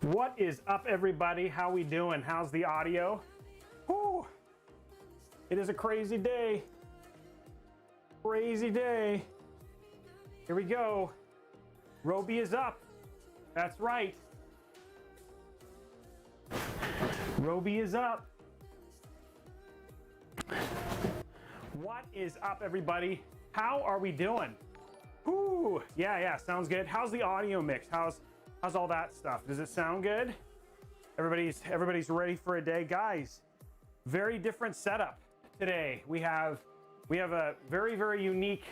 What is up, everybody? How we doing? How's the audio? Whew. It is a crazy day. Crazy day. Here we go. Robey is up. That's right. Robey is up. What is up, everybody? How are we doing? Whew. Yeah, sounds good. How's the audio mix? How's all that stuff? Does it sound good? Everybody's ready for a day, guys. Very different setup today. We have a very unique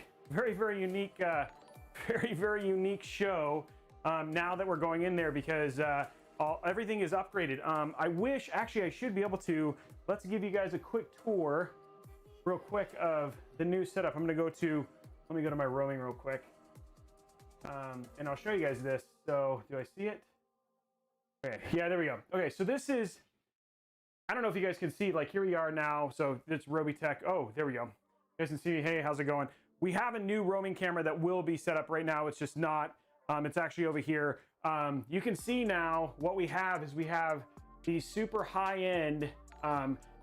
show now that we're going in there because everything is upgraded. I should be able to. Let's give you guys a quick tour real quick of the new setup. Let me go to my roaming real quick. And I'll show you guys this. So do I see it? Okay, yeah, there we go. Okay, so this is, I don't know if you guys can see, like here we are now. So it's Robeytech. Oh, there we go. You guys can see, hey, how's it going? We have a new roaming camera that will be set up right now. It's just not, it's actually over here. You can see now what we have is we have these super high-end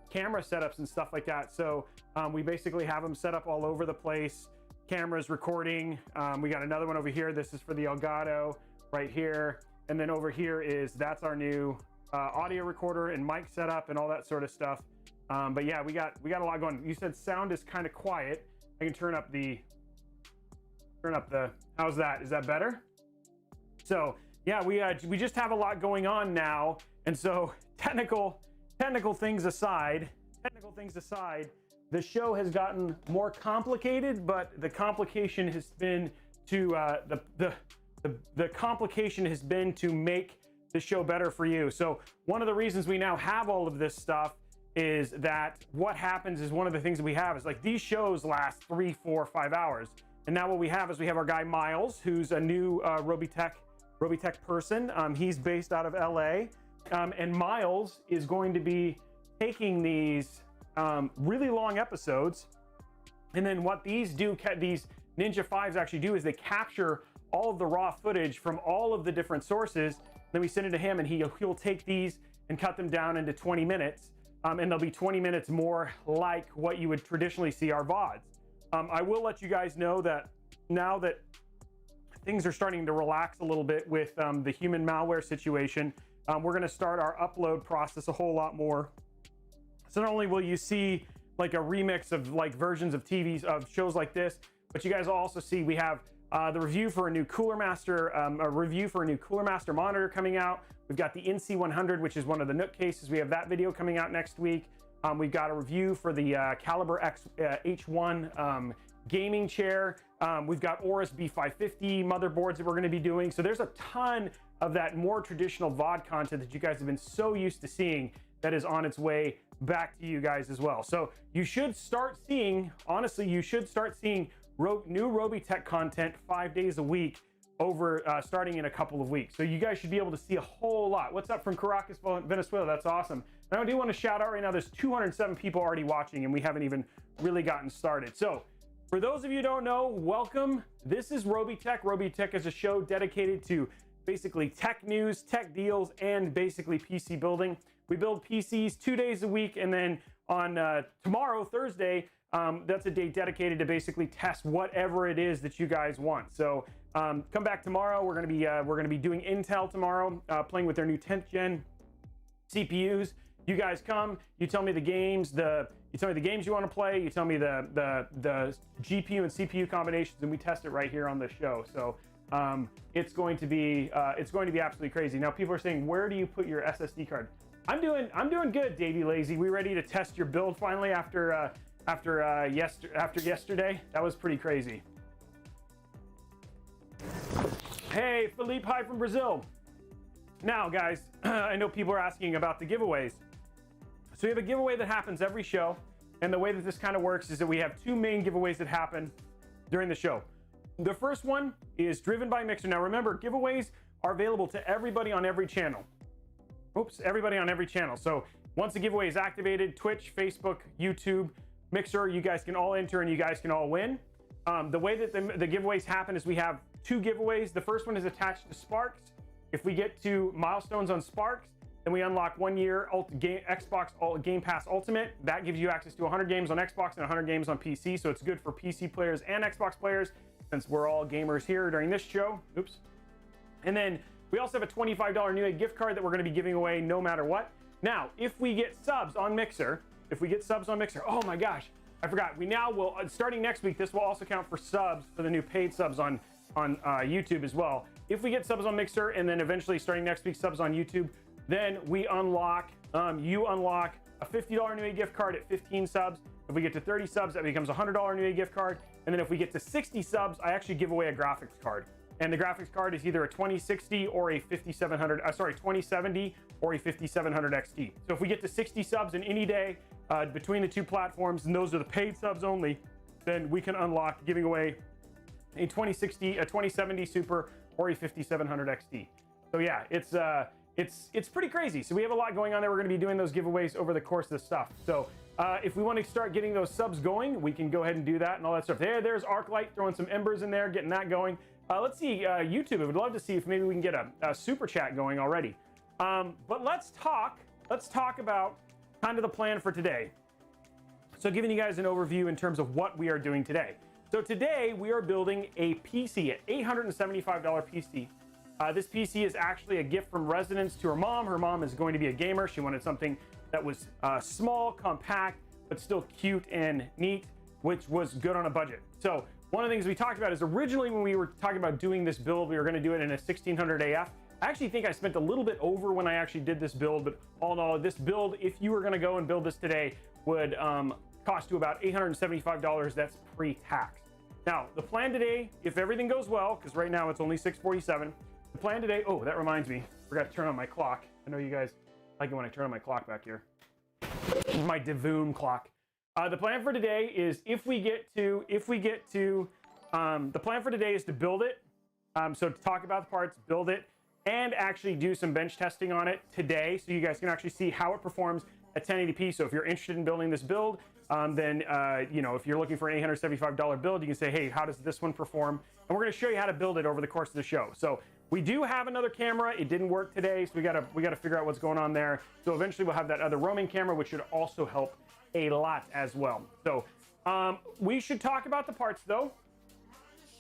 camera setups and stuff like that. So we basically have them set up all over the place. Cameras recording. We got another one over here. This is for the Elgato right here. And then over here that's our new audio recorder and mic setup and all that sort of stuff. But yeah, we got a lot going. You said sound is kind of quiet. I can turn up the, how's that? Is that better? So yeah, we just have a lot going on now. And so technical things aside, the show has gotten more complicated, but the complication has been to the complication has been to make the show better for you. So one of the reasons we now have all of this stuff is that what happens is one of the things that we have is like these shows last 3, 4, 5 hours. And now what we have is we have our guy Miles, who's a new Robeytech person. He's based out of LA. And Miles is going to be taking these really long episodes, and then what these Ninja 5s actually do is they capture all of the raw footage from all of the different sources. Then we send it to him, and he'll take these and cut them down into 20 minutes, and they'll be 20 minutes more like what you would traditionally see our VODs. I will let you guys know that now that things are starting to relax a little bit with the human malware situation, we're going to start our upload process a whole lot more. So not only will you see like a remix of like versions of TVs of shows like this, but you guys will also see we have the review for a new Cooler Master, monitor coming out. We've got the NC100, which is one of the Nook cases. We have that video coming out next week. We've got a review for the Caliber X H1 gaming chair. We've got Aorus B550 motherboards that we're going to be doing. So there's a ton of that more traditional VOD content that you guys have been so used to seeing that is on its way back to you guys as well. So you should start seeing, honestly, new Robeytech content 5 days a week over starting in a couple of weeks. So you guys should be able to see a whole lot. What's up from Caracas, Venezuela? That's awesome. And I do want to shout out right now, there's 207 people already watching and we haven't even really gotten started. So for those of you who don't know, welcome. This is Robeytech. Robeytech is a show dedicated to basically tech news, tech deals, and basically PC building. We build PCs 2 days a week, and then on tomorrow, Thursday, that's a day dedicated to basically test whatever it is that you guys want. So come back tomorrow. We're gonna be doing Intel tomorrow, playing with their new 10th gen CPUs. You guys come, you tell me the games, you want to play, you tell me the GPU and CPU combinations, and we test it right here on the show. So it's going to be absolutely crazy. Now people are saying, where do you put your SSD card? I'm doing good, Davey Lazy. We ready to test your build finally after yesterday? That was pretty crazy. Hey, Felipe, hi from Brazil. Now, guys, I know people are asking about the giveaways. So we have a giveaway that happens every show, and the way that this kind of works is that we have two main giveaways that happen during the show. The first one is driven by Mixer. Now remember, giveaways are available to everybody on every channel. Everybody on every channel. So once the giveaway is activated, Twitch, Facebook, YouTube, Mixer, you guys can all enter and you guys can all win. The way that the giveaways happen is we have two giveaways. The first one is attached to Sparks, If we get to milestones on Sparks, then we unlock 1 year Xbox Game Pass Ultimate. That gives you access to 100 games on Xbox and 100 games on PC. So it's good for PC players and Xbox players, since we're all gamers here during this show. Oops. And then we also have a $25 Newegg gift card that we're going to be giving away no matter what. Now, if we get subs on Mixer, oh my gosh, I forgot. We now will, starting next week, this will also count for subs, for the new paid subs on YouTube as well. If we get subs on Mixer, and then eventually starting next week subs on YouTube, then we unlock, you unlock a $50 Newegg gift card at 15 subs. If we get to 30 subs, that becomes a $100 Newegg gift card. And then if we get to 60 subs, I actually give away a graphics card. And the graphics card is either a 2060 or a 2070 or a 5700 XT. So if we get to 60 subs in any day between the two platforms, and those are the paid subs only, then we can unlock giving away a 2060, a 2070 Super, or a 5700 XT. So yeah, it's pretty crazy. So we have a lot going on there. We're going to be doing those giveaways over the course of the stuff. So if we want to start getting those subs going, we can go ahead and do that and all that stuff. There's Arclight throwing some embers in there, getting that going. Let's see, YouTube, I would love to see if maybe we can get a super chat going already. But let's talk about kind of the plan for today. So giving you guys an overview in terms of what we are doing today. So today we are building a PC, an $875 PC. This PC is actually a gift from residence to her mom. Her mom is going to be a gamer. She wanted something that was small, compact, but still cute and neat, which was good on a budget. So one of the things we talked about is originally when we were talking about doing this build, we were going to do it in a 1600 AF. I actually think I spent a little bit over when I actually did this build, but all in all, this build, if you were going to go and build this today, would cost you about $875. That's pre-tax. Now, the plan today, if everything goes well, because right now it's only 6:47, the plan today, oh, that reminds me, forgot to turn on my clock. I know you guys like it when I turn on my clock back here. My Devoom clock. The plan for today is the plan for today is to build it. So to talk about the parts, build it, and actually do some bench testing on it today, so you guys can actually see how it performs at 1080p. So if you're interested in building this build, then you know, if you're looking for an $875 build, you can say, hey, how does this one perform? And we're going to show you how to build it over the course of the show. So we do have another camera. It didn't work today, so we gotta figure out what's going on there. So eventually we'll have that other roaming camera, which should also help a lot as well. So we should talk about the parts though.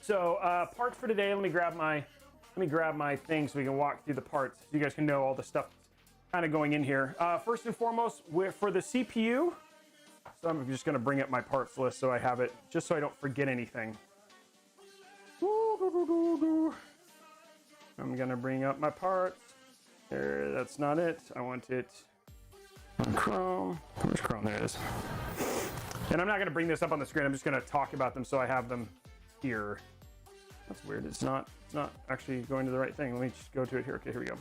So parts for today. Let me grab my thing so we can walk through the parts, so you guys can know all the stuff kind of going in here. First and foremost, for the CPU. So I'm just going to bring up my parts list so I have it, just so I don't forget anything. I'm going to bring up my parts. There, that's not it. I want it on Chrome. Where's Chrome? There it is. And I'm not going to bring this up on the screen. I'm just going to talk about them so I have them here. That's weird. It's not actually going to the right thing. Let me just go to it here. Okay, here we go.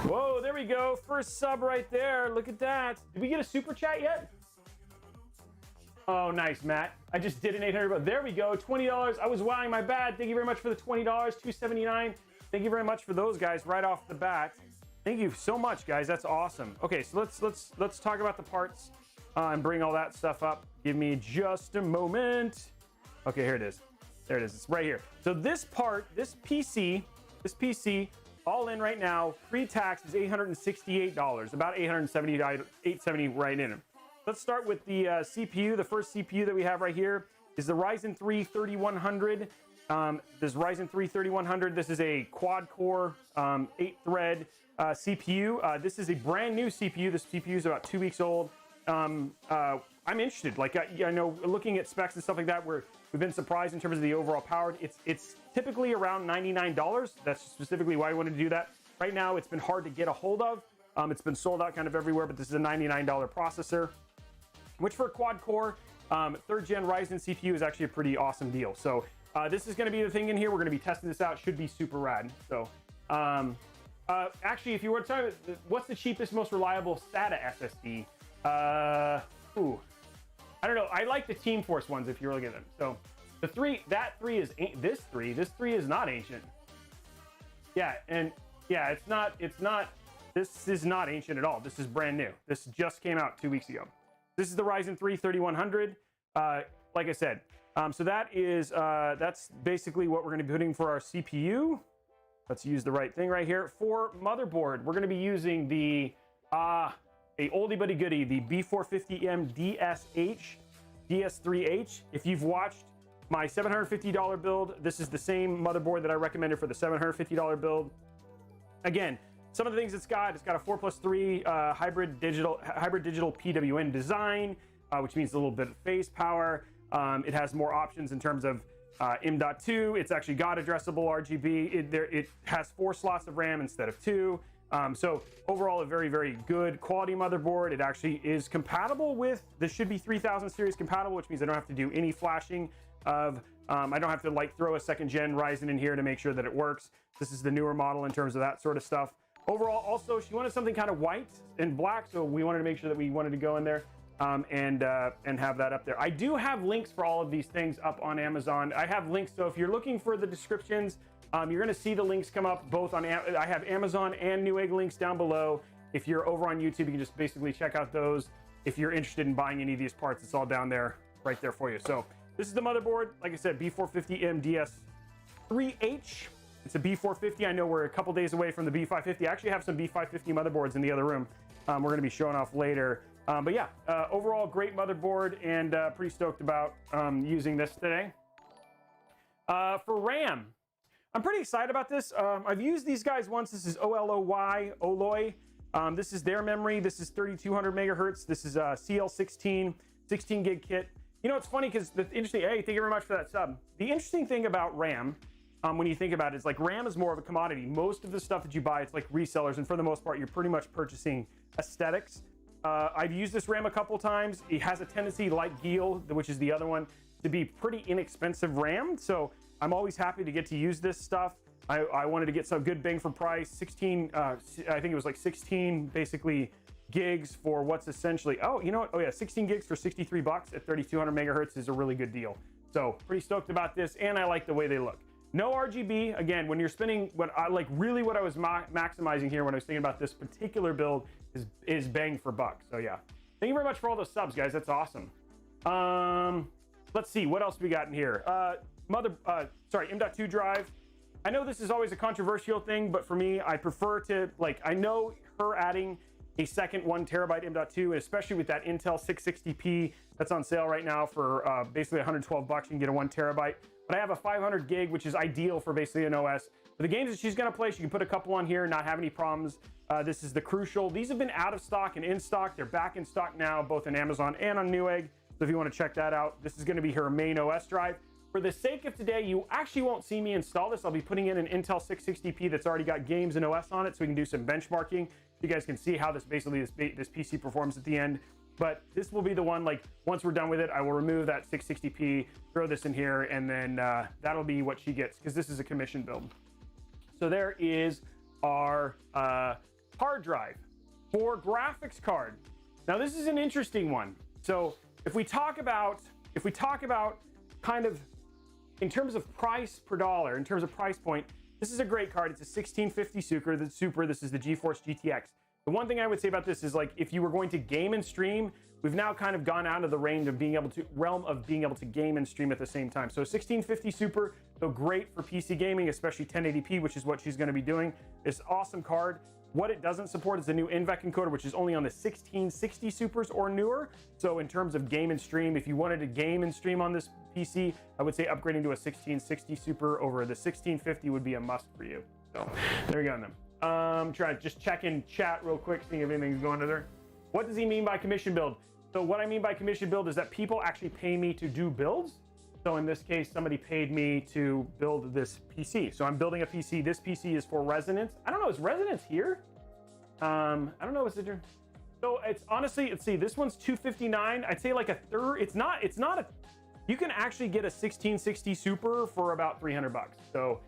Whoa, there we go. First sub right there. Look at that. Did we get a super chat yet? Oh, nice, Matt. I just did an 800, but there we go. $20. I was wowing, my bad. Thank you very much for the $20. $279. Thank you very much for those guys right off the bat. Thank you so much, guys. That's awesome. Okay, so let's talk about the parts and bring all that stuff up. Give me just a moment. Okay, here it is. There it is. It's right here. So this part, this PC, all in right now, pre-tax is $868. About $870 right in it. Let's start with the CPU. The first CPU that we have right here is the Ryzen 3 3100. This Ryzen 3 3100. This is a quad-core, 8-thread CPU. This is a brand new CPU. This CPU is about 2 weeks old. I'm interested. Like I know, looking at specs and stuff like that, we've been surprised in terms of the overall power. It's typically around $99. That's specifically why I wanted to do that. Right now, it's been hard to get a hold of. It's been sold out kind of everywhere, but this is a $99 processor, which for a quad-core 3rd-gen Ryzen CPU is actually a pretty awesome deal. So this is going to be the thing in here. We're going to be testing this out. Should be super rad. So actually, if you were talking, what's the cheapest, most reliable SATA SSD? I don't know. I like the Team Force ones if you're looking at them. So the this three is not ancient. Yeah, and yeah, it's not. This is not ancient at all. This is brand new. This just came out 2 weeks ago. This is the Ryzen 3 3100. Like I said, So that's basically what we're going to be putting for our CPU. Let's use the right thing right here. For motherboard, we're going to be using the a oldie but a goodie, the B450M DS3H. If you've watched my $750 build, this is the same motherboard that I recommended for the $750 build. Again, some of the things it's got a 4+3 hybrid digital PWM design, which means a little bit of phase power. It has more options in terms of M.2. It's actually got addressable RGB. It has 4 slots of RAM instead of 2. So overall, a very, very good quality motherboard. It actually is compatible with, this should be 3000 series compatible, which means I don't have to do any flashing of, I don't have to like throw a 2nd gen Ryzen in here to make sure that it works. This is the newer model in terms of that sort of stuff. Overall, also, she wanted something kind of white and black, so we wanted to make sure that we wanted to go in there and have that up there. I do have links for all of these things up on Amazon. I have links, so if you're looking for the descriptions, you're going to see the links come up both on, I have Amazon and Newegg links down below. If you're over on YouTube, you can just basically check out those. If you're interested in buying any of these parts, it's all down there, right there for you. So this is the motherboard. Like I said, B450M DS3H. It's a B450. I know we're a couple days away from the B550. I actually have some B550 motherboards in the other room. We're going to be showing off later. But yeah, overall great motherboard, and pretty stoked about using this today. For RAM, I'm pretty excited about this. I've used these guys once. This is Oloy. This is their memory. This is 3200 megahertz. This is a CL16, 16 gig kit. You know, it's funny because the interesting, hey, thank you very much for that sub. The interesting thing about RAM, when you think about it, is like RAM is more of a commodity. Most of the stuff that you buy, it's like resellers, and for the most part, you're pretty much purchasing aesthetics. I've used this RAM a couple times. It has a tendency, like Geel, which is the other one, to be pretty inexpensive RAM. So I'm always happy to get to use this stuff. I wanted to get some good bang for price. 16, I think it was like 16 basically gigs for what's essentially, oh, you know what? Oh yeah, 16 gigs for 63 bucks at 3200 megahertz is a really good deal. So pretty stoked about this, and I like the way they look. No RGB. Again, when you're spending, what I like, really what I was maximizing here when I was thinking about this particular build is bang for buck. So yeah, thank you very much for all those subs, guys. That's awesome. Let's see what else we got in here. M.2 drive. I know this is always a controversial thing, but for me, I prefer to, like, I know her adding a second 1 terabyte M.2, and especially with that Intel 660p that's on sale right now for basically 112 bucks, you can get a 1 terabyte. But I have a 500 gig, which is ideal for basically an OS. For the games that she's gonna play, she can put a couple on here, not have any problems. This is the Crucial. These have been out of stock and in stock. They're back in stock now, both in Amazon and on Newegg. So if you want to check that out, this is gonna be her main OS drive. For the sake of today, you actually won't see me install this. I'll be putting in an Intel 660p that's already got games and OS on it, so we can do some benchmarking. You guys can see how this basically this PC performs at the end. But this will be the one, like, once we're done with it, I will remove that 660p, throw this in here, and then that'll be what she gets, because this is a commission build. So there is our hard drive for graphics card. Now this is an interesting one. So if we talk about kind of in terms of price per dollar, in terms of price point, this is a great card. It's a 1650 Super. This is the GeForce GTX. The one thing I would say about this is, like, if you were going to game and stream, we've now kind of gone out of the realm of being able to game and stream at the same time. So 1650 Super, so great for PC gaming, especially 1080p, which is what she's going to be doing. This awesome card. What it doesn't support is the new NVENC encoder, which is only on the 1660 Supers or newer. So in terms of game and stream, if you wanted to game and stream on this PC, I would say upgrading to a 1660 Super over the 1650 would be a must for you. So there you go then. Try to just check in chat real quick, seeing if anything's going to there. What does he mean by commission build? So what I mean by commission build is that people actually pay me to do builds. So in this case, somebody paid me to build this PC. So I'm building a PC. This PC is for Resonance. I don't know, is Resonance here? I don't know, so it's honestly, let's see, this one's $259. I'd say like a third. It's not a, you can actually get a 1660 Super for about 300 bucks. So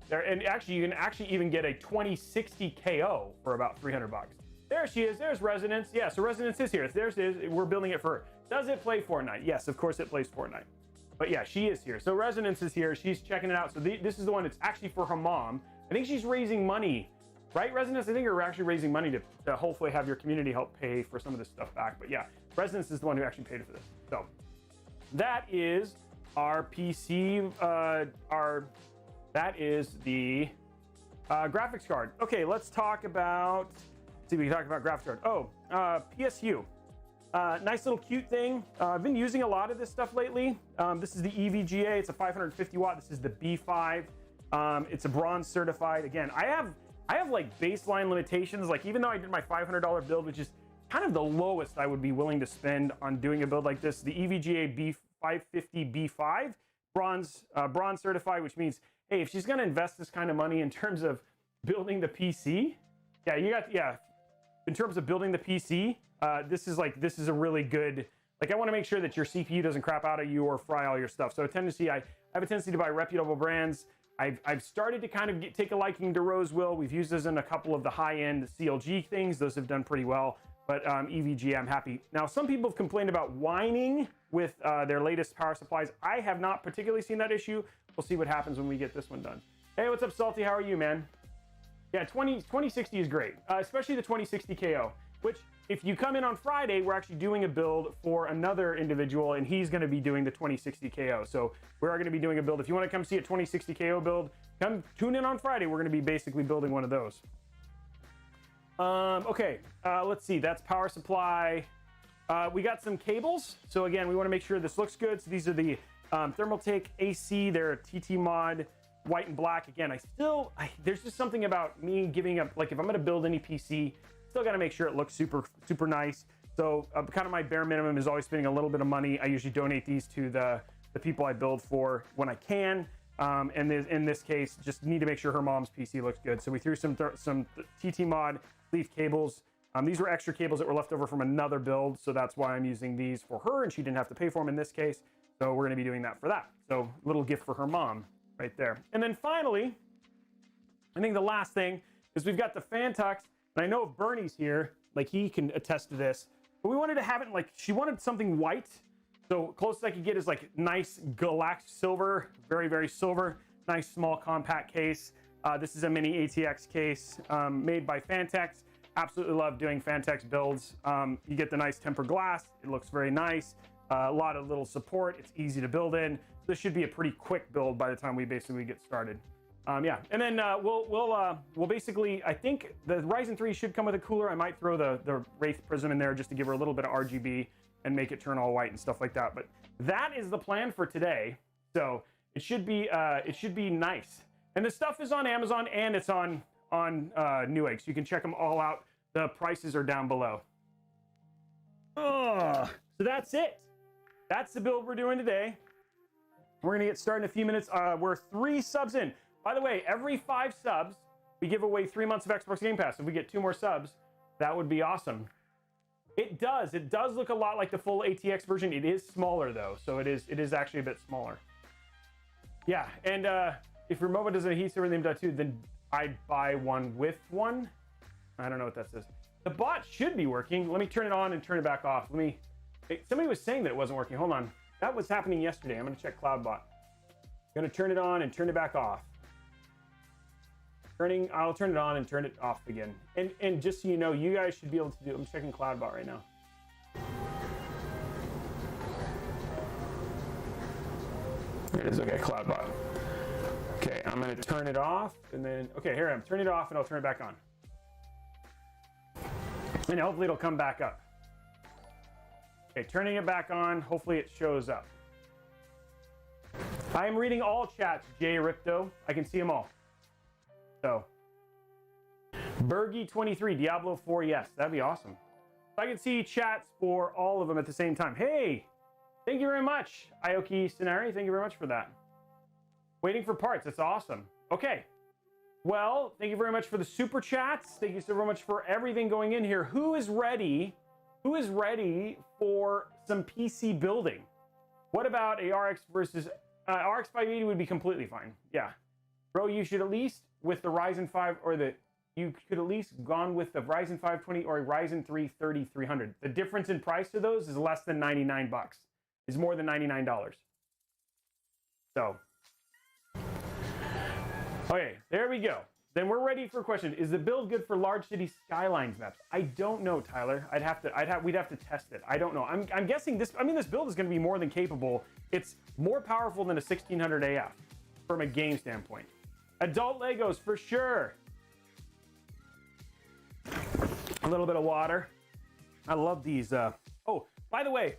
there, and actually you can actually even get a 2060 KO for about 300 bucks. There she is. There's Resonance. Yeah, so Resonance is here. We're building it for her. Does it play Fortnite? Yes, of course it plays Fortnite. But yeah, she is here. So Resonance is here. She's checking it out. So this is the one that's actually for her mom. I think she's raising money, right, Resonance? I think you're actually raising money to hopefully have your community help pay for some of this stuff back. But yeah, Resonance is the one who actually paid for this. So that is our PC, that is the graphics card. Okay, let's talk about, let's see, we can talk about graphics card. Oh, PSU. Nice little cute thing. I've been using a lot of this stuff lately. This is the EVGA. It's a 550 watt. This is the B5. It's a bronze certified. Again, I have like baseline limitations. Like even though I did my $500 build, which is kind of the lowest I would be willing to spend on doing a build like this, the EVGA B550 B5, bronze certified, which means, hey, if she's going to invest this kind of money in terms of building the PC, in terms of building the PC, this is a really good, like I want to make sure that your CPU doesn't crap out of you or fry all your stuff. So I have a tendency to buy reputable brands. I've started to kind of take a liking to Rosewill. We've used those in a couple of the high-end CLG things. Those have done pretty well, but EVGA, I'm happy. Now, some people have complained about whining with their latest power supplies. I have not particularly seen that issue. We'll see what happens when we get this one done. Hey, what's up, Salty? How are you, man? Yeah, 2060 is great, especially the 2060 KO, which if you come in on Friday, we're actually doing a build for another individual, and he's going to be doing the 2060 KO. So we are going to be doing a build. If you want to come see a 2060 KO build, come tune in on Friday. We're going to be basically building one of those. Okay, let's see. That's power supply. We got some cables. So again, we want to make sure this looks good. So these are the Thermaltake AC. They're TT mod, white and black. Again, there's just something about me giving up. Like if I'm going to build any PC, still got to make sure it looks super nice. So kind of my bare minimum is always spending a little bit of money. I usually donate these to the people I build for when I can. And in this case, just need to make sure her mom's PC looks good. So we threw some TT mod leaf cables. These were extra cables that were left over from another build. So that's why I'm using these for her, and she didn't have to pay for them in this case. So we're going to be doing that for that. So little gift for her mom right there. And then finally, I think the last thing is we've got the Phanteks. And I know if Bernie's here, like he can attest to this, but we wanted to have it like, she wanted something white. So closest I could get is like nice galax silver, very silver, nice small compact case. This is a mini ATX case made by Phanteks. Absolutely love doing Phanteks builds. You get the nice tempered glass. It looks very nice. A lot of little support. It's easy to build in. This should be a pretty quick build by the time we basically get started. Yeah, and then we'll basically, I think the Ryzen 3 should come with a cooler. I might throw the Wraith Prism in there just to give her a little bit of RGB and make it turn all white and stuff like that. But that is the plan for today. So it should be nice. And the stuff is on Amazon and it's on Newegg, so you can check them all out. The prices are down below. So that's it. That's the build we're doing today. We're gonna get started in a few minutes. We're 3 subs in. By the way, every 5 subs, we give away 3 months of Xbox Game Pass. If we get 2 more subs, that would be awesome. It does look a lot like the full ATX version. It is smaller though, so it is actually a bit smaller. Yeah, and if your MOBA does an adhesive or the M.2, then I'd buy one with one. I don't know what that says. The bot should be working. Let me turn it on and turn it back off. Somebody was saying that it wasn't working. Hold on. That was happening yesterday. I'm gonna check CloudBot. I'm gonna turn it on and turn it back off. I'll turn it on and turn it off again. And just so you know, you guys should be able to do, I'm checking CloudBot right now. There it is, okay, CloudBot. Okay, I'm gonna turn it off and then, okay, here I am. Turn it off and I'll turn it back on. And hopefully it'll come back up. Okay, turning it back on, hopefully it shows up. I am reading all chats, Jay Ripto. I can see them all. So, Bergie23, Diablo 4, yes, that'd be awesome. I can see chats for all of them at the same time. Hey, thank you very much, Aoki Sinari. Thank you very much for that. Waiting for parts, that's awesome. Okay, well, thank you very much for the super chats. Thank you so very much for everything going in here. Who is ready for some PC building? What about a RX versus RX 580 would be completely fine. Yeah, bro, you should at least with the Ryzen 5 you could at least gone with the Ryzen 520 or a Ryzen 3 3300. The difference in price to those is less than 99 bucks. Is more than $99. So, okay, there we go. then we're ready for a question. Is the build good for large city skylines maps? I don't know, Tyler. We'd have to test it. I don't know. I'm guessing this. I mean, this build is going to be more than capable. It's more powerful than a 1600 AF from a game standpoint. Adult Legos for sure. A little bit of water. I love these. Oh, by the way,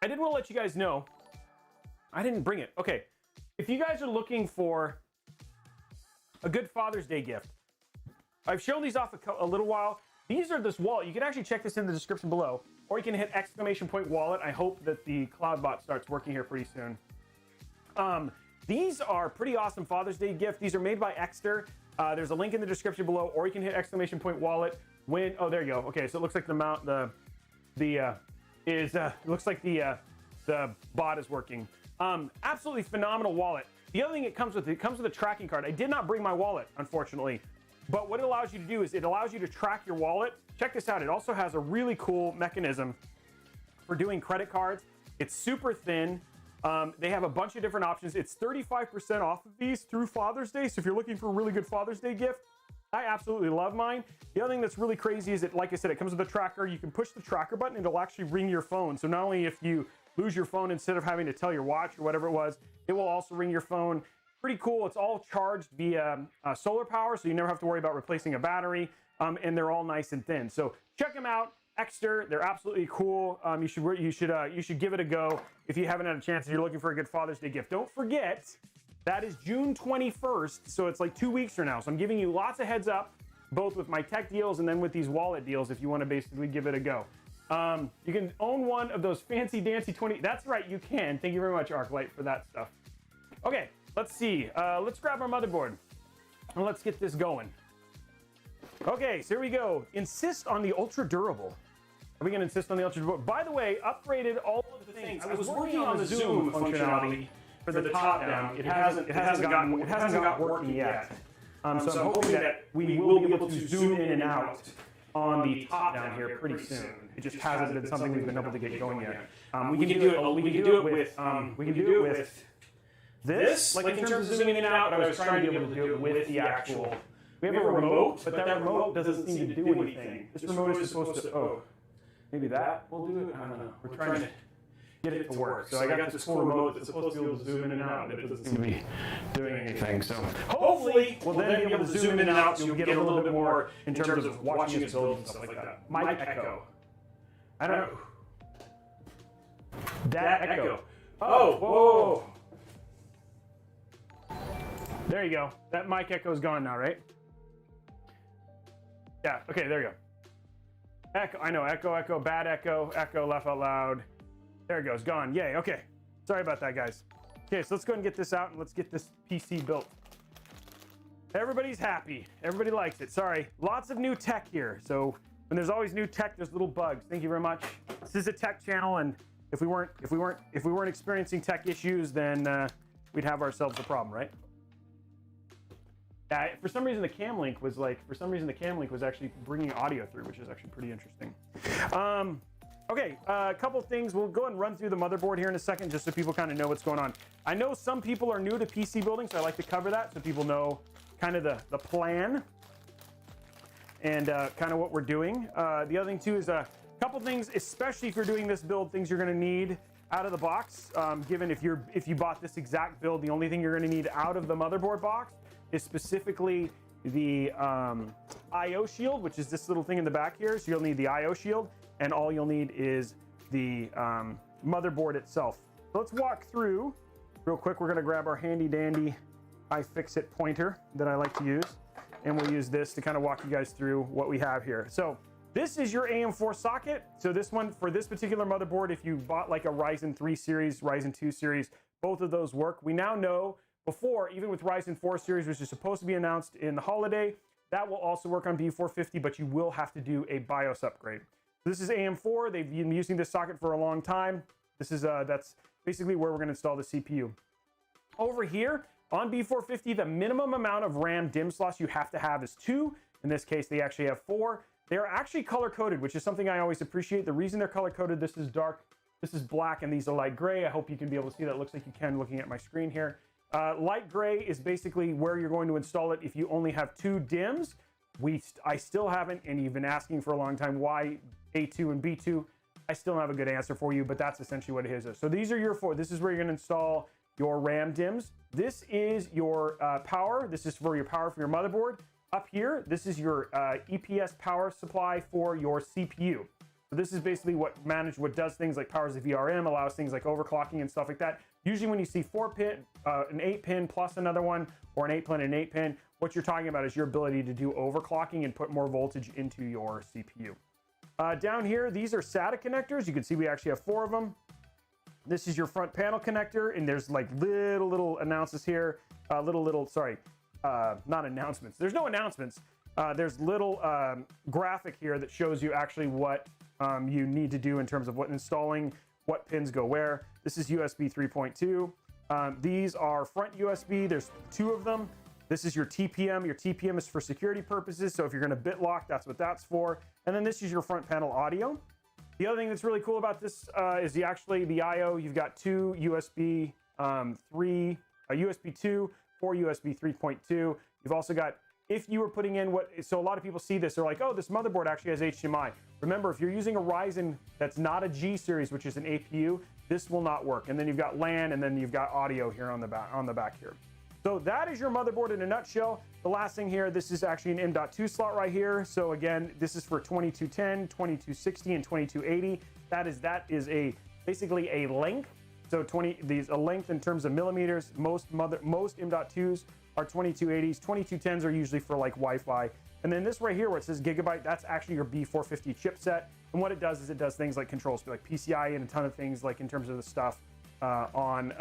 I did want to let you guys know. I didn't bring it. Okay, if you guys are looking for a good Father's Day gift, I've shown these off a little while. These are this wallet. You can actually check this in the description below, or you can hit !wallet. I hope that the CloudBot starts working here pretty soon. These are pretty awesome Father's Day gift. These are made by Exter. There's a link in the description below, or you can hit !wallet. Oh, there you go. Okay, so it looks like looks like the bot is working. Absolutely phenomenal wallet. The other thing it comes with a tracking card. I did not bring my wallet, unfortunately, but what it allows you to do is it allows you to track your wallet. Check this out. It also has a really cool mechanism for doing credit cards. It's super thin. They have a bunch of different options. It's 35% off of these through Father's Day. So if you're looking for a really good Father's Day gift, I absolutely love mine. The other thing that's really crazy is that, like I said, it comes with a tracker. You can push the tracker button and it'll actually ring your phone. So not only if you lose your phone, instead of having to tell your watch or whatever it was, it will also ring your phone. Pretty cool. It's all charged via solar power, so you never have to worry about replacing a battery, and they're all nice and thin. So check them out. Exter, they're absolutely cool. You should give it a go if you haven't had a chance and you're looking for a good Father's Day gift. Don't forget, that is June 21st, so it's like 2 weeks from now. So I'm giving you lots of heads up, both with my tech deals and then with these wallet deals if you want to basically give it a go. You can own one of those fancy dancy 20. That's right, you can. Thank you very much, Arclight, for that stuff. Okay, let's see. Let's grab our motherboard and let's get this going. Okay, so here we go. Insist on the ultra durable. Are we going to insist on the ultra durable? By the way, updared all of the things. I was working on the zoom functionality for the top down. It hasn't got working yet. So I'm hoping that we will be able to zoom in and out on the top down here pretty soon. It just hasn't been something we've been able to get going yet. We can do it with this, like in terms of zooming in and out, but I was trying to be able to do it with the actual. We have a remote, but that remote doesn't seem to do anything. This remote is supposed to. Oh, maybe that will do it. I don't know. We're trying to get it to work. So I got this full remote that's supposed to be able to zoom in and out, but it doesn't seem to be doing anything. So hopefully we'll then be able to zoom in and out, so you'll get a little bit more in terms of watching it build and stuff like that. Mic echo. I don't know. That echo. Oh, whoa. There you go. That mic echo is gone now, right? Yeah, okay, there you go. Echo, I know, echo, bad echo, laugh out loud. There it goes, gone, yay, okay. Sorry about that, guys. Okay, so let's go ahead and get this out and let's get this PC built. Everybody's happy, everybody likes it. Sorry, lots of new tech here. So when there's always new tech, there's little bugs. Thank you very much. This is a tech channel, and if we weren't experiencing tech issues, then we'd have ourselves a problem, right? For some reason the cam link was actually bringing audio through, which is actually pretty interesting. Okay, a couple things. We'll go and run through the motherboard here in a second, just so people kind of know what's going on. I know some people are new to PC building, so I like to cover that so people know kind of the plan and kind of what we're doing. The other thing too is a couple things, especially if you're doing this build, things you're going to need out of the box. Given if you bought this exact build, the only thing you're going to need out of the motherboard box is specifically the IO shield, which is this little thing in the back here. So you'll need the IO shield, and all you'll need is the motherboard itself. So let's walk through real quick. We're gonna grab our handy dandy iFixit pointer that I like to use, and we'll use this to kind of walk you guys through what we have here. So this is your AM4 socket. So this one, for this particular motherboard, if you bought like a Ryzen 3 series, Ryzen 2 series, both of those work. We now know before, even with Ryzen 4 series, which is supposed to be announced in the holiday, that will also work on B450, but you will have to do a BIOS upgrade. So this is AM4. They've been using this socket for a long time. This is that's basically where we're going to install the CPU. Over here on B450, the minimum amount of RAM DIMM slots you have to have is 2. In this case, they actually have 4. They are actually color-coded, which is something I always appreciate. The reason they're color-coded, this is dark, this is black, and these are light gray. I hope you can be able to see that. It looks like you can looking at my screen here. Light gray is basically where you're going to install it if you only have 2 DIMMs. I still haven't, and you've been asking for a long time why A2 and B2. I still don't have a good answer for you, but that's essentially what it is. So these are your 4. This is where you're going to install your RAM DIMMs. This is your power. This is for your power for your motherboard. Up here, this is your EPS power supply for your CPU. So this is basically what does things like powers the VRM, allows things like overclocking and stuff like that. Usually when you see 4-pin, an 8-pin plus another one, or an 8-pin and an 8-pin, what you're talking about is your ability to do overclocking and put more voltage into your CPU. Down here, these are SATA connectors. You can see we actually have 4 of them. This is your front panel connector, and there's like little announcements here. Not announcements. There's no announcements. There's little graphic here that shows you actually what you need to do in terms of what installing, what pins go where. This is USB 3.2. These are front USB. There's 2 of them. This is your TPM. Your TPM is for security purposes. So if you're going to bit lock, that's what that's for. And then this is your front panel audio. The other thing that's really cool about this is the IO. You've got 2 USB 3, USB 2, 4 USB 3.2. You've also got, if you were putting in so a lot of people see this, they're like, oh, this motherboard actually has HDMI. Remember, if you're using a Ryzen that's not a G series, which is an APU, this will not work. And then you've got LAN, and then you've got audio here on the back here. So that is your motherboard in a nutshell. The last thing here, this is actually an M.2 slot right here. So again, this is for 2210, 2260, and 2280. That is basically a length. So a length in terms of millimeters. Most M.2s are 2280s. 2210s are usually for like Wi-Fi. And then this right here where it says gigabyte, that's actually your B450 chipset. And what it does is it does things like controls, like PCI and a ton of things like in terms of the stuff on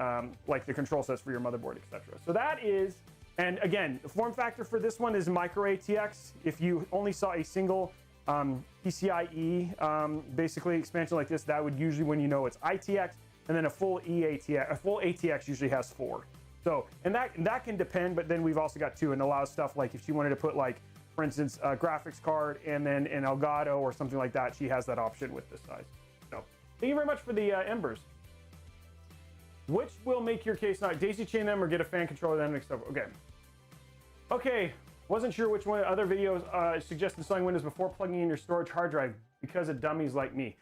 like the control sets for your motherboard, etc. So that is, and again, the form factor for this one is micro ATX. If you only saw a single PCIe basically expansion like this, that would usually, when you know it's ITX, and then a full ATX usually has 4. So, and that can depend, but then we've also got 2 and allows stuff like if she wanted to put like, for instance, a graphics card and then an Elgato or something like that, she has that option with this size. So thank you very much for the embers. Which will make your case not daisy chain them or get a fan controller then mixed up? Okay, wasn't sure which one. Other videos suggest installing Windows before plugging in your storage hard drive because of dummies like me.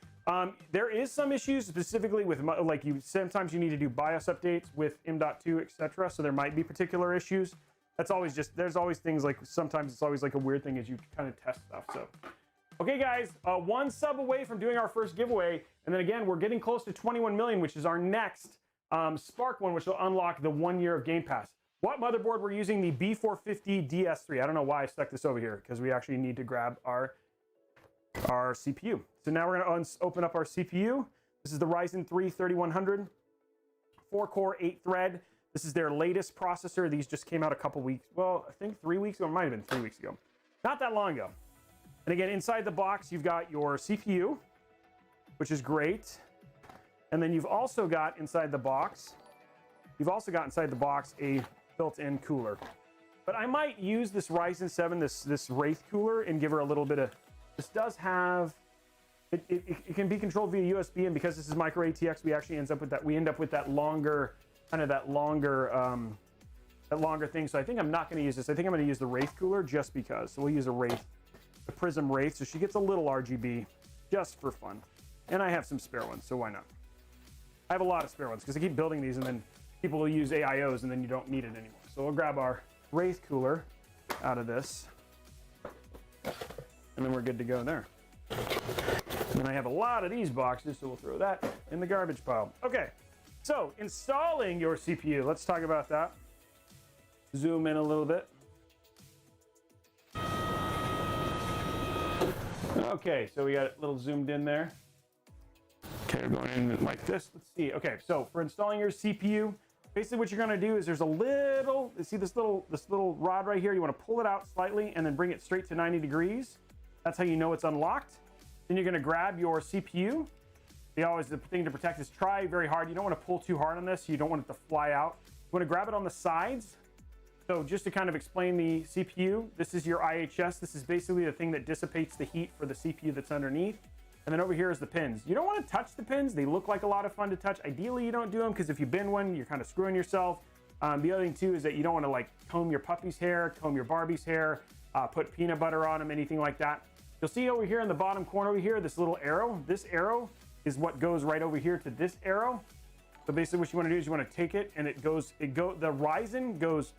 There is some issues specifically with like sometimes you need to do BIOS updates with M.2, etc. So there might be particular issues. That's always there's always things like, sometimes it's always like a weird thing as you kind of test stuff. So, okay guys, 1 sub away from doing our first giveaway. And then again, we're getting close to 21 million, which is our next Spark one, which will unlock the 1 year of Game Pass. What motherboard we're using? The B450 DS3. I don't know why I stuck this over here, because we actually need to grab our CPU. So now we're going to open up our CPU. This is the Ryzen 3 3100, 4-core, 8-thread. This is their latest processor. These just came out a couple weeks, well, I think 3 weeks ago. It might have been 3 weeks ago. Not that long ago. And again, inside the box, you've got your CPU, which is great. And then you've also got inside the box, a built-in cooler. But I might use this Ryzen 7, this Wraith cooler, and give her a little bit of, this does have, it can be controlled via USB, and because this is micro ATX, we actually end up with that longer, that longer thing. So I think I'm not going to use this. I think I'm going to use the Wraith cooler just because. So we'll use a Wraith, the Prism Wraith, so she gets a little RGB just for fun. And I have some spare ones, so why not? I have a lot of spare ones because I keep building these, and then people will use AIOs, and then you don't need it anymore. So we'll grab our Wraith cooler out of this, and then we're good to go there. And I have a lot of these boxes, so we'll throw that in the garbage pile. Okay, so installing your CPU. Let's talk about that. Zoom in a little bit. Okay, so we got it a little zoomed in there. Okay, we're going in like this. Let's see. Okay, so for installing your CPU, basically what you're going to do is there's a little, see this little rod right here? You want to pull it out slightly and then bring it straight to 90 degrees. That's how you know it's unlocked. Then you're going to grab your CPU. The thing to protect is try very hard. You don't want to pull too hard on this. You don't want it to fly out. You want to grab it on the sides. So just to kind of explain the CPU, this is your IHS. This is basically the thing that dissipates the heat for the CPU that's underneath. And then over here is the pins. You don't want to touch the pins. They look like a lot of fun to touch. Ideally, you don't do them because if you bend one, you're kind of screwing yourself. The other thing too is that you don't want to like comb your puppy's hair, comb your Barbie's hair, put peanut butter on them, anything like that. You'll see over here in the bottom corner over here, this little arrow. This arrow is what goes right over here to this arrow. So basically what you want to do is you want to take it and the Ryzen goes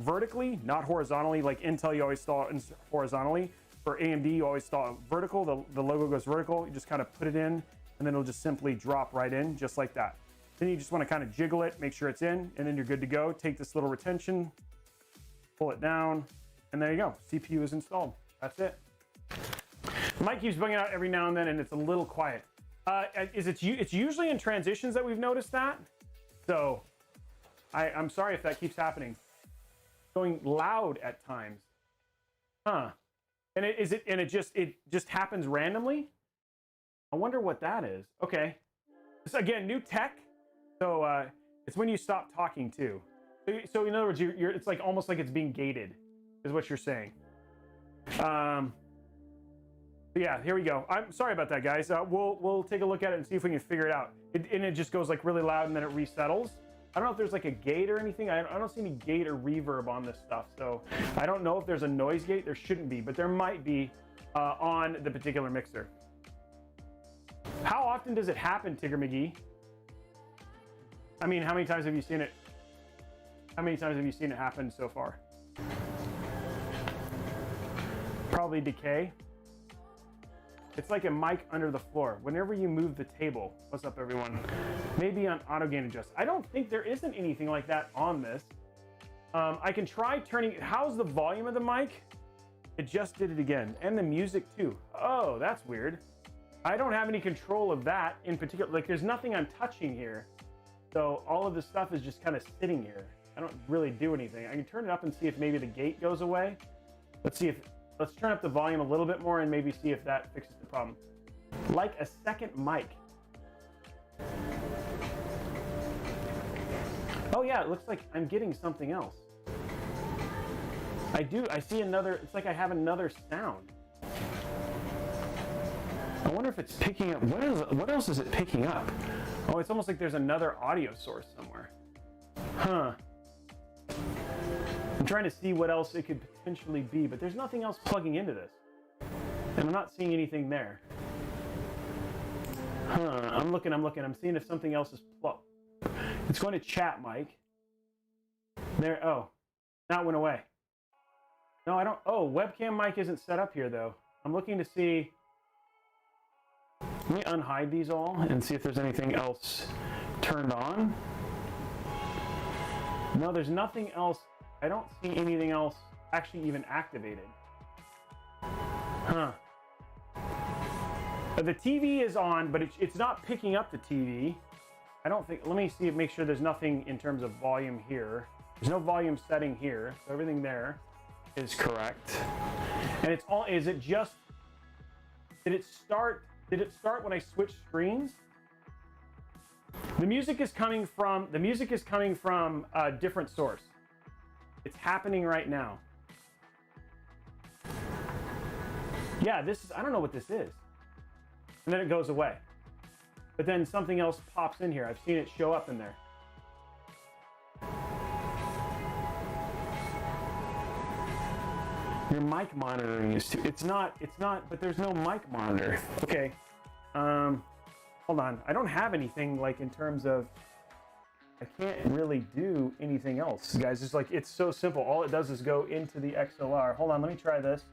vertically, not horizontally. Like Intel, you always install it horizontally. For AMD, you always install it vertical. The logo goes vertical. You just kind of put it in and then it'll just simply drop right in just like that. Then you just want to kind of jiggle it, make sure it's in, and then you're good to go. Take this little retention, pull it down, and there you go. CPU is installed. That's it. The mic keeps bugging out every now and then, and it's a little quiet. It's usually in transitions that we've noticed that. So I'm sorry if that keeps happening. Going loud at times. Huh. And it just happens randomly? I wonder what that is. Okay. This, again, new tech. So it's when you stop talking too. So in other words, it's like almost like it's being gated, is what you're saying. Yeah, here we go. I'm sorry about that, guys. We'll take a look at it and see if we can figure it out. And it just goes like really loud and then it resettles. I don't know if there's like a gate or anything. I don't see any gate or reverb on this stuff. So I don't know if there's a noise gate. There shouldn't be, but there might be on the particular mixer. How often does it happen, Tigger McGee? I mean, how many times have you seen it? How many times have you seen it happen so far? Probably decay. It's like a mic under the floor. Whenever you move the table, what's up everyone? Maybe on auto gain adjust. I don't think there isn't anything like that on this. I can try turning, how's the volume of the mic? It just did it again. And the music too. Oh, that's weird. I don't have any control of that in particular. Like there's nothing I'm touching here. So all of this stuff is just kind of sitting here. I don't really do anything. I can turn it up and see if maybe the gate goes away. Let's turn up the volume a little bit more and maybe see if that fixes the problem. Like a second mic. Oh yeah, it looks like I'm getting something else. I see another, it's like I have another sound. I wonder if it's picking up, what else is it picking up? Oh, it's almost like there's another audio source somewhere. Huh. I'm trying to see what else it could potentially be, but there's nothing else plugging into this. And I'm not seeing anything there. Huh, I'm looking. I'm seeing if something else is plugged. It's going to chat mic. There, oh, that went away. No, I don't, oh, webcam mic isn't set up here though. I'm looking to see, let me unhide these all and see if there's anything else turned on. No, there's nothing else. I don't see anything else actually even activated. Huh. The TV is on, but it's not picking up the TV. I don't think, let me see, make sure there's nothing in terms of volume here. There's no volume setting here, so everything there is correct. And it's all, is it just, did it start when I switched screens? The music is coming from a different source. It's happening right now. Yeah, this is, I don't know what this is. And then it goes away. But then something else pops in here. I've seen it show up in there. Your mic monitoring is too, it's not, but there's no mic monitor. Okay, hold on. I don't have anything like in terms of, I can't really do anything else, guys. It's like, it's so simple. All it does is go into the XLR. Hold on, let me try this.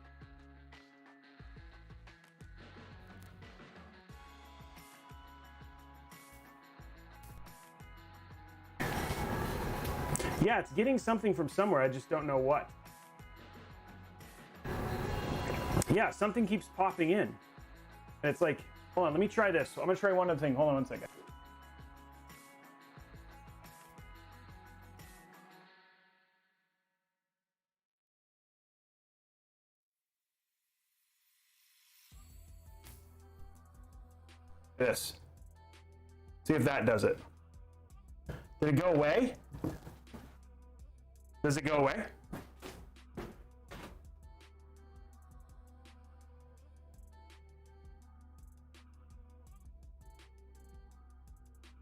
Yeah, it's getting something from somewhere. I just don't know what. Yeah, something keeps popping in. And it's like, hold on, let me try this. I'm gonna try one other thing. Hold on one second. This. See if that does it. Did it go away? Does it go away?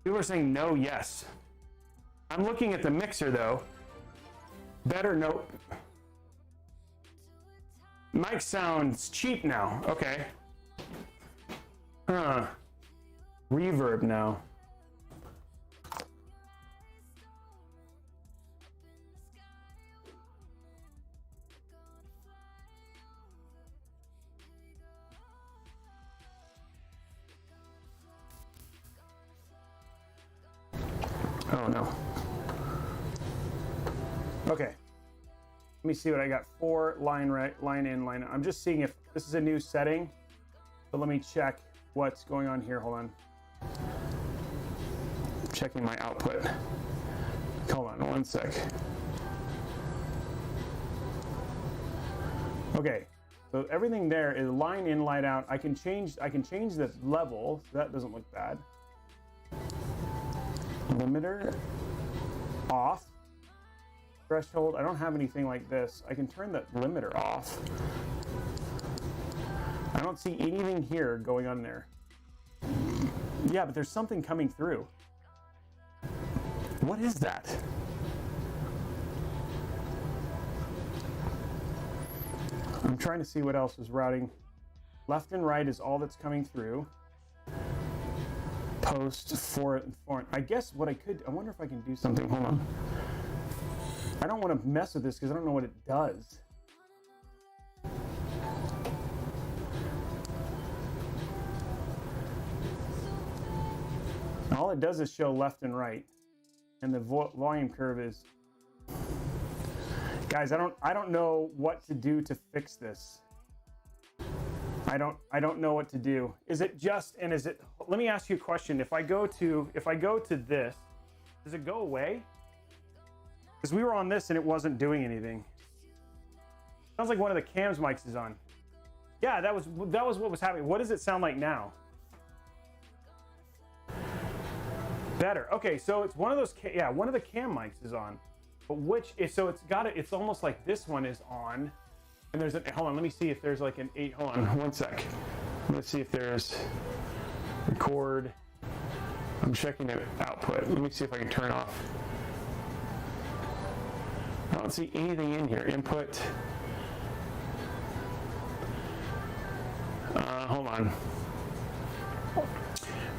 People are saying no, yes. I'm looking at the mixer though. Better note. Mic sounds cheap now. Okay. Huh. Reverb now. Oh no. Okay. Let me see what I got. 4 line right, line in, line out. I'm just seeing if this is a new setting. But let me check what's going on here. Hold on. Checking my output. Hold on one sec. Okay. So everything there is line in, line out. I can change the level, so that doesn't look bad. Limiter off. Threshold, I don't have anything like this. I can turn the limiter off. I don't see anything here going on there. Yeah, but there's something coming through. What is that? I'm trying to see what else is routing. Left and right is all that's coming through. Post, foreign. I guess what I wonder if I can do something. Hold on. I don't want to mess with this because I don't know what it does. All it does is show left and right, and the volume curve is. Guys, I don't know what to do to fix this. I don't know what to do. Is it just, and is it? Let me ask you a question. If I go to this, does it go away? Because we were on this and it wasn't doing anything. Sounds like one of the cams mics is on. Yeah, that was what was happening. What does it sound like now? Better. Okay, so it's one of those. Yeah, one of the cam mics is on. But which is, so it's got it. It's almost like this one is on. And there's hold on. Let me see if there's like an 8. Hold on, one sec. Let's see if there's record. I'm checking the output. Let me see if I can turn off. I don't see anything in here. Input. Hold on.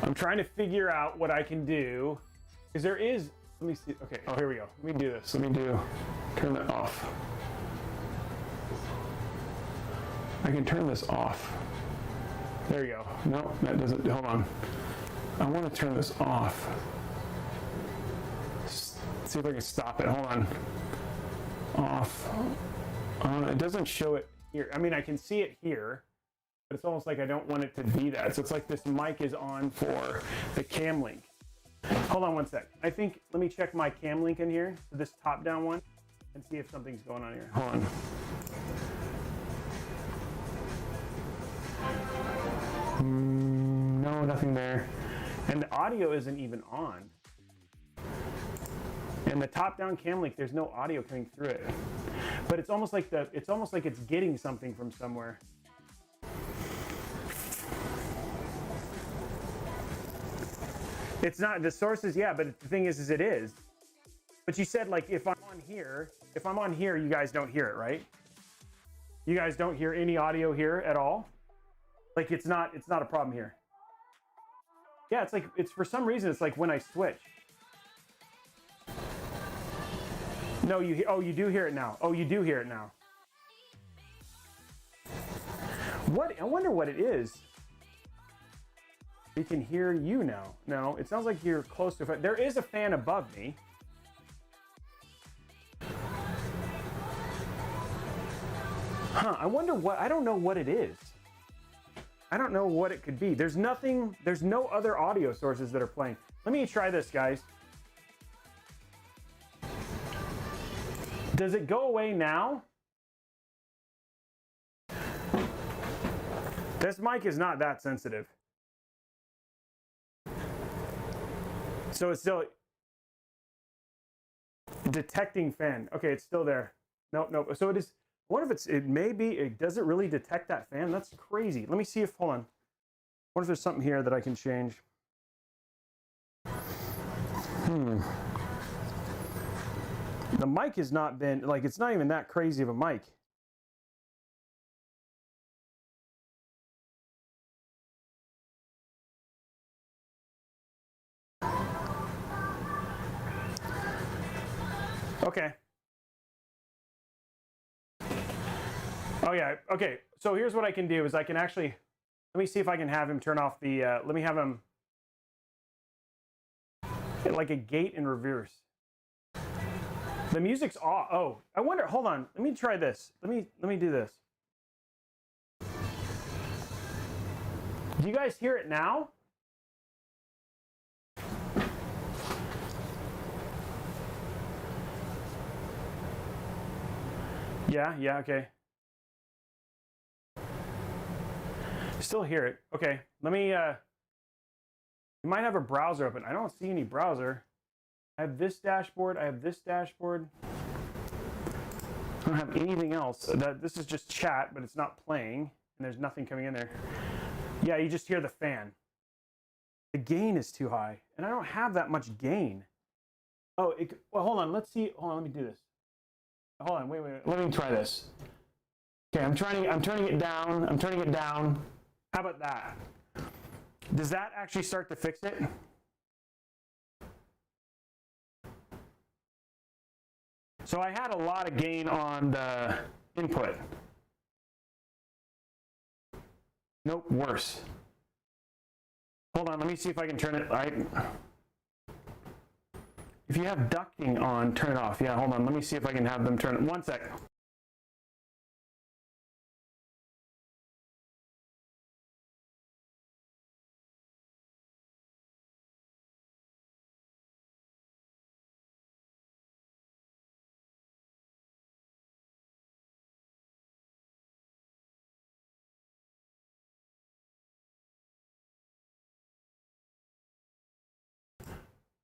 I'm trying to figure out what I can do. Because there is, let me see. Okay, oh, here we go. Let me do this. Turn that off. I can turn this off. There you go. No, that doesn't, hold on. I want to turn this off. See if I can stop it. Hold on. Off. It doesn't show it here. I mean, I can see it here, but it's almost like I don't want it to be that. So it's like this mic is on for the cam link. Hold on one sec. Let me check my cam link in here, so this top-down one, and see if something's going on here. Hold on. No, nothing there. And the audio isn't even on. And the top-down cam link, there's no audio coming through it. But it's almost like it's getting something from somewhere. It's not the sources, yeah, but the thing is it is. But you said like if I'm on here, you guys don't hear it, right? You guys don't hear any audio here at all? Like it's not a problem here. Yeah, it's for some reason it's like when I switch. No, you do hear it now. Oh, you do hear it now. What? I wonder what it is. We can hear you now. No, it sounds like you're close to it. There is a fan above me. Huh, I wonder what, I don't know what it is. I don't know what it could be. There's no other audio sources that are playing. Let me try this, guys. Does it go away now? This mic is not that sensitive. So it's still detecting fan. Okay, it's still there. No. So it is. What if does it really detect that fan? That's crazy. Let me see if, hold on. What if there's something here that I can change? the mic has not been, like, it's not even that crazy of a mic. Okay. Oh yeah, okay. So here's what I can do is I can actually, let me see if I can have him turn off the, let me have him hit like a gate in reverse. The music's off. Oh, I wonder, hold on. Let me try this. Let me do this. Do you guys hear it now? Yeah, okay. Still hear it. Okay, let me, you might have a browser open. I don't see any browser. I have this dashboard, I have this dashboard. I don't have anything else. This is just chat, but it's not playing, and there's nothing coming in there. Yeah, you just hear the fan. The gain is too high, and I don't have that much gain. Oh, well, hold on, let's see. Hold on, let me do this. Hold on, wait, let me try this. Okay, I'm turning it down. I'm turning it down. How about that? Does that actually start to fix it? So I had a lot of gain on the input. Nope, worse. Hold on, let me see if I can turn it right. If you have ducting on, turn it off. Yeah, hold on, let me see if I can have them turn it. 1 sec.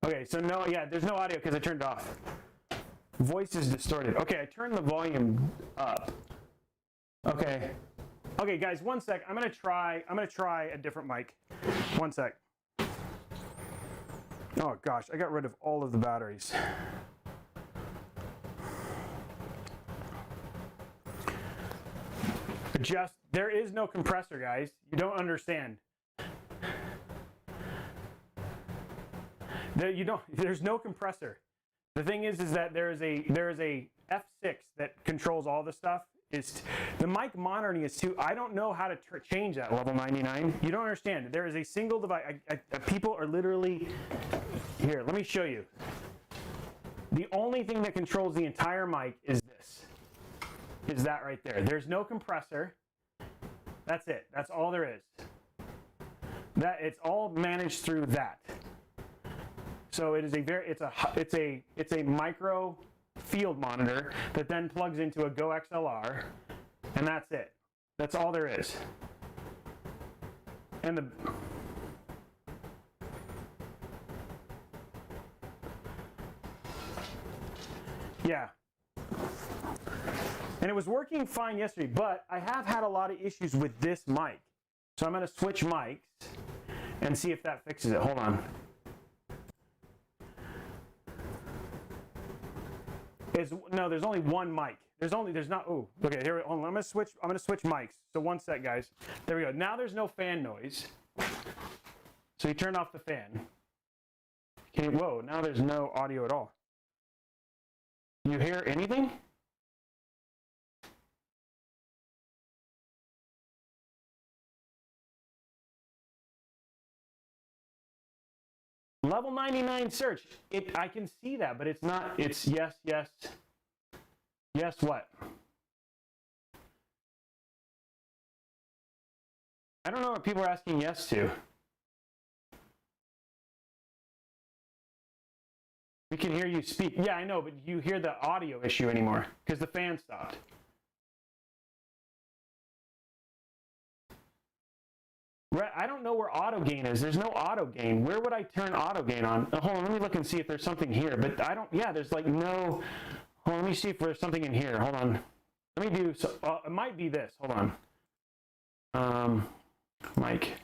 Okay, so no, yeah, there's no audio because I turned it off. Voice is distorted. Okay, I turned the volume up. Okay. Okay, guys, 1 sec. I'm gonna try a different mic. 1 sec. Oh gosh, I got rid of all of the batteries. There is no compressor, guys. You don't understand. There's no compressor. The thing is that there is a F6 that controls all the stuff. The mic monitoring is too. I don't know how to change that level 99. You don't understand. There is a single device. People are literally here. Let me show you. The only thing that controls the entire mic is this. Is that right there? There's no compressor. That's it. That's all there is. It's all managed through that. So it is it's a micro field monitor that then plugs into a Go XLR, and that's it. That's all there is. And yeah. And it was working fine yesterday, but I have had a lot of issues with this mic. So I'm going to switch mics and see if that fixes it. Hold on. No, there's only one mic. There's not. Oh, okay. Here, hold on. I'm gonna switch mics. So 1 sec, guys. There we go. Now there's no fan noise. So you turn off the fan. Okay. Whoa. Now there's no audio at all. You hear anything? Level 99 search. I can see that, but it's not. It's yes. Yes, what? I don't know what people are asking yes to. We can hear you speak. Yeah, I know, but you hear the audio issue anymore because the fan stopped. I don't know where auto gain is. There's no auto gain. Where would I turn auto gain on? Hold on, let me look and see if there's something here. But I don't. Yeah, there's like no. Hold on, let me see if there's something in here. Hold on. Let me do. So it might be this. Hold on. Mike.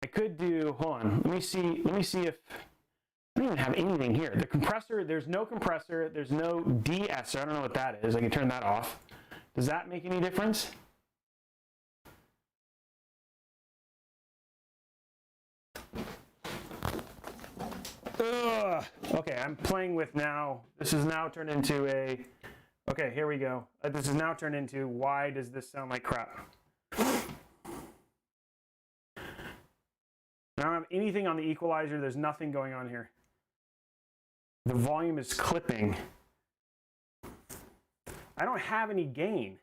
I could do. Hold on. Let me see if don't even have anything here. The compressor, there's no compressor, there's no de-esser. I don't know what that is. I can turn that off. Does that make any difference? Ugh. Okay, I'm playing with now. This is now turned into a, okay, here we go. This is now turned into, why does this sound like crap? I don't have anything on the equalizer. There's nothing going on here. The volume is clipping. I don't have any gain.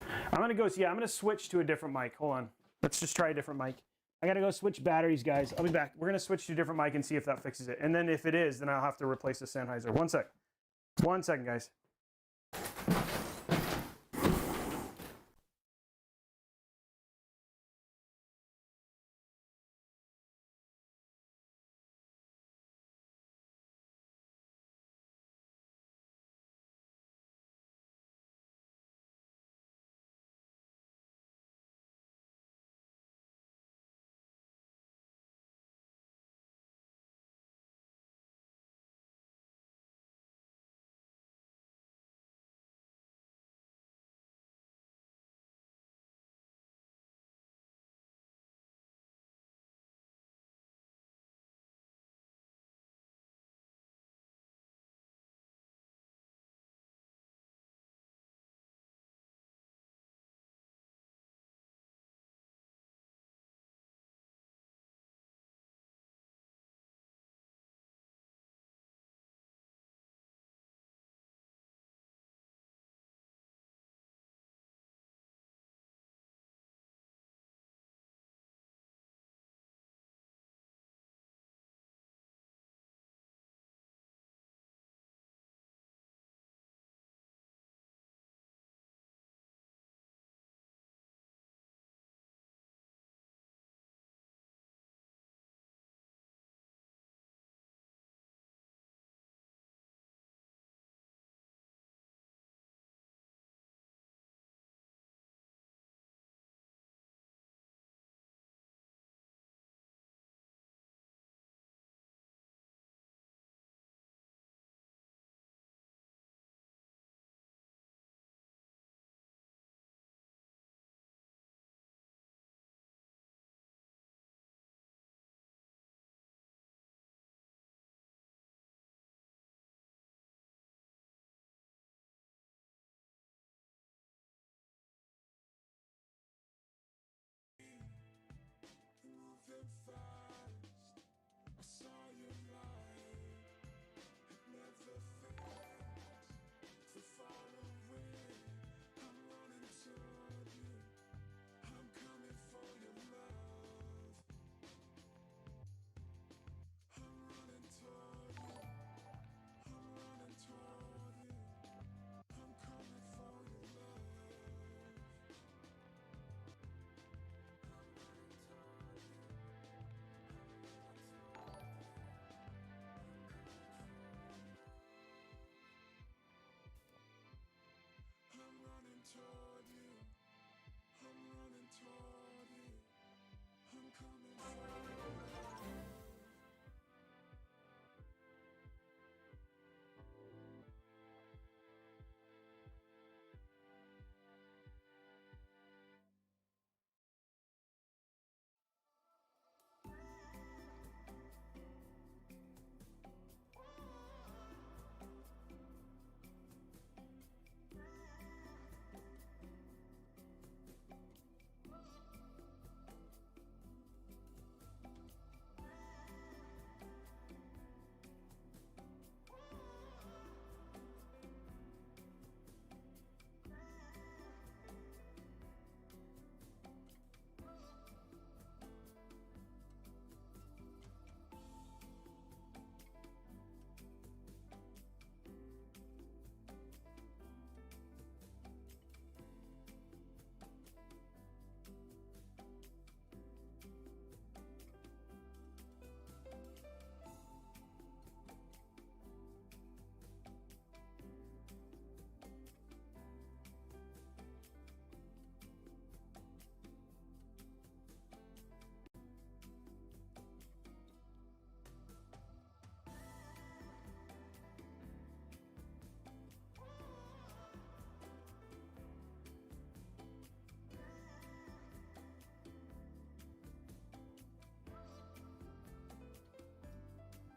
I'm gonna go, yeah, I'm gonna switch to a different mic. Hold on. Let's just try a different mic. I gotta go switch batteries, guys. I'll be back. We're gonna switch to a different mic and see if that fixes it. And then if it is, then I'll have to replace the Sennheiser. 1 sec. 1 second, guys.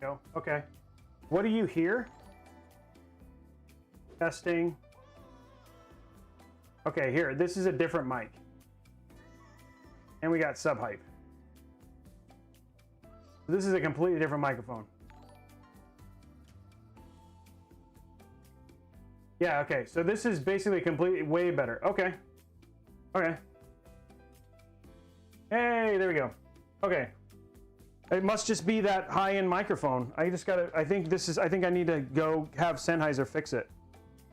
Go. Okay. What do you hear? Testing. Okay, here. This is a different mic. And we got sub hype. This is a completely different microphone. Yeah, okay. So this is basically completely way better. Okay. Okay. Hey, there we go. Okay. It must just be that high-end microphone. I just gotta, I think I need to go have Sennheiser fix it.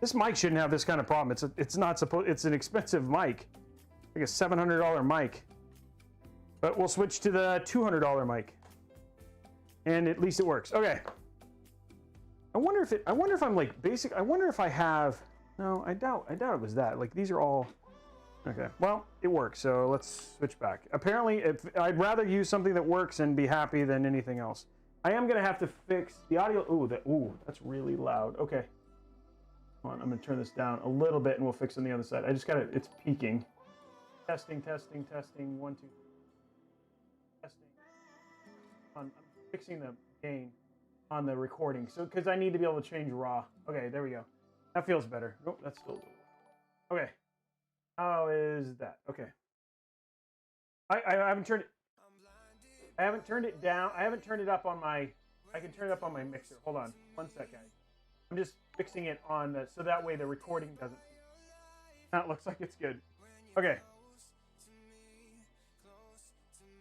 This mic shouldn't have this kind of problem. It's not supposed, it's an expensive mic. Like a $700 mic. But we'll switch to the $200 mic. And at least it works. Okay. I wonder if I'm like basic, I wonder if I have, no, I doubt it was that. Like these are all, okay. Well, it works, so let's switch back. Apparently, I'd rather use something that works and be happy than anything else. I am gonna have to fix the audio. Ooh, that's really loud. Okay. Hold on, I'm gonna turn this down a little bit and we'll fix it on the other side. I just gotta, it's peaking. Testing, 1, 2, 3. Testing. I'm fixing the gain on the recording, so because I need to be able to change raw. Okay, there we go. That feels better. Nope, that's still a little. Okay. How is that? Okay. I haven't turned it. I haven't turned it down. I haven't turned it up on my. I can turn it up on my mixer. Hold on, 1 sec, guys. I'm just fixing it on the, so that way the recording doesn't. That looks like it's good. Okay.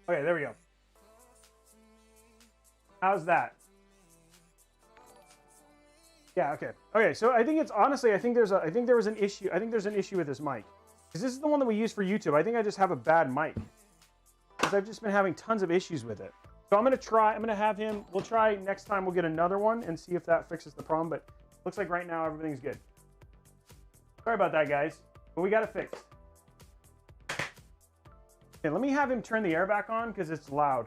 Okay, there we go. How's that? Yeah, okay. Okay, so I think it's honestly, I think there was an issue. I think there's an issue with this mic. Because this is the one that we use for YouTube. I think I just have a bad mic. Because I've just been having tons of issues with it. So I'm gonna have him, we'll try next time, we'll get another one and see if that fixes the problem, but looks like right now everything's good. Sorry about that, guys, but we got it fixed. Okay, let me have him turn the air back on because it's loud.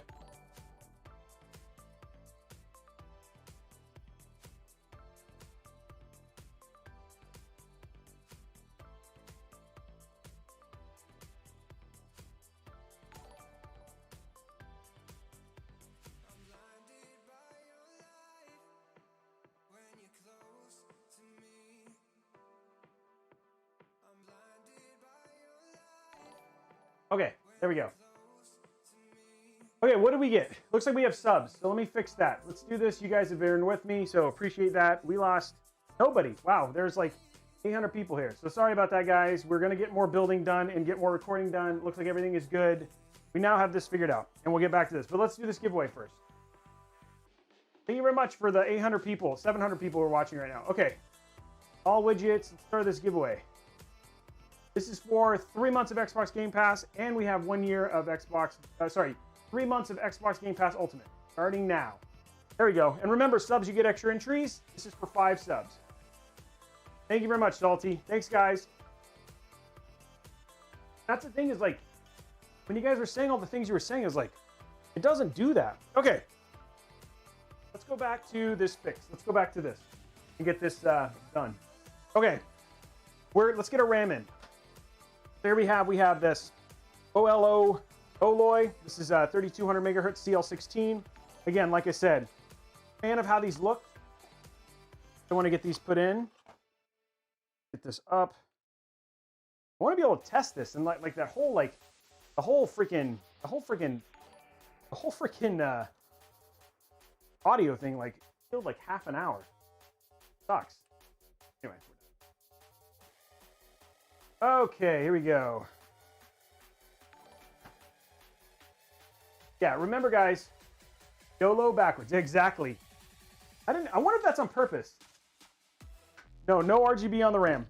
Okay, there we go. Okay, what do we get? Looks like we have subs, so let me fix that. Let's do this. You guys have been with me, so appreciate that. We lost nobody. Wow, there's like 800 people here. So sorry about that, guys. We're going to get more building done and get more recording done. Looks like everything is good. We now have this figured out, and we'll get back to this. But let's do this giveaway first. Thank you very much for the 800 people, 700 people who are watching right now. Okay, all widgets. Let's start this giveaway. This is for 3 months of Xbox Game Pass, and we have 1 year of Xbox, 3 months of Xbox Game Pass Ultimate, starting now. There we go. And remember, subs, you get extra entries. This is for 5 subs. Thank you very much, Salty. Thanks, guys. That's the thing is, like, when you guys were saying all the things you were saying, is like, it doesn't do that. Okay. Let's go back to this fix. Let's go back to this and get this done. Okay. Let's get a RAM in. There we have this OLO Oloy. This is 3200 megahertz CL16. Again, like I said, fan of how these look. I want to get these put in. Get this up. I want to be able to test this and like that whole the whole freaking audio thing like killed like half an hour. Sucks. Anyway. Okay, here we go. Yeah, remember, guys, YOLO backwards. Exactly. I wonder if that's on purpose. No RGB on the RAM.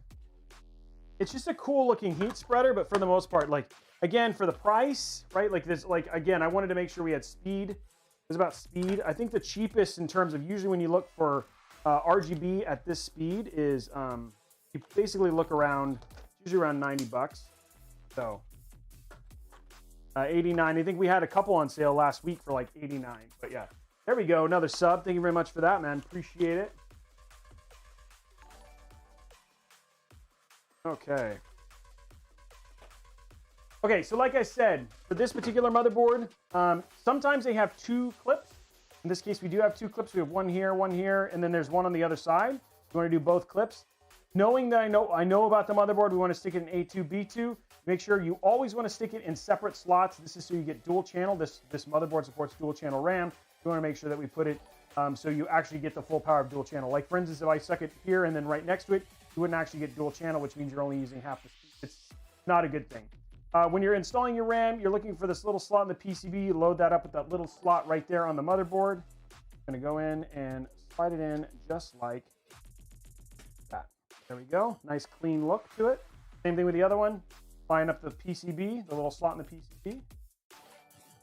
It's just a cool looking heat spreader, but for the most part, like, again, for the price, right? Like this, like, again, I wanted to make sure we had speed. It was about speed. I think the cheapest in terms of usually when you look for RGB at this speed is, you basically look around, usually around 90 bucks. So 89. I think we had a couple on sale last week for like 89. But yeah, there we go. Another sub. Thank you very much for that, man. Appreciate it. Okay. Okay, so like I said, for this particular motherboard, sometimes they have 2 clips. In this case, we do have 2 clips. We have one here, and then there's one on the other side. You want to do both clips. Knowing that I know about the motherboard, we want to stick it in A2, B2. Make sure you always want to stick it in separate slots. This is so you get dual channel. This motherboard supports dual channel RAM. We want to make sure that we put it so you actually get the full power of dual channel. Like for instance, if I stuck it here and then right next to it, you wouldn't actually get dual channel, which means you're only using half the speed. It's not a good thing. When you're installing your RAM, you're looking for this little slot in the PCB. You load that up with that little slot right there on the motherboard. I'm going to go in and slide it in just like that. There we go. Nice clean look to it. Same thing with the other one. Line up the PCB, the little slot in the PCB.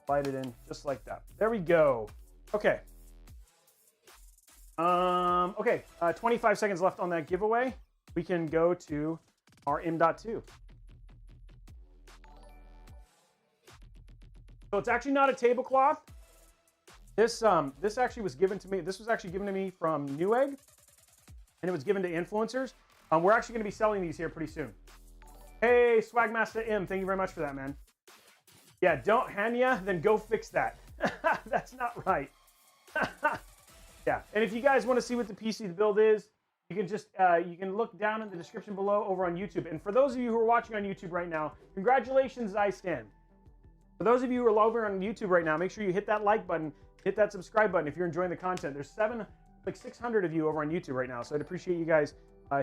Slide it in just like that. There we go. Okay. 25 seconds left on that giveaway. We can go to our M.2. So it's actually not a tablecloth. This actually was given to me. This was actually given to me from Newegg, and it was given to influencers. We're actually going to be selling these here pretty soon. Hey, Swagmaster M, thank you very much for that, man. Yeah, don't Hanya, then go fix that. That's not right. Yeah, and if you guys want to see what the PC build is, you can just you can look down in the description below over on YouTube. And for those of you who are watching on YouTube right now, congratulations, Zystand. For those of you who are over on YouTube right now, make sure you hit that like button, hit that subscribe button if you're enjoying the content. There's 600 of you over on YouTube right now, so I'd appreciate you guys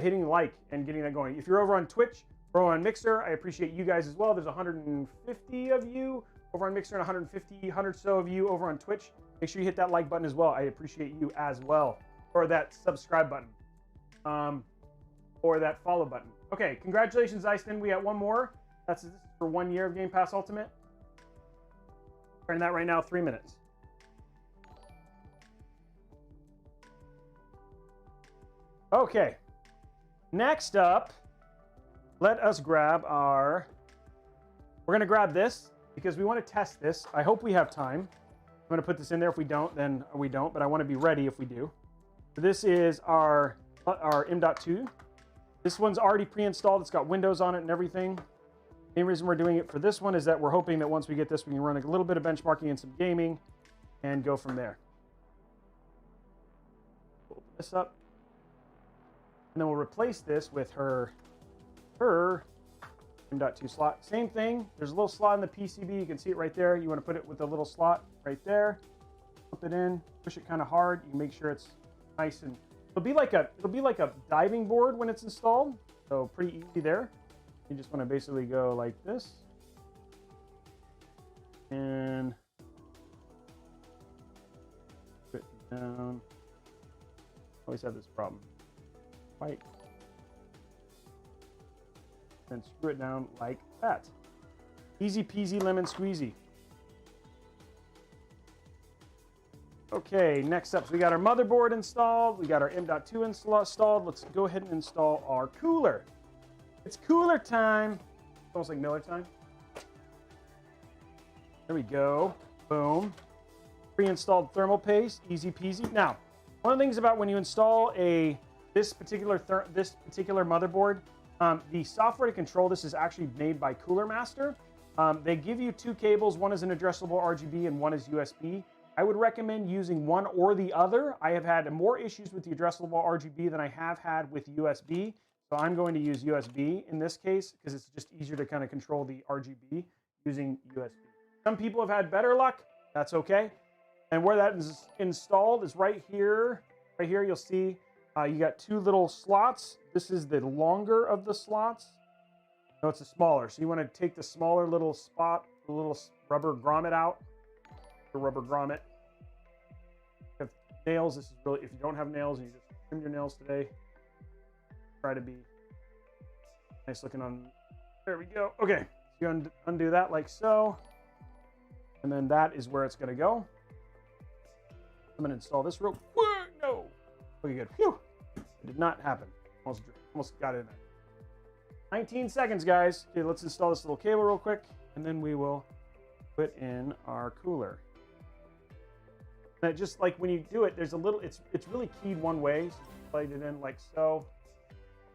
hitting like and getting that going. If you're over on Twitch or on Mixer, I appreciate you guys as well. There's 150 of you over on Mixer and 100 so of you over on Twitch. Make sure you hit that like button as well. I appreciate you as well. Or that subscribe button. Or that follow button. Okay, congratulations, Zysten. We got one more. This is for 1 year of Game Pass Ultimate. Turn that right now, 3 minutes. Okay. Next up, let us grab our... We're going to grab this because we want to test this. I hope we have time. I'm going to put this in there. If we don't, then we don't. But I want to be ready if we do. So this is our M.2. This one's already pre-installed. It's got Windows on it and everything. The main reason we're doing it for this one is that we're hoping that once we get this, we can run a little bit of benchmarking and some gaming and go from there. Pull this up. And then we'll replace this with her M.2 slot. Same thing. There's a little slot in the PCB. You can see it right there. You want to put it with the little slot right there. Put it in. Push it kind of hard. You can make sure it's nice and it'll be like a diving board when it's installed. So pretty easy there. You just want to basically go like this. And put it down. Always have this problem. Right. Then screw it down like that. Easy peasy lemon squeezy. Okay, next up, so we got our motherboard installed. We got our M.2 installed. Let's go ahead and install our cooler. It's cooler time. It's almost like Miller time. There we go. Boom. Pre-installed thermal paste. Easy peasy. Now, one of the things about when you install this particular motherboard, the software to control this is actually made by Cooler Master. They give you 2 cables. One is an addressable RGB and one is USB. I would recommend using one or the other. I have had more issues with the addressable RGB than I have had with USB. So I'm going to use USB in this case because it's just easier to kind of control the RGB using USB. Some people have had better luck. That's okay. And where that is installed is right here. Right here, you'll see you got 2 little slots. This is the longer of the slots. No, it's a smaller. So you want to take the smaller little spot, the little rubber grommet out. The rubber grommet. If you have nails, this is really, if you don't have nails and you just trim your nails today, try to be nice looking on. There we go. Okay, so you undo that like so. And then that is where it's going to go. I'm going to install this real quick. No. Okay, good. Phew. It did not happen. Almost got it in there. 19 seconds, guys. Okay, let's install this little cable real quick, and then we will put in our cooler. And just like when you do it, there's a little, it's really keyed one way. So slide it in like so.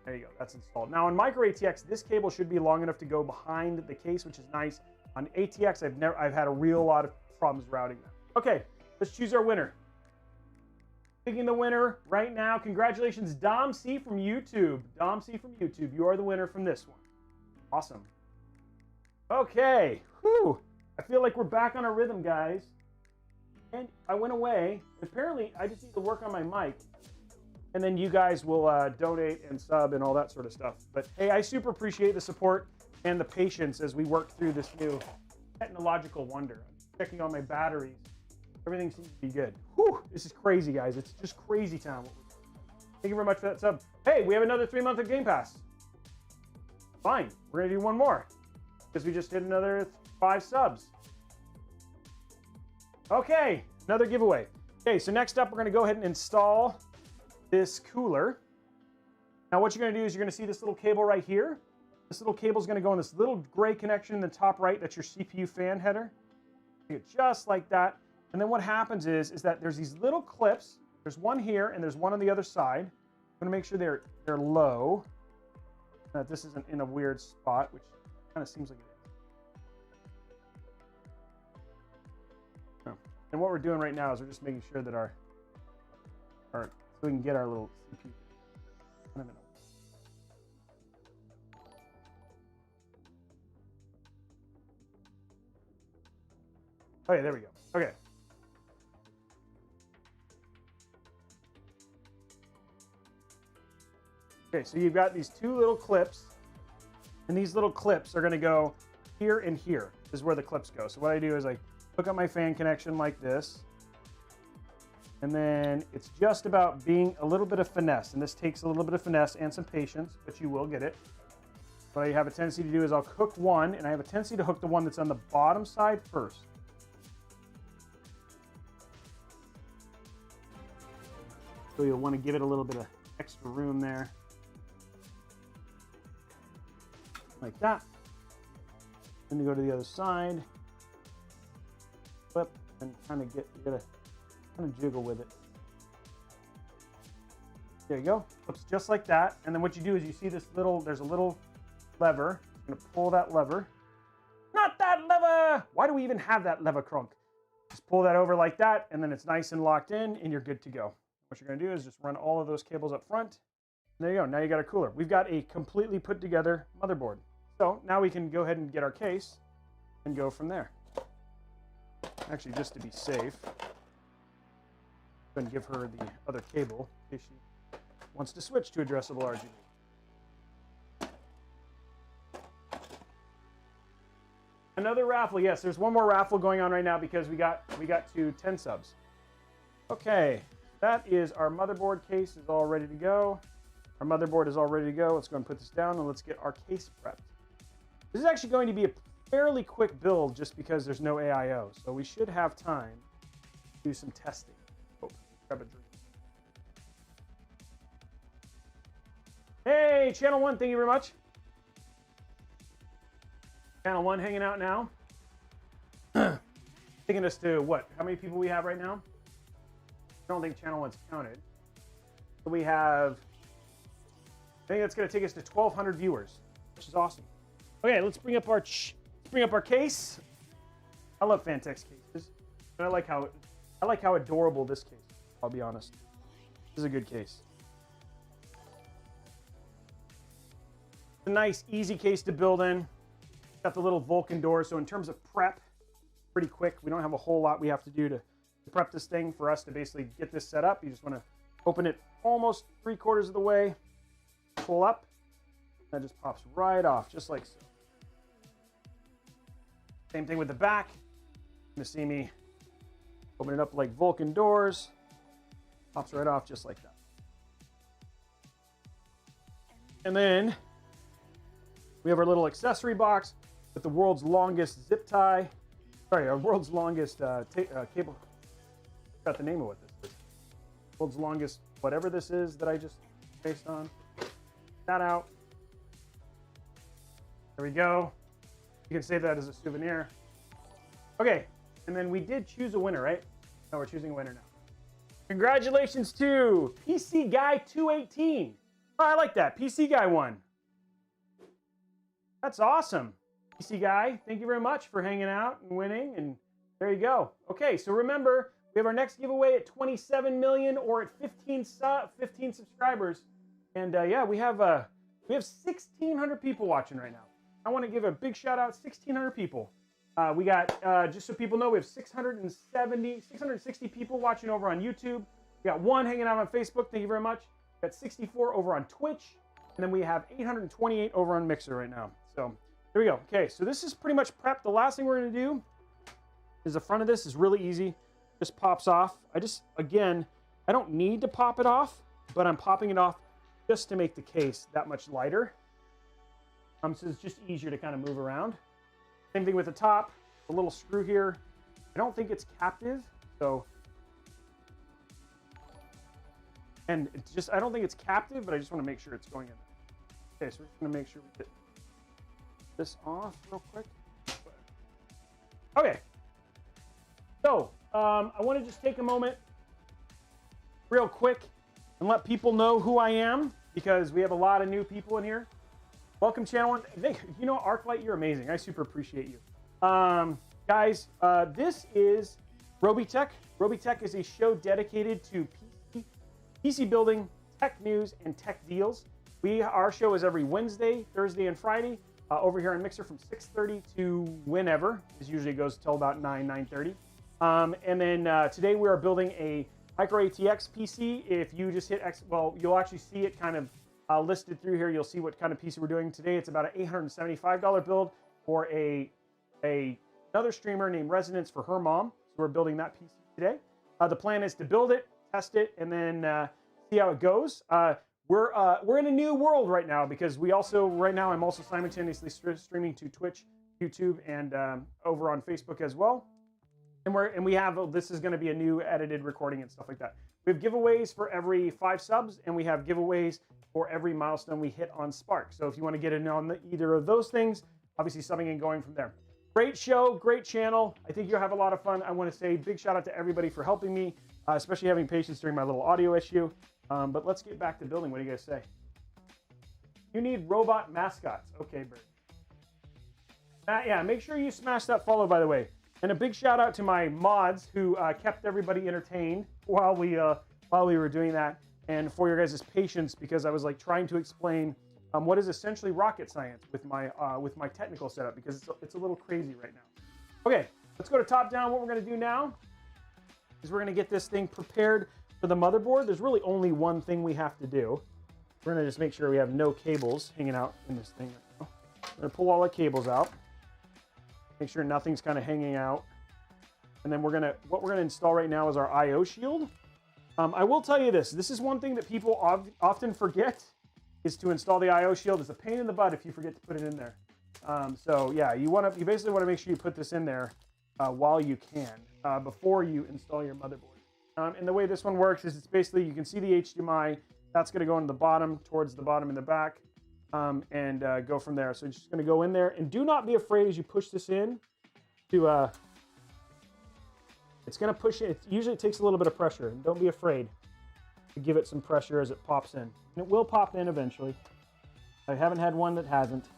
There you go. That's installed. Now on Micro ATX, this cable should be long enough to go behind the case, which is nice. On ATX, I've had a real lot of problems routing that. Okay, let's choose our winner. Picking the winner right now. Congratulations, Dom C from YouTube. Dom C from YouTube. You are the winner from this one. Awesome. Okay. Whew. I feel like we're back on our rhythm, guys. And I went away. Apparently, I just need to work on my mic. And then you guys will donate and sub and all that sort of stuff. But hey, I super appreciate the support and the patience as we work through this new technological wonder. I'm checking on my batteries. Everything seems to be good. Whew, this is crazy, guys. It's just crazy town. Thank you very much for that sub. Hey, we have another 3-month of Game Pass. Fine, we're gonna do one more because we just did another 5 subs. Okay, another giveaway. Okay, so next up, we're gonna go ahead and install this cooler. Now what you're gonna do is you're gonna see this little cable right here. This little cable is gonna go in this little gray connection in the top right. That's your CPU fan header. Just like that. And then what happens is that there's these little clips. There's one here and there's one on the other side. I'm gonna make sure they're low. That this isn't in a weird spot, which kind of seems like it is. Oh. And what we're doing right now is we're just making sure that our so we can get our little CPU. Okay, there we go. Okay. Okay, so you've got these 2 little clips, and these little clips are going to go here and here. This is where the clips go. So what I do is I hook up my fan connection like this, and then it's just about being a little bit of finesse, and this takes a little bit of finesse and some patience, but you will get it. What I have a tendency to do is I'll hook one, and I have a tendency to hook the one that's on the bottom side first. So you'll want to give it a little bit of extra room there. Like that. Then you go to the other side. Flip and kind of you gotta kind of jiggle with it. There you go. Flips just like that. And then what you do is you see this there's a little lever. I'm gonna pull that lever. Not that lever! Why do we even have that lever crunk? Just pull that over like that, and then it's nice and locked in, and you're good to go. What you're gonna do is just run all of those cables up front. And there you go, now you got a cooler. We've got a completely put together motherboard. So now we can go ahead and get our case and go from there. Actually, just to be safe, I'm gonna give her the other cable in case she wants to switch to addressable RGB. Another raffle, yes, there's one more raffle going on right now because we got to 10 subs. Okay. That is our motherboard case is all ready to go. Our motherboard is all ready to go. Let's go and put this down and let's get our case prepped. This is actually going to be a fairly quick build just because there's no AIO. So we should have time to do some testing. Oh, grab a drink. Hey, Channel 1, thank you very much. Channel 1 hanging out now. Taking us to what? How many people we have right now? I don't think Channel 1's counted. So we have, I think that's going to take us to 1,200 viewers, which is awesome. Okay, let's bring up our case. I love Phanteks cases, and I like how adorable this case is, I'll be honest. This is a good case. It's a nice, easy case to build in. Got the little Vulcan door, so in terms of prep, pretty quick. We don't have a whole lot we have to do to prep this thing for us to basically get this set up. You just want to open it almost 3/4 of the way, pull up, that just pops right off, just like so. Same thing with the back. You're gonna see me open it up like Vulcan doors, pops right off just like that. And then we have our little accessory box with the world's longest zip tie. Sorry, our world's longest cable. Got the name of what this is. World's longest whatever this is that I just based on. That out. There we go. You can save that as a souvenir. Okay, and then we did choose a winner, right? No, we're choosing a winner now. Congratulations to PC Guy 218. Oh, I like that. PC Guy won. That's awesome. PC Guy, thank you very much for hanging out and winning. And there you go. Okay, so remember, We have our next giveaway at 27 million or at 15 subscribers. And yeah, we have 1,600 people watching right now. I want to give a big shout out, 1,600 people. We got, just so people know, we have 660 people watching over on YouTube. We got 1 hanging out on Facebook. Thank you very much. We got 64 over on Twitch. And then we have 828 over on Mixer right now. So there we go. Okay, so this is pretty much prep. The last thing we're going to do is the front of this is really easy. Just pops off. Again, I don't need to pop it off, but I'm popping it off just to make the case that much lighter. So it's just easier to kind of move around. Same thing with the top, a little screw here. I don't think it's captive, so. And it's just, I don't think it's captive, but I just want to make sure it's going in there. Okay, so we're just going to make sure we get this off real quick. Okay. So, I want to just take a moment real quick and let people know who I am, because we have a lot of new people in here. Welcome, channel one. You know, Arclight, you're amazing. I super appreciate you. Guys, this is Robeytech. Robeytech is a show dedicated to PC building, tech news, and tech deals. Our show is every Wednesday, Thursday, and Friday over here on Mixer from 6:30 to whenever. It usually goes till about 9:30. And then today we are building a micro ATX PC. If you just hit X, well, you'll actually see it kind of listed through here. You'll see what kind of PC we're doing today. It's about an $875 build for another streamer named Resonance for her mom. So we're building that PC today. The plan is to build it, test it, and then see how it goes. We're in a new world right now, because right now I'm also simultaneously streaming to Twitch, YouTube, and over on Facebook as well. And we have, this is going to be a new edited recording and stuff like that. We have giveaways for every 5 subs, and we have giveaways for every milestone we hit on Spark. So if you want to get in on either of those things, obviously subbing and going from there. Great show, great channel. I think you'll have a lot of fun. I want to say big shout out to everybody for helping me, especially having patience during my little audio issue. But let's get back to building. What do you guys say? You need robot mascots. Okay, Bert. Yeah, make sure you smash that follow, by the way. And a big shout out to my mods who kept everybody entertained while we were doing that, and for your guys' patience, because I was like trying to explain what is essentially rocket science with my technical setup, because it's a little crazy right now. Okay, let's go to top down. What we're going to do now is we're going to get this thing prepared for the motherboard. There's really only one thing we have to do. We're going to just make sure we have no cables hanging out in this thing right now. We're going to pull all the cables out. Make sure nothing's kind of hanging out. And then what we're gonna install right now is our I/O shield. I will tell you this is one thing that people often forget, is to install the I/O shield. It's a pain in the butt if you forget to put it in there. So yeah, you basically want to make sure you put this in there while you can, before you install your motherboard. And the way this one works is it's basically, you can see the HDMI, that's gonna go into the bottom, towards the bottom in the back. And go from there. So just going to go in there, and do not be afraid as you push this in to, it's going to push it. It usually takes a little bit of pressure, and don't be afraid to give it some pressure as it pops in. And it will pop in eventually. I haven't had one that hasn't.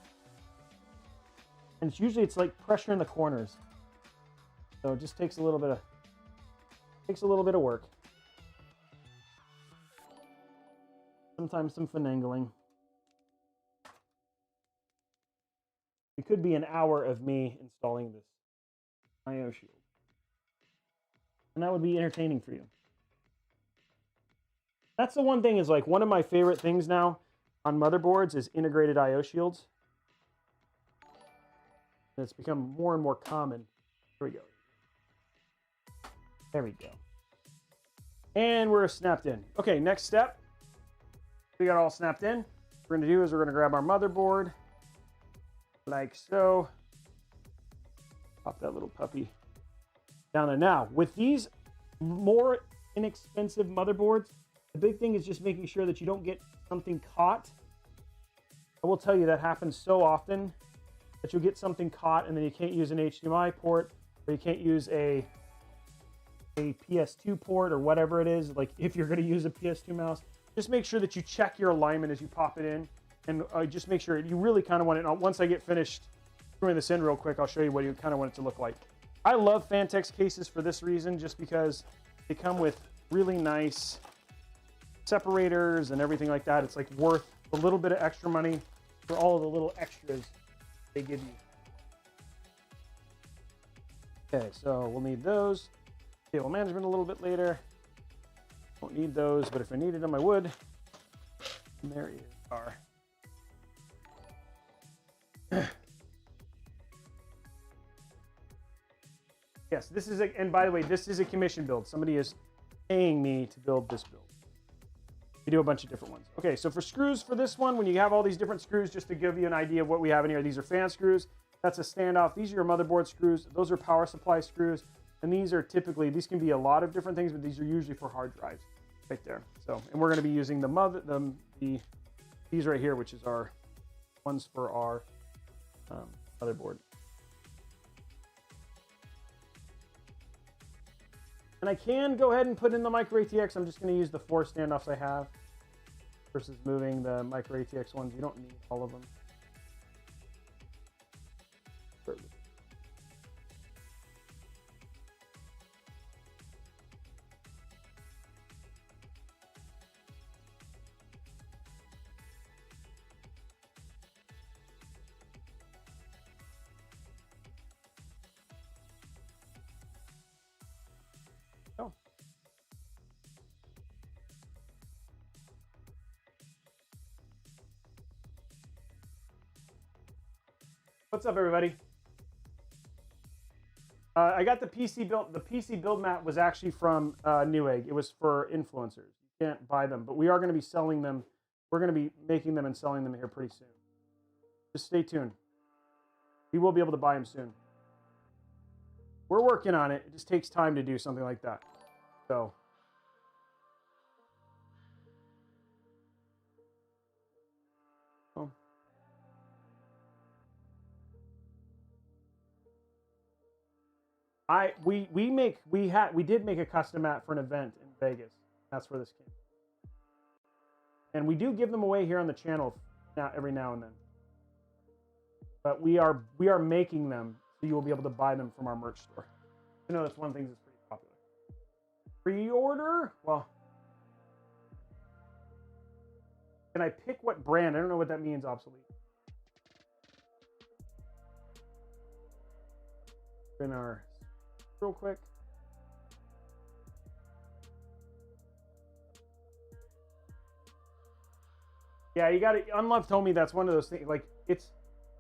And it's like pressure in the corners. So it just takes a little bit of work. Sometimes some finagling. It could be an hour of me installing this I/O shield. And that would be entertaining for you. That's the one thing, is like one of my favorite things now on motherboards is integrated I/O shields. And it's become more and more common. Here we go. There we go. And we're snapped in. Okay, next step. We got all snapped in. What we're going to do is we're going to grab our motherboard. Like so. Pop that little puppy down there. Now, with these more inexpensive motherboards, the big thing is just making sure that you don't get something caught. I will tell you that happens so often, that you'll get something caught and then you can't use an HDMI port, or you can't use a PS2 port, or whatever it is. Like if you're going to use a PS2 mouse, just make sure that you check your alignment as you pop it in. And just make sure you really kind of want it. Once I get finished screwing this in real quick, I'll show you what you kind of want it to look like. I love Phanteks cases for this reason, just because they come with really nice separators and everything like that. It's like worth a little bit of extra money for all of the little extras they give you. Okay, so we'll need those. Cable management a little bit later. Won't need those, but if I needed them, I would. And there you are. Yes, this is a, and by the way, this is a commission build. Somebody is paying me to build this build. We do a bunch of different ones. Okay, so for screws for this one, when you have all these different screws, just to give you an idea of what we have in here, these are fan screws. That's a standoff. These are your motherboard screws. Those are power supply screws. And these are typically, these can be a lot of different things, but these are usually for hard drives right there. So, and we're going to be using these right here, which is our ones for our motherboard. And I can go ahead and put in the micro ATX. I'm just going to use the 4 standoffs I have versus moving the micro ATX ones. You don't need all of them. Perfect. Oh. What's up, everybody? I got the PC build. The PC build mat was actually from Newegg. It was for influencers. You can't buy them, but we are going to be selling them. We're going to be making them and selling them here pretty soon. Just stay tuned. We will be able to buy them soon. We're working on it. It just takes time to do something like that. So. Oh. We did make a custom mat for an event in Vegas. That's where this came. And we do give them away here on the channel every now and then. But we are making them, so you will be able to buy them from our merch store. You know, that's one thing that's pretty popular. Pre-order? Well, can I pick what brand? I don't know what that means, obsolete. In our real quick. Yeah, you got it. Unloved told me that's one of those things. Like,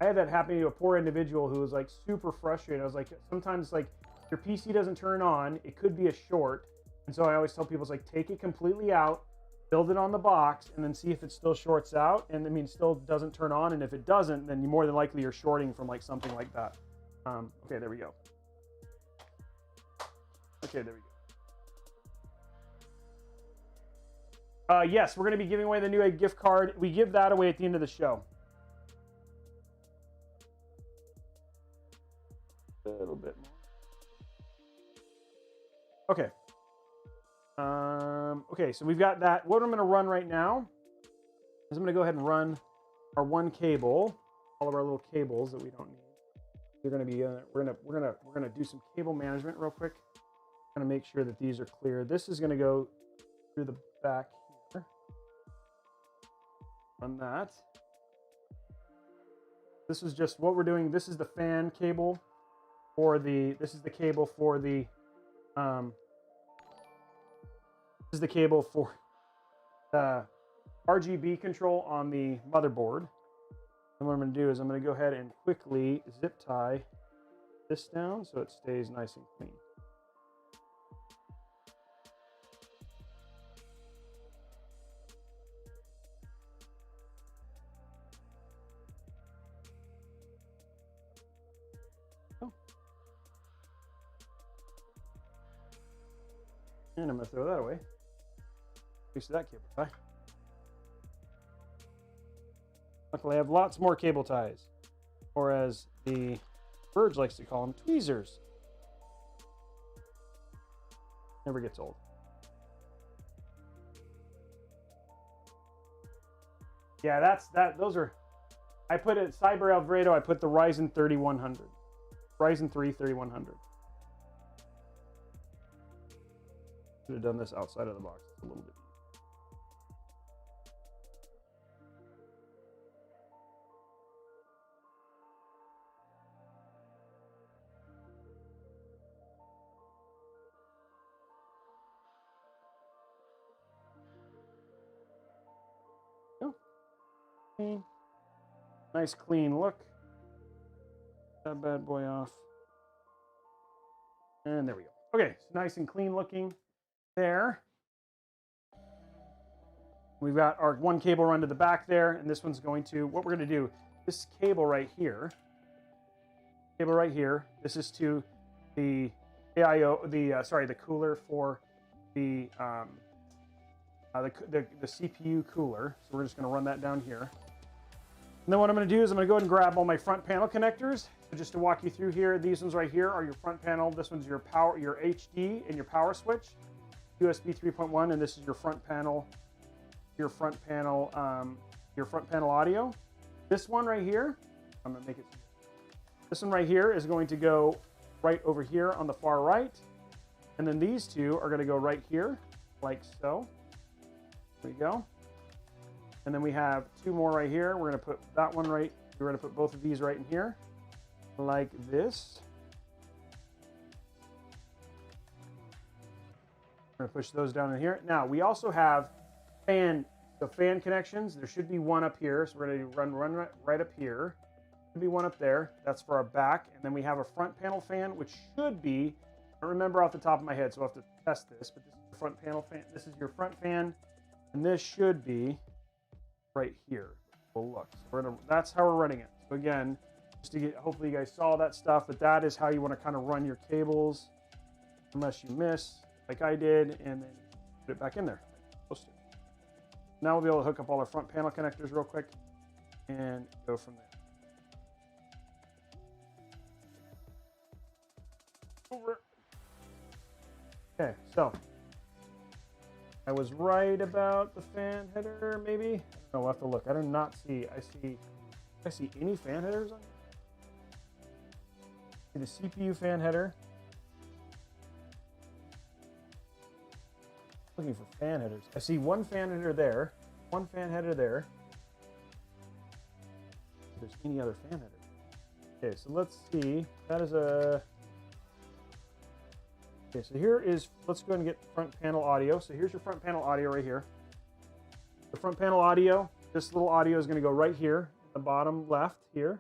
I had that happen to a poor individual who was like super frustrated. I was like, sometimes like your PC doesn't turn on. It could be a short. And so I always tell people, it's like, take it completely out, build it on the box, and then see if it still shorts out. And I mean, still doesn't turn on. And if it doesn't, then more than likely you're shorting from like something like that. Okay, there we go. Okay, there we go. Yes, we're going to be giving away the Newegg gift card. We give that away at the end of the show. A little bit more. Okay. Okay, so we've got that. What I'm going to run right now is I'm going to go ahead and run our one cable, all of our little cables that we don't need. We're going to be we're going to do some cable management real quick. I'm going to make sure that these are clear. This is going to go through the back here. Run that. This is just what we're doing. This is the fan cable for the, this is the cable for the, this is the cable for the RGB control on the motherboard. And what I'm going to do is I'm going to go ahead and quickly zip tie this down so it stays nice and clean. And I'm going to throw that away. Piece of that cable tie. Luckily, I have lots more cable ties, or as the Verge likes to call them, tweezers. Never gets old. Yeah, those are, I put it, Cyber Alfredo, I put the Ryzen 3100. Ryzen 3 3100. Should have done this outside of the box a little bit. Oh. Nice clean look. That bad boy off. And there we go. Okay, so nice and clean looking there. We've got our one cable run to the back there, and this one's going to, what we're going to do, this cable right here, this is to the AIO, the cooler for the CPU cooler. So we're just going to run that down here. And then what I'm going to do is I'm going to go ahead and grab all my front panel connectors. So just to walk you through here, these ones right here are your front panel. This one's your power, your HD and your power switch, USB 3.1, and this is your front panel, your front panel audio. This one right here, I'm going to make it. This one right here is going to go right over here on the far right, and then these two are going to go right here, like so. There we go. And then we have two more right here. We're going to put that one right. We're going to put both of these right in here, like this. We're going to push those down in here. Now we also have fan connections. There should be one up here, so we're going to run right up here. Should be one up there. That's for our back, and then we have a front panel fan, which should be. I don't remember off the top of my head, so I'll have to test this. But this is the front panel fan. This is your front fan, and this should be right here. We'll look. So that's how we're running it. So again, just to get, hopefully you guys saw that stuff, but that is how you want to kind of run your cables, unless you miss, like I did, and then put it back in there. Now we'll be able to hook up all our front panel connectors real quick and go from there. Over. Okay, so I was right about the fan header, maybe. No, we'll have to look. I do not see. I see any fan headers on here. See the CPU fan header. Looking for fan headers. I see one fan header there. One fan header there. If there's any other fan header. Okay, so let's see. That is a. Okay, so here is. Let's go ahead and get front panel audio. So here's your front panel audio right here. The front panel audio. This little audio is going to go right here, the bottom left here,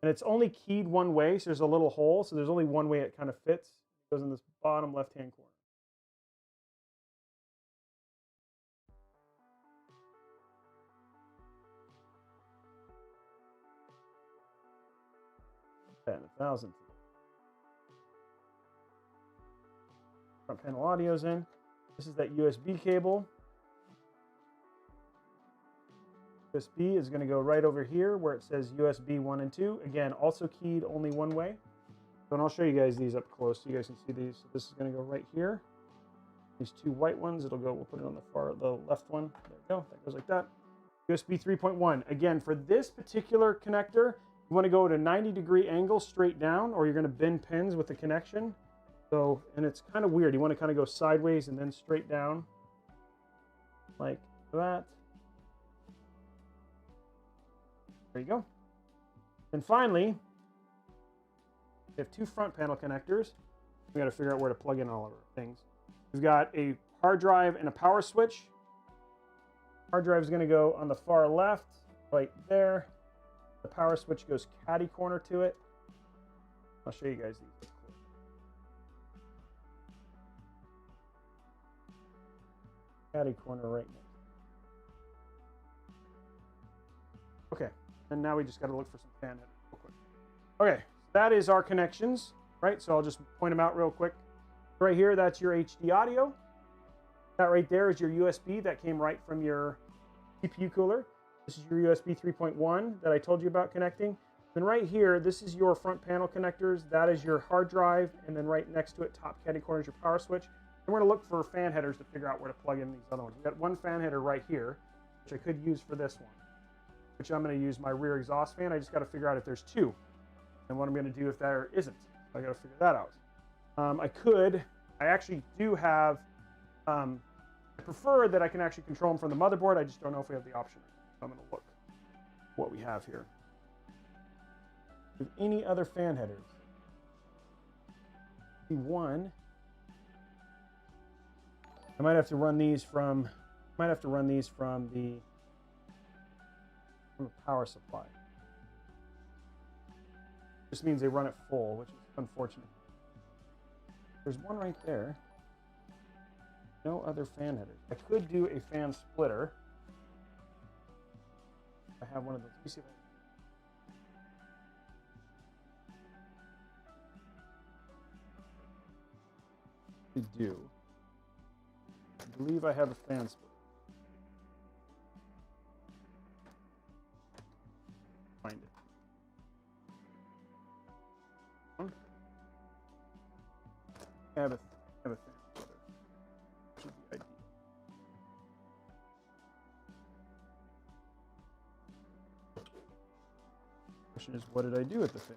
and it's only keyed one way. So there's a little hole. So there's only one way it kind of fits. It goes in this bottom left-hand corner. And 1,000. Front panel audio's in. This is that USB cable. USB is going to go right over here where it says USB 1 and 2. Again, also keyed only one way. So, and I'll show you guys these up close so you guys can see these. So this is going to go right here. These two white ones, it'll go, we'll put it on the left one. There we go. That goes like that. USB 3.1. Again, for this particular connector, you want to go at a 90-degree angle straight down, or you're going to bend pins with the connection. So, and it's kind of weird. You want to kind of go sideways and then straight down like that. There you go. And finally, we have two front panel connectors. We got to figure out where to plug in all of our things. We've got a hard drive and a power switch. Hard drive is going to go on the far left, right there. The power switch goes caddy corner to it. I'll show you guys these. Caddy corner right now. Okay, and now we just got to look for some fan headers real quick. Okay, that is our connections, right? So I'll just point them out real quick. Right here, that's your HD audio. That right there is your USB that came right from your CPU cooler. This is your USB 3.1 that I told you about connecting. Then right here, this is your front panel connectors. That is your hard drive, and then right next to it, top caddy corner is your power switch. And we're going to look for fan headers to figure out where to plug in these other ones. We've got one fan header right here, which I could use for this one, which I'm going to use my rear exhaust fan. I just got to figure out if there's two, and what I'm going to do if there isn't. I got to figure that out. I actually do have I prefer that I can actually control them from the motherboard. I just don't know if we have the option. I'm going to look what we have here. With any other fan headers? One. I might have to run these from. The power supply. This means they run it full, which is unfortunate. There's one right there. No other fan headers. I could do a fan splitter. I have one of those. Let me see if I do. I believe I have a fan splitter. Find it. I have a fan splitter. Should be ideal. Question is, what did I do with the fan?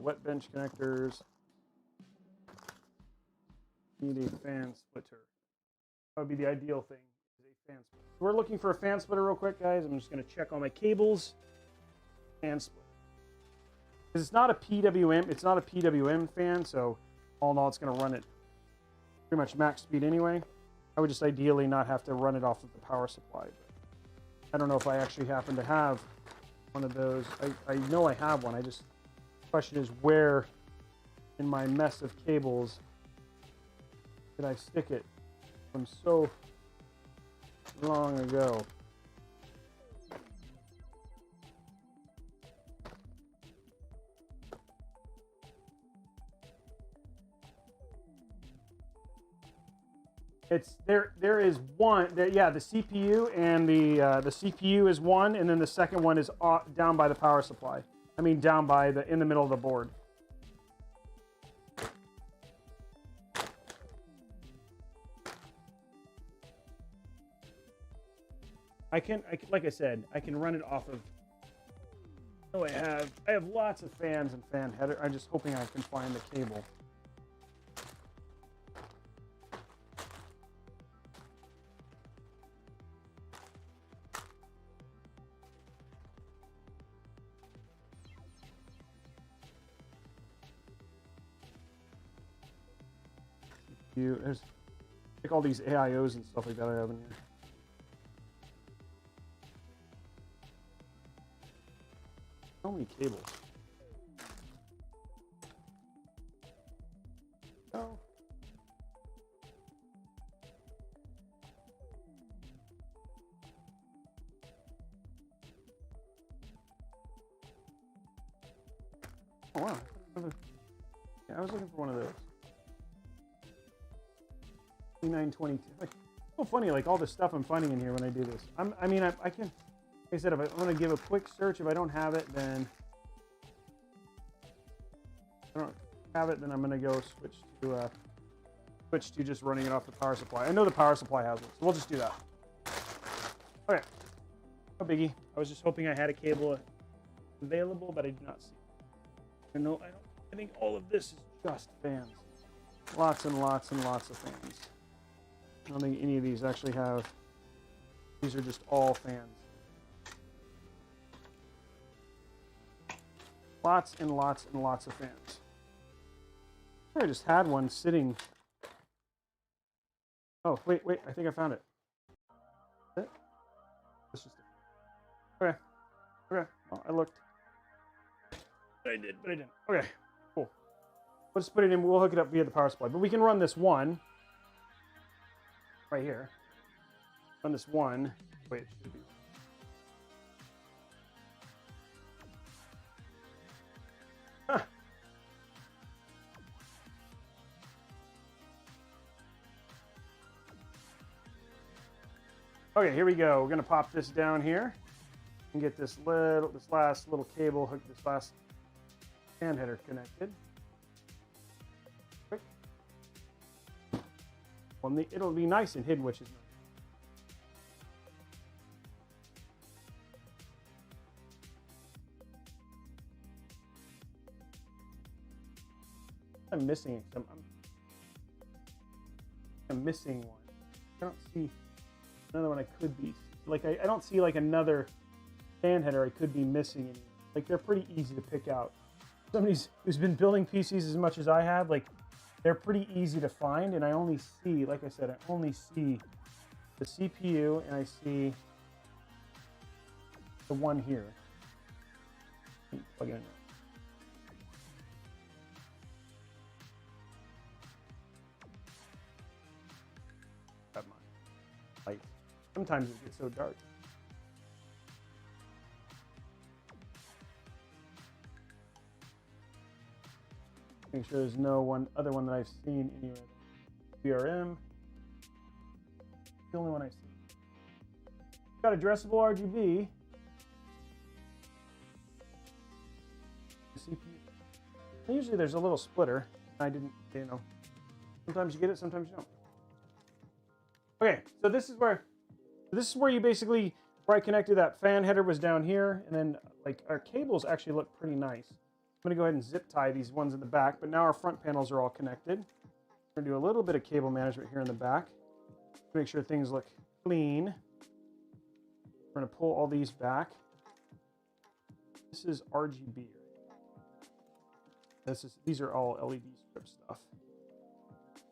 Wet bench connectors. Need a fan splitter. That would be the ideal thing. Is a fan splitter. We're looking for a fan splitter real quick, guys. I'm just going to check all my cables. Fan splitter. Because it's not a PWM. It's not a PWM fan, so all in all, it's going to run it pretty much max speed anyway. I would just ideally not have to run it off of the power supply. But I don't know if I actually happen to have one of those. I know I have one. I just question is, where in my mess of cables did I stick it from so long ago? It's there is one there, yeah, the CPU and the CPU is one, and then the second one is down by the power supply. I mean, down by in the middle of the board. I can, like I said, I can run it off of. Oh, I have lots of fans and fan header. I'm just hoping I can find the cable. There's like all these AIOs and stuff like that I have in here. So many cables. Oh. Oh wow. Yeah, I was looking for one of those. 922. Like, so funny, like all the stuff I'm finding in here when I do this. I mean, I can, like I said, if I want to give a quick search, if I don't have it, then I'm going to go switch to just running it off the power supply. I know the power supply has it, so we'll just do that. Okay, no biggie. I was just hoping I had a cable available, but I did not see it. I think all of this is just fans. Lots and lots and lots of fans. I don't think any of these actually have. These are just all fans. Lots and lots and lots of fans. I just had one sitting. Oh, wait, I think I found it. Is it? That's just it. Okay. Okay. Well, I looked. But I didn't. Okay. Cool. We'll just put it in. We'll hook it up via the power supply. But we can run this one. Right here. Run this one. Wait, it should be. Huh. Okay, here we go. We're going to pop this down here. and get this last little cable hook, this last fan header connected. Quick. Well, it'll be nice and hidden, which is nice. I'm missing some. I'm missing one. I don't see another one I could be. Like, I don't see like another fan header I could be missing anymore. Like, they're pretty easy to pick out. Somebody who's been building PCs as much as I have, like, they're pretty easy to find. And I only see, like I said, I only see the CPU and I see the one here. Plug it in. Sometimes it gets so dark. Make sure there's no other one that I've seen anywhere. BRM. The only one I've seen. Got addressable RGB. CPU. And usually there's a little splitter. I didn't, you know. Sometimes you get it, sometimes you don't. Okay, so this is where you basically, where I connected that fan header was down here, and then like our cables actually look pretty nice. I'm gonna go ahead and zip tie these ones in the back, but now our front panels are all connected. We're gonna do a little bit of cable management here in the back to make sure things look clean. We're gonna pull all these back. This is RGB. These are all LED strip stuff.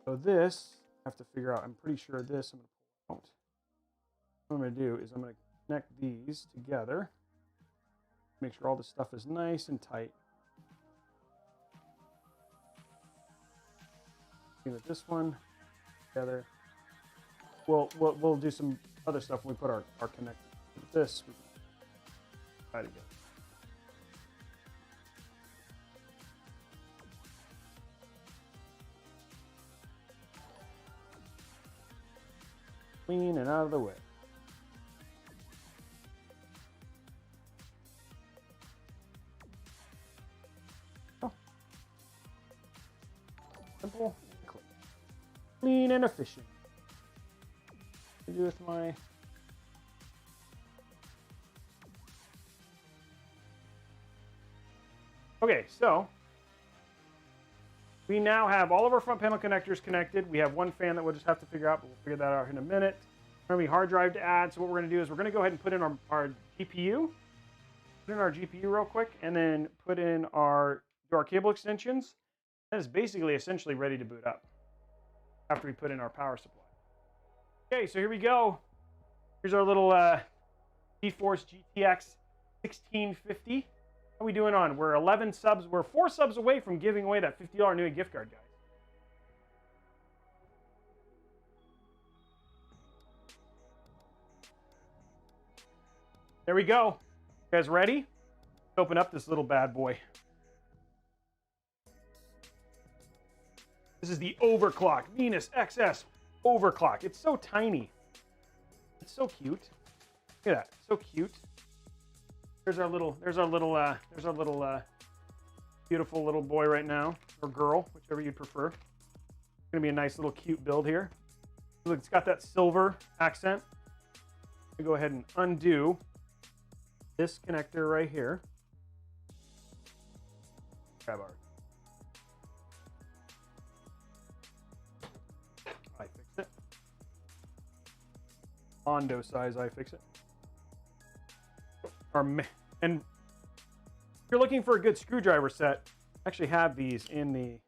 So this, I have to figure out, I'm pretty sure this I'm gonna pull out. What I'm going to do is I'm going to connect these together. Make sure all this stuff is nice and tight. With this one together. We'll do some other stuff when we put our connector. With this, we can try together. Clean and out of the way. Simple, clean and efficient. What do with my okay, so we now have all of our front panel connectors connected. We have one fan that we'll just have to figure out, but we'll figure that out in a minute. We're going to be hard drive to add. So what we're going to do is we're going to go ahead and put in our GPU. Put in our GPU real quick, and then put in our cable extensions. That is basically essentially ready to boot up after we put in our power supply. Okay, so here we go. Here's our little GeForce GTX 1650. How are we doing on? We're 11 subs. We're 4 subs away from giving away that $50 new gift card, guys. There we go. You guys ready? Let's open up this little bad boy. This is the overclock Venus XS overclock. It's so tiny. It's so cute. Look at that. So cute. There's our little beautiful little boy right now, or girl, whichever you prefer. It's gonna be a nice little cute build here. Look, it's got that silver accent. I'm gonna go ahead and undo this connector right here. Grab our. I fix it. Mondo size, I fix it. And if you're looking for a good screwdriver set, I actually have these in the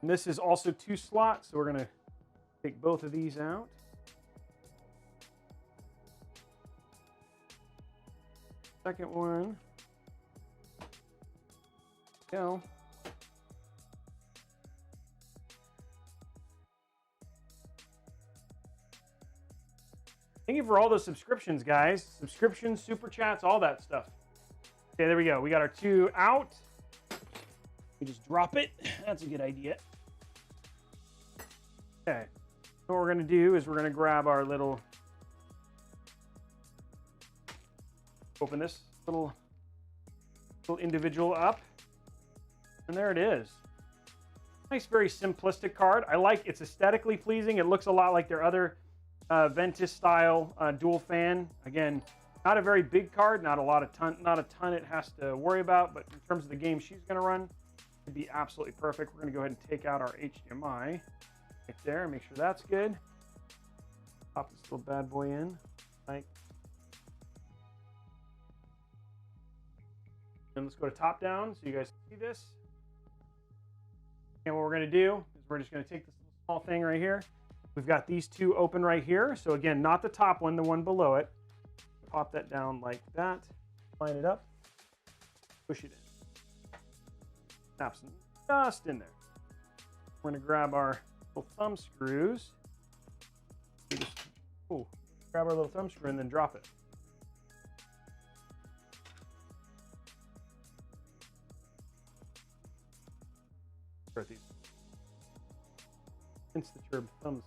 and this is also 2 slots, so we're going to take both of these out. Second one. Go. Thank you for all those subscriptions, guys. Subscriptions, super chats, all that stuff. Okay, there we go. We got our 2 out. We just drop it. That's a good idea. Okay. what we're going to do is we're going to grab our little, open this little individual up, and there it is. Nice, very simplistic card. I like, it's aesthetically pleasing. It looks a lot like their other Ventus style dual fan. Again, not a very big card, not a ton it has to worry about, but in terms of the game she's going to run, it'd be absolutely perfect. We're going to go ahead and take out our HDMI right there and make sure that's good. Pop this little bad boy in. Like, and let's go to top down so you guys can see this. And what we're going to do is we're just going to take this small thing right here. We've got these two open right here. So again, not the top one, the one below it. Pop that down like that. Line it up. Push it in. Snap some dust in there. We're going to grab our little thumb screws. Grab our little thumb screw and then drop it. These Instaturb thumbs.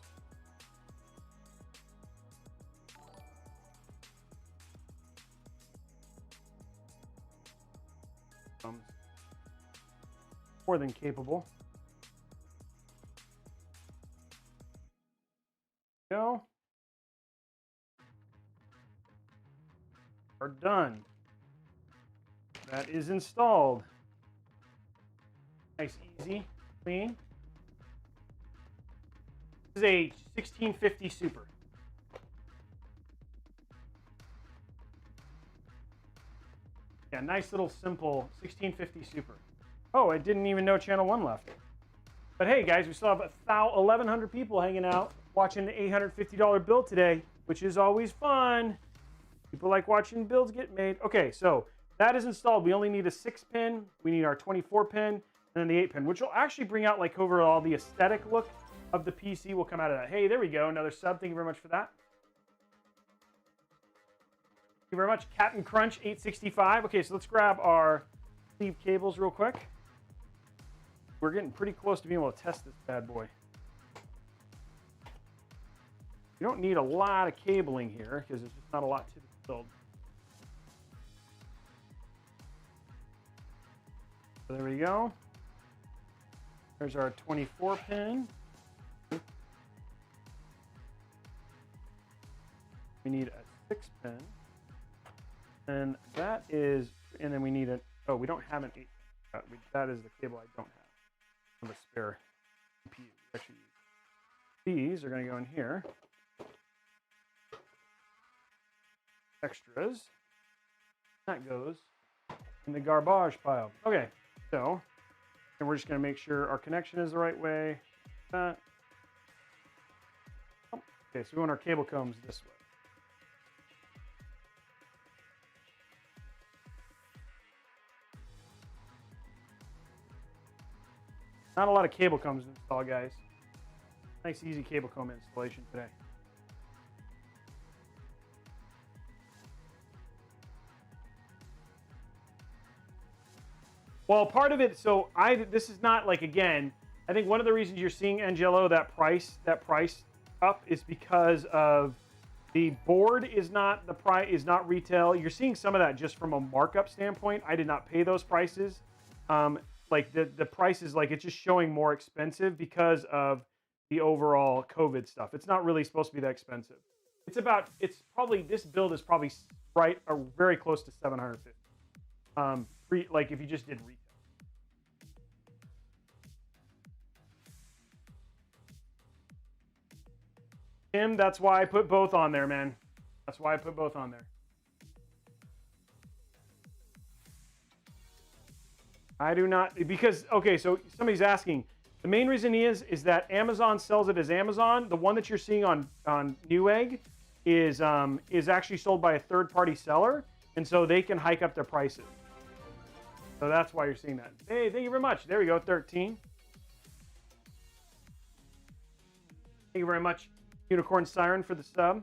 Thumbs. More than capable. Go. Are done. That is installed. Nice, easy, clean. This is a 1650 Super. Yeah, nice little simple 1650 Super. Oh, I didn't even know channel 1 left. But hey guys, we still have 1,100 people hanging out watching the $850 build today, which is always fun. People like watching builds get made. Okay, so that is installed. We only need a 6-pin. We need our 24-pin, and then the 8-pin, which will actually bring out like overall the aesthetic look of the PC will come out of that. Hey, there we go. Another sub. Thank you very much for that. Thank you very much. Captain Crunch 865. Okay, so let's grab our sleeve cables real quick. We're getting pretty close to being able to test this bad boy. You don't need a lot of cabling here because there's just not a lot to the build. So there we go. There's our 24-pin. We need a 6-pin. And that is, and then we need a, oh, we don't have an 8. That is the cable I don't have. I'm a spare CPU. Actually, these are going to go in here. Extras. That goes in the garbage pile. Okay, so, and we're just going to make sure our connection is the right way. Okay, so we want our cable combs this way. Not a lot of cable combs installed, guys. Nice, easy cable comb installation today. Well, part of it, so this is not like, again, I think one of the reasons you're seeing Angelo that price up is because of the board is not the price, is not retail. You're seeing some of that just from a markup standpoint. I did not pay those prices. Like the price is like, it's just showing more expensive because of the overall COVID stuff. It's not really supposed to be that expensive. It's about, it's probably, this build is probably right or very close to 750. Like if you just did retail. Tim, that's why I put both on there, man. That's why I put both on there. I do not, because, okay, so somebody's asking. The main reason is that Amazon sells it as Amazon. The one that you're seeing on Newegg is actually sold by a third-party seller, and so they can hike up their prices. So that's why you're seeing that. Hey, thank you very much. There we go, 13. Thank you very much, Unicorn Siren, for the sub.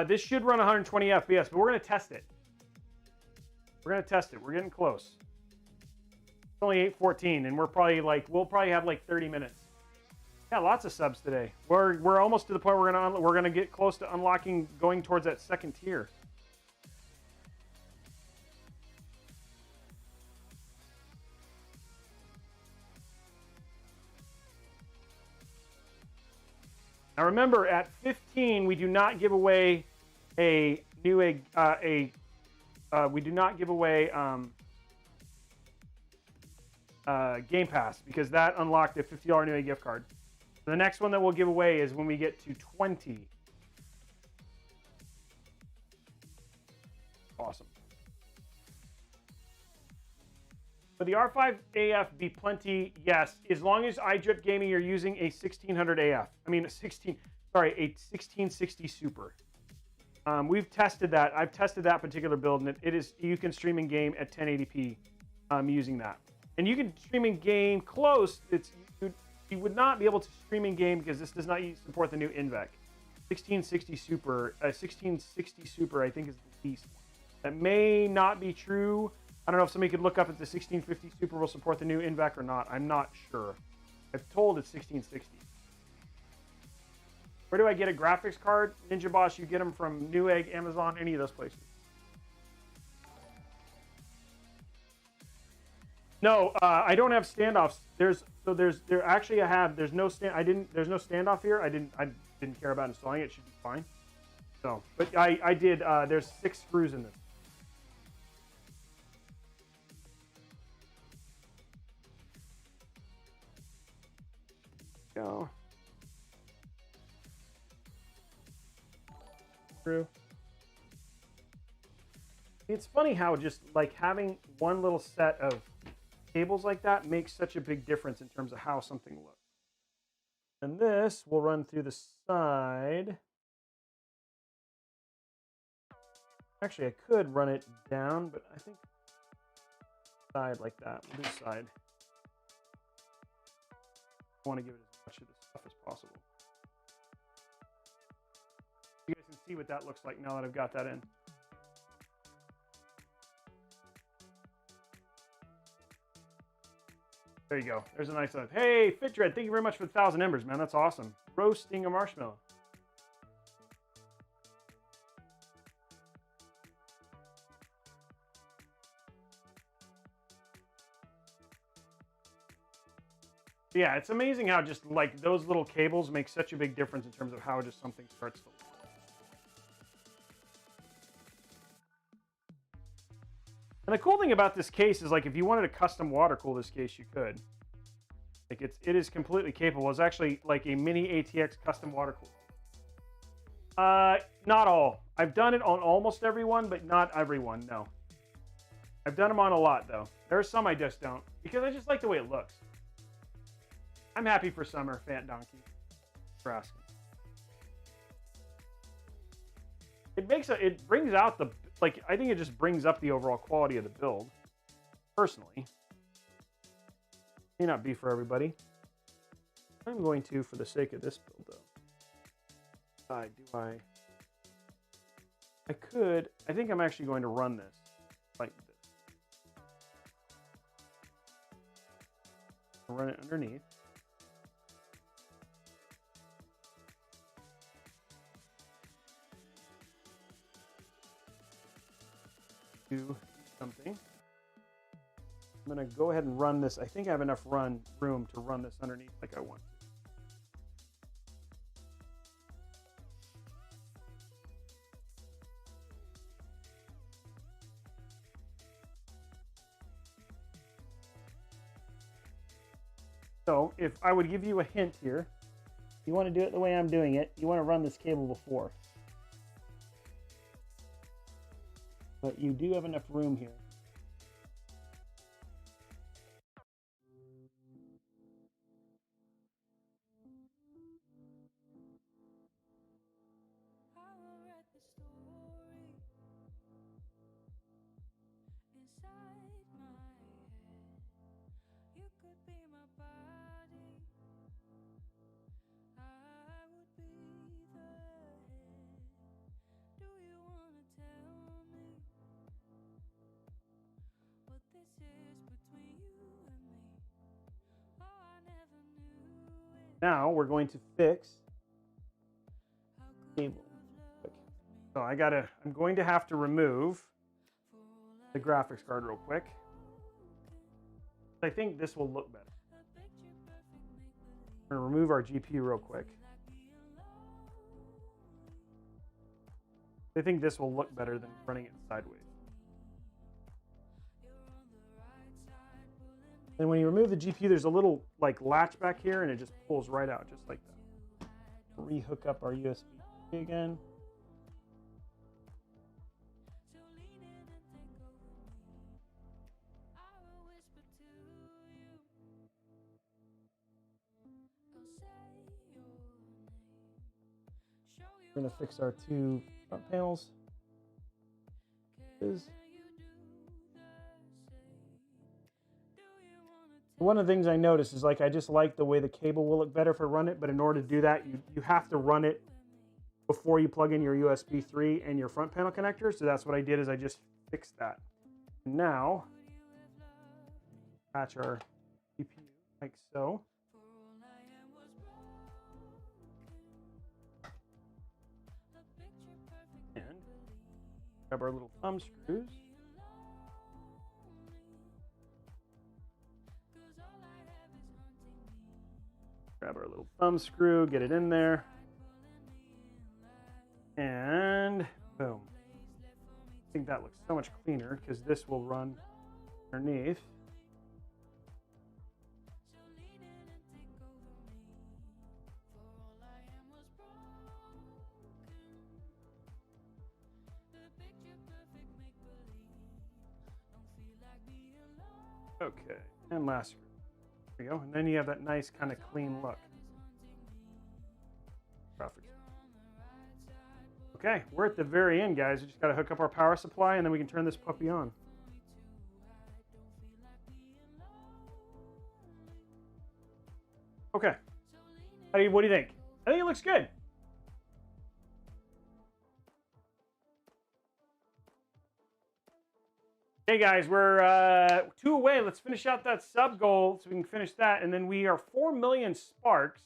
This should run 120 FPS, but we're going to test it. We're going to test it. We're getting close. It's only 8:14, and we'll probably have like 30 minutes. Yeah, lots of subs today. We're almost to the point we're gonna get close to unlocking, going towards that second tier. Now remember, at 15, we do not give away a new we do not give away Game Pass, because that unlocked a $50 new gift card. The next one that we'll give away is when we get to 20. Awesome. Would the R5 AF be plenty? Yes, as long as iDrip Gaming you're using a 1600 AF. I mean a 1660 Super. We've tested that. I've tested that particular build, and it is, you can stream in game at 1080p using that. And you can stream in game close. You would not be able to stream in game because this does not support the new InVec. 1660 Super, 1660 Super, I think is the least. That may not be true. I don't know if somebody could look up if the 1650 Super will support the new InVec or not. I'm not sure. I'm told it's 1660. Where do I get a graphics card? Ninja Boss, you get them from Newegg, Amazon, any of those places. No, I don't have standoffs. There's no standoff here. I didn't care about installing it. It should be fine. So, but I did. There's 6 screws in this. Go. Screw. It's funny how just like having one little set of cables like that makes such a big difference in terms of how something looks. And this will run through the side. Actually, I could run it down, but I think side like that. We'll do side. I want to give it as much of this stuff as possible. You guys can see what that looks like now that I've got that in. There you go. There's a nice one. Hey, FitDread, thank you very much for the 1,000 embers, man. That's awesome. Roasting a marshmallow. Yeah, it's amazing how just like those little cables make such a big difference in terms of how just something starts to look. And the cool thing about this case is, like, if you wanted to custom water cool this case, you could. Like, it is completely capable. It's actually like a mini ATX custom water cool. Not all. I've done it on almost everyone, but not everyone. No. I've done them on a lot though. There are some I just don't, because I just like the way it looks. I'm happy for summer, Fant Donkey, for asking. It brings out the, like, I think it just brings up the overall quality of the build, personally. May not be for everybody. I'm going to, for the sake of this build, though. I think I'm actually going to run this like this. I'll run it underneath. Do something. I'm going to go ahead and run this. I think I have enough room to run this underneath like I want to. So if I would give you a hint here, you want to do it the way I'm doing it, you want to run this cable before. But you do have enough room here. Now we're going to fix cable. So I'm going to have to remove the graphics card real quick. I think this will look better. We're going to remove our GPU real quick. I think this will look better than running it sideways. And when you remove the GPU, there's a little like latch back here, and it just pulls right out, just like that. Rehook up our USB again. We're going to fix our two front panels. One of the things I noticed is like I just like the way the cable will look better if I run it, but in order to do that, you have to run it before you plug in your USB 3 and your front panel connector. So that's what I did, is I just fixed that. Now, attach our CPU like so. And grab our little thumb screws. Grab our little thumb screw, get it in there. And boom. I think that looks so much cleaner because this will run underneath. Okay, and last screw. There we go. And then you have that nice kind of clean look. Okay, we're at the very end, guys. We just got to hook up our power supply, and then we can turn this puppy on. Okay. What do you think? I think it looks good. Hey guys, we're 2 away. Let's finish out that sub goal so we can finish that. And then we are 4 million sparks.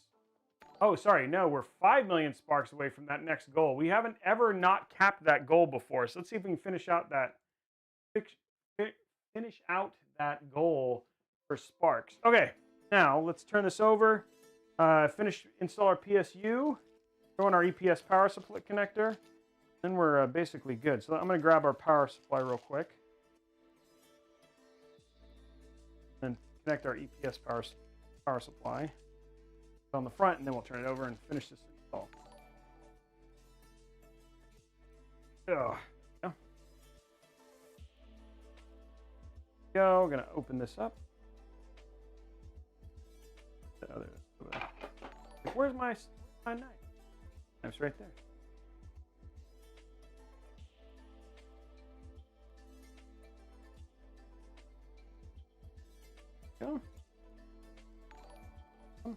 Oh, sorry. No, we're 5 million sparks away from that next goal. We haven't ever not capped that goal before. So let's see if we can finish out that goal for sparks. Okay, now let's turn this over. Install our PSU. Throw in our EPS power supply connector. Then we're basically good. So I'm going to grab our power supply real quick. And connect our EPS power supply on the front, and then we'll turn it over and finish this install. Oh, yeah. Go. We're gonna open this up. Where's my knife? Knife's right there. Go. Okay.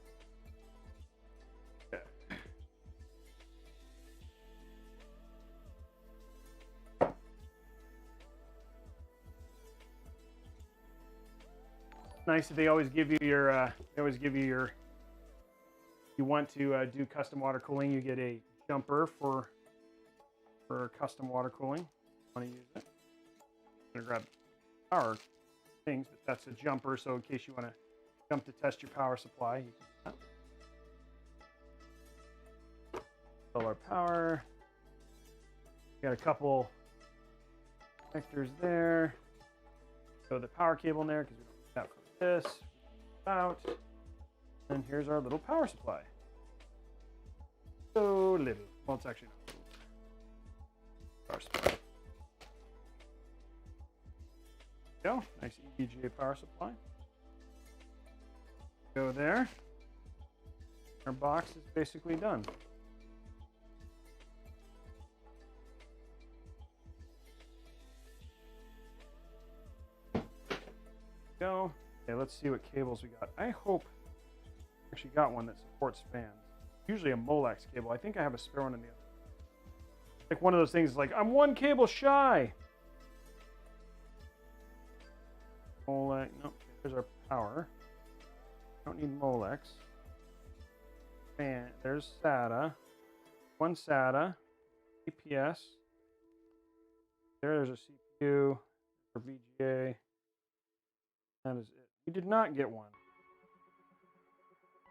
Nice that they always give you your. You want to do custom water cooling, you get a jumper for custom water cooling. Want to use it? I'm gonna grab power things, but that's a jumper, so in case you want to jump to test your power supply, you can do that. Fill our power. Got a couple connectors there. Throw the power cable in there because we don't need that for this. Out. And here's our little power supply. So little. Well, it's actually not little. Power supply. Go. Nice EVGA power supply. Go there. Our box is basically done. Go. Okay, let's see what cables we got. I hope I actually got one that supports fans. Usually a Molex cable. I think I have a spare one in the other. Like one of those things like, I'm one cable shy. Molex. No, there's our power. Don't need Molex. fan. There's SATA. One SATA. APS. There's a CPU for VGA. That is it. We did not get one.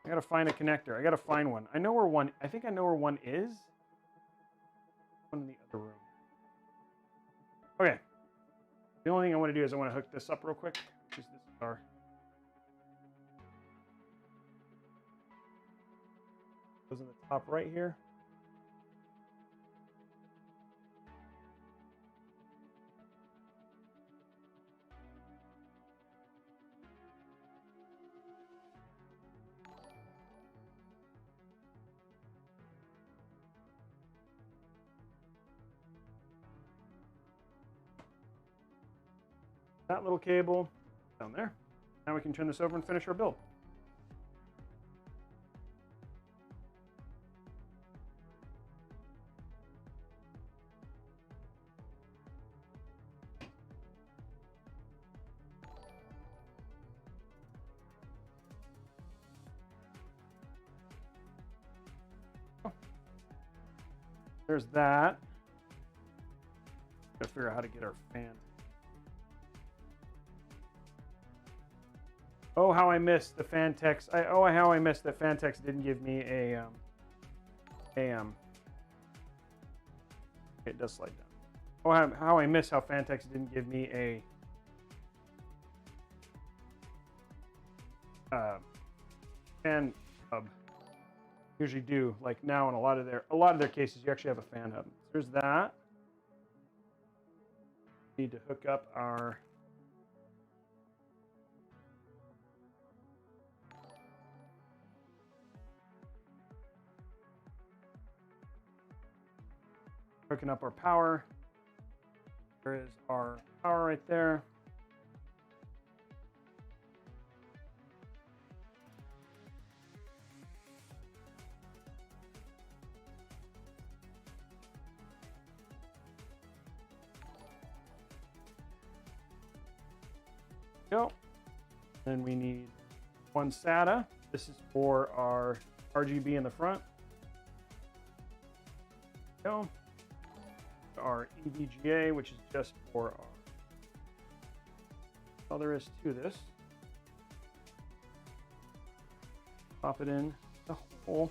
I gotta find a connector. I gotta find one. I know where one. I think I know where one is. One in the other room. Okay. The only thing I want to do is I want to hook this up real quick. Because this is our. Goes in the top right here. That little cable down there. Now we can turn this over and finish our build. There's that. Gotta figure out how to get our fan. Oh, how I missed the Phanteks. How I missed that Phanteks didn't give me a it does slide down. Oh, how I miss how Phanteks didn't give me a fan hub. Usually do, like now in a lot of their cases you actually have a fan hub. There's that. Need to hook up our hooking up our power. There is our power right there. Go. Then we need one SATA. This is for our RGB in the front. Go. Our EVGA, which is just for our. All there is to this. Pop it in the hole.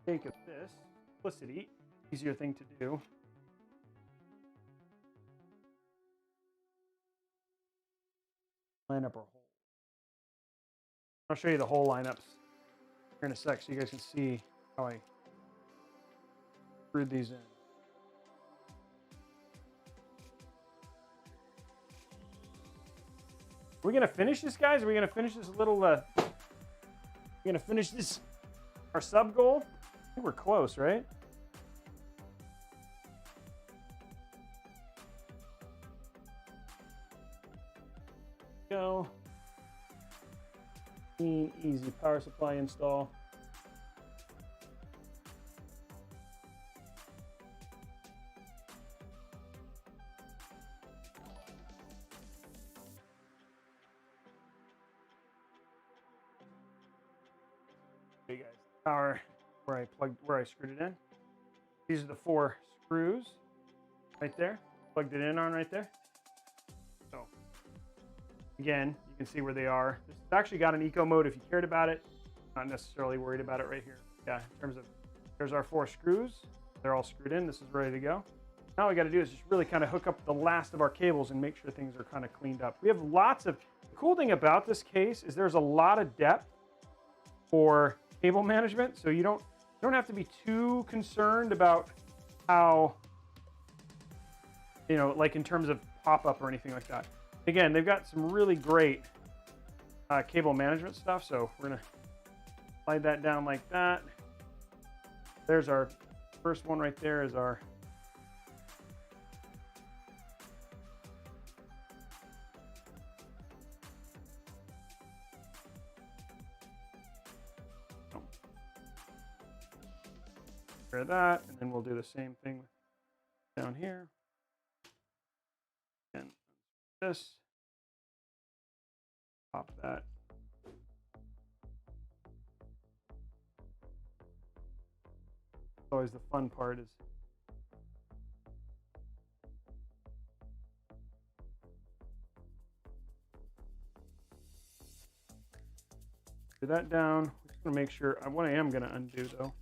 Take of this simplicity, easier thing to do. Line up our hole. I'll show you the hole lineups here in a sec so you guys can see how I screwed these in. Are we gonna finish this, guys? Are we gonna finish this little we're gonna finish this our sub goal? I think we're close, right? Go. Easy power supply install. Hey guys, power where I screwed it in. These are the 4 screws right there. Plugged it in on right there. So again, you can see where they are. This has actually got an eco mode if you cared about it. Not necessarily worried about it right here. Yeah, in terms of, there's our 4 screws. They're all screwed in. This is ready to go. Now all we got to do is just really kind of hook up the last of our cables and make sure things are kind of cleaned up. We have lots of, the cool thing about this case is there's a lot of depth for cable management. So you don't have to be too concerned about how, you know, like in terms of pop-up or anything like that. Again, they've got some really great cable management stuff. So we're gonna slide that down like that. There's our first one right there is our that, and then we'll do the same thing down here. this. Pop that. Always the fun part is do that down. I'm just going to make sure what I am going to undo though.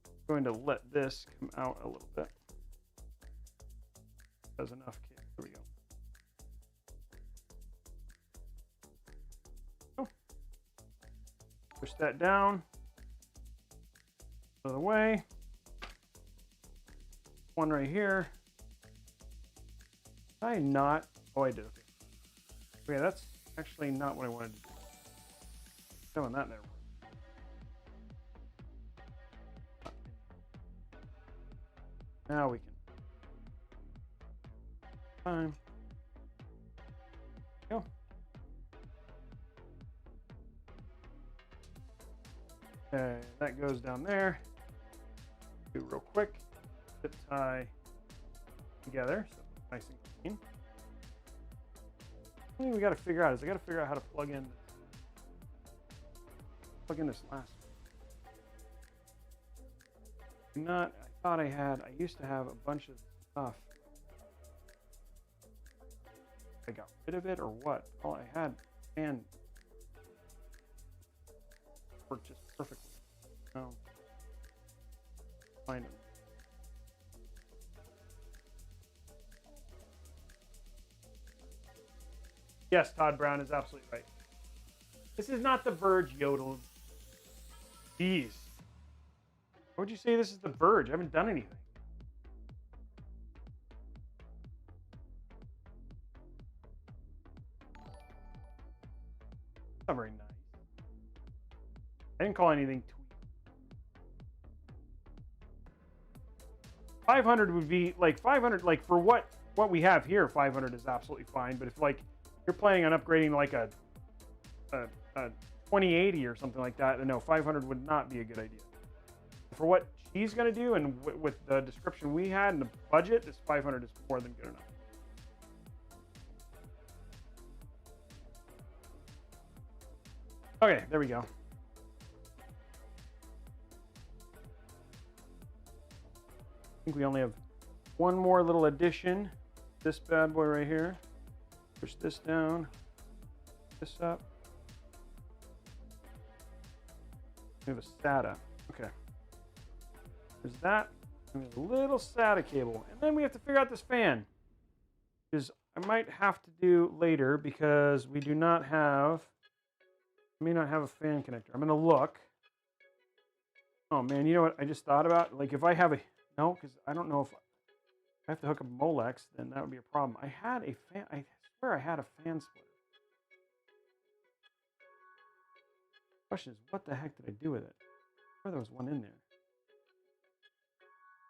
I'm going to let this come out a little bit. That's enough. Here we go. Oh. Push that down. Out of the way. One right here. Did I not? Oh, I did. Okay. Okay, that's actually not what I wanted to do. Showing that there. Now we can. Time. Go. Okay, that goes down there. Do real quick. Zip tie together, so nice and clean. The thing we got to figure out is I got to figure out how to plug in this last one. I thought I used to have a bunch of stuff. I got rid of it or what? All I had and worked just perfectly. No. Find them. Yes, Todd Brown is absolutely right. This is not the Verge, Yodel. Jeez. Why would you say this is the Verge? I haven't done anything. Not very nice. I didn't call anything tweet. 500 would be like 500, like for what we have here, 500 is absolutely fine. But if like you're planning on upgrading like a 2080 or something like that, then no, 500 would not be a good idea. For what she's going to do and with the description we had and the budget, this 500 is more than good enough. Okay, there we go. I think we only have one more little addition. This bad boy right here. Push this down, this up. We have a SATA. Okay. There's that. And we have a little SATA cable. And then we have to figure out this fan. Because I might have to do later because we do not have, may not have a fan connector. I'm going to look. Oh man, you know what I just thought about? Like if I have a, no, because I don't know if I have to hook up a Molex, then that would be a problem. I had a fan, I swear I had a fan splitter. Question is, what the heck did I do with it? I swear there was one in there.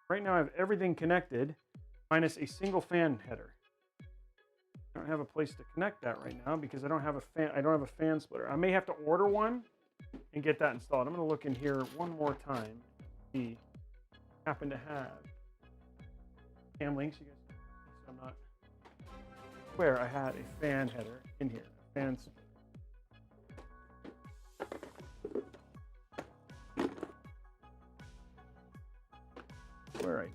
Right now I have everything connected, minus a single fan header. I don't have a place to connect that right now because I don't have a fan. I don't have a fan splitter. I may have to order one and get that installed. I'm going to look in here one more time. See, happen to have cam links. You guys, so I'm not where I had a fan header in here. Fan splitter. Where I did.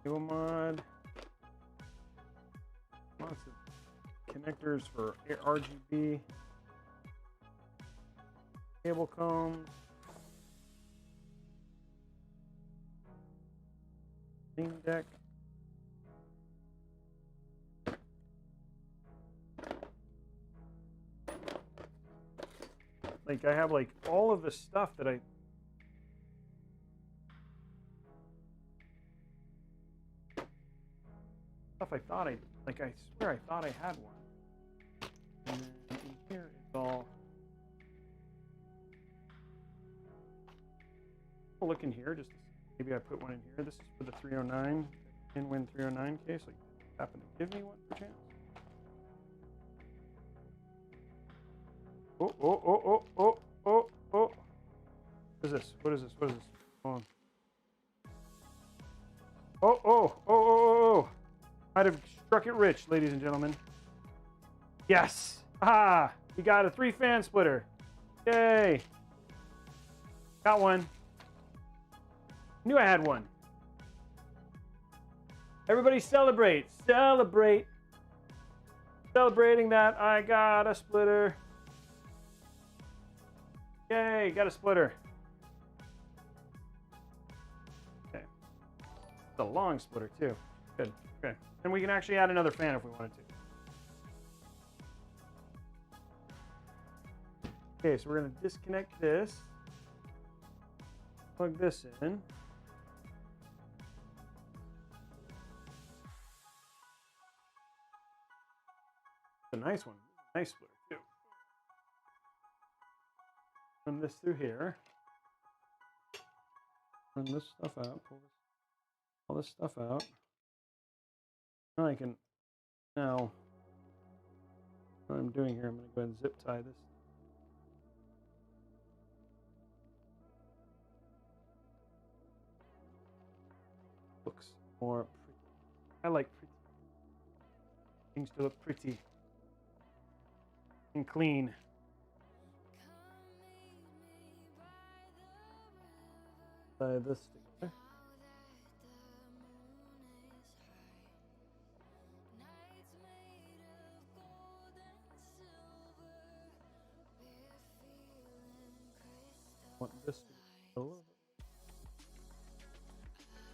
Cable mod. Lots of connectors for RGB. Cable combs. Steam Deck. Like I have like all of the stuff that I thought I swear I thought I had one. And then in here it's all. I'll look in here just to see. Maybe I put one in here. This is for the 309 in-win 309 case. Like happen to give me one per chance. Oh. What is this? What is this? Hold on. Oh, oh, oh, oh, oh, oh. Might have struck it rich, ladies and gentlemen. Yes. Ah, we got a 3-fan splitter. Yay. Got one. Knew I had one. Everybody celebrate. Celebrate. Celebrating that I got a splitter. Yay, got a splitter. Okay. It's a long splitter too. Good. Okay. And we can actually add another fan if we wanted to. Okay, so we're going to disconnect this. Plug this in. A nice one. Nice splitter too. Run this through here. Run this stuff out. Pull this, all this stuff out. Now I can. Now, what I'm doing here, I'm going to go ahead and zip tie this. Looks more pretty. I like pretty things to look pretty and clean. Tie this together. Want this to be a little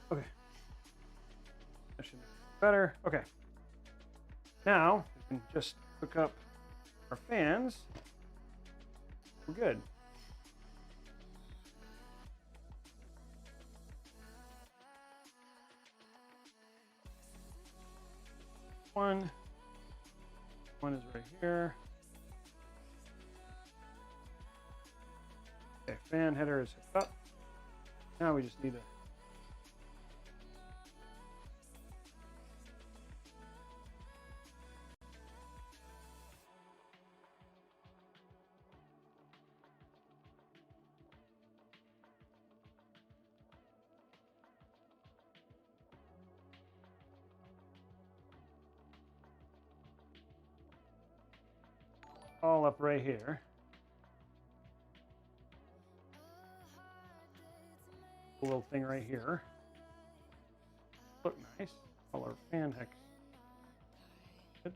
bit. Okay. That should make it better. Okay. Now we can just hook up our fans. We're good. One is right here. Okay, fan header is hooked up. Now we just need to all up right here. A little thing right here. Look nice. All our Phanteks. Good.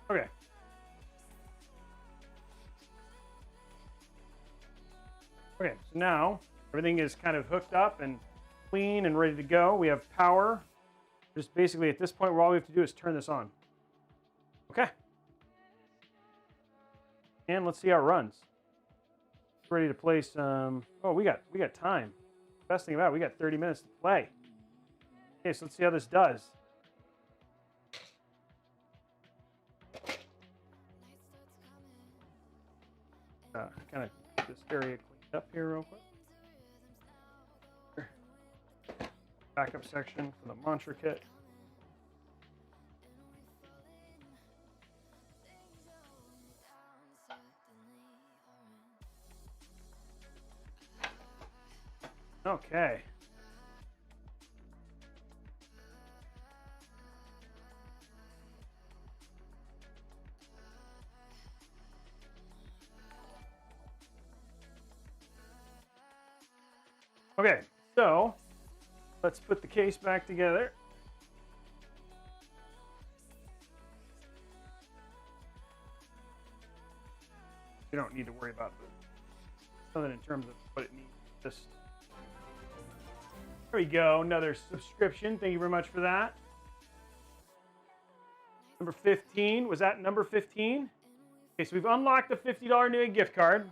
Okay. Okay, so now everything is kind of hooked up and clean and ready to go. We have power. Just basically at this point, where all we have to do is turn this on. Okay. And let's see how it runs. Ready to play some. Oh, we got time. Best thing about it, we got 30 minutes to play. Okay, so let's see how this does. Kind of get this area cleaned up here real quick. Backup section for the mantra kit. Okay. Okay, so let's put the case back together. You don't need to worry about something in terms of what it needs. Just there we go. Another subscription. Thank you very much for that. Number 15. Was that number 15? Okay, so we've unlocked the $50 new gift card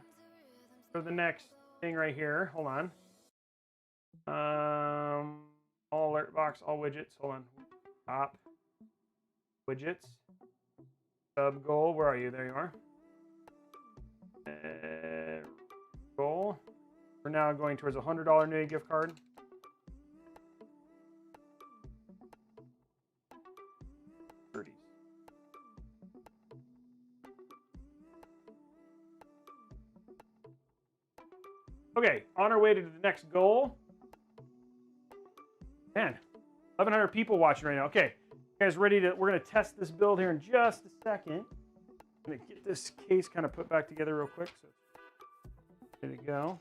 for the next thing right here. Hold on. All alert box, all widgets. Hold on. Top widgets. Sub goal. Where are you? There you are. Goal. We're now going towards a $100 new gift card. Okay, on our way to the next goal. Man, 1,100 people watching right now. Okay, you guys ready to? We're gonna test this build here in just a second. I'm gonna get this case kind of put back together real quick. So there we go.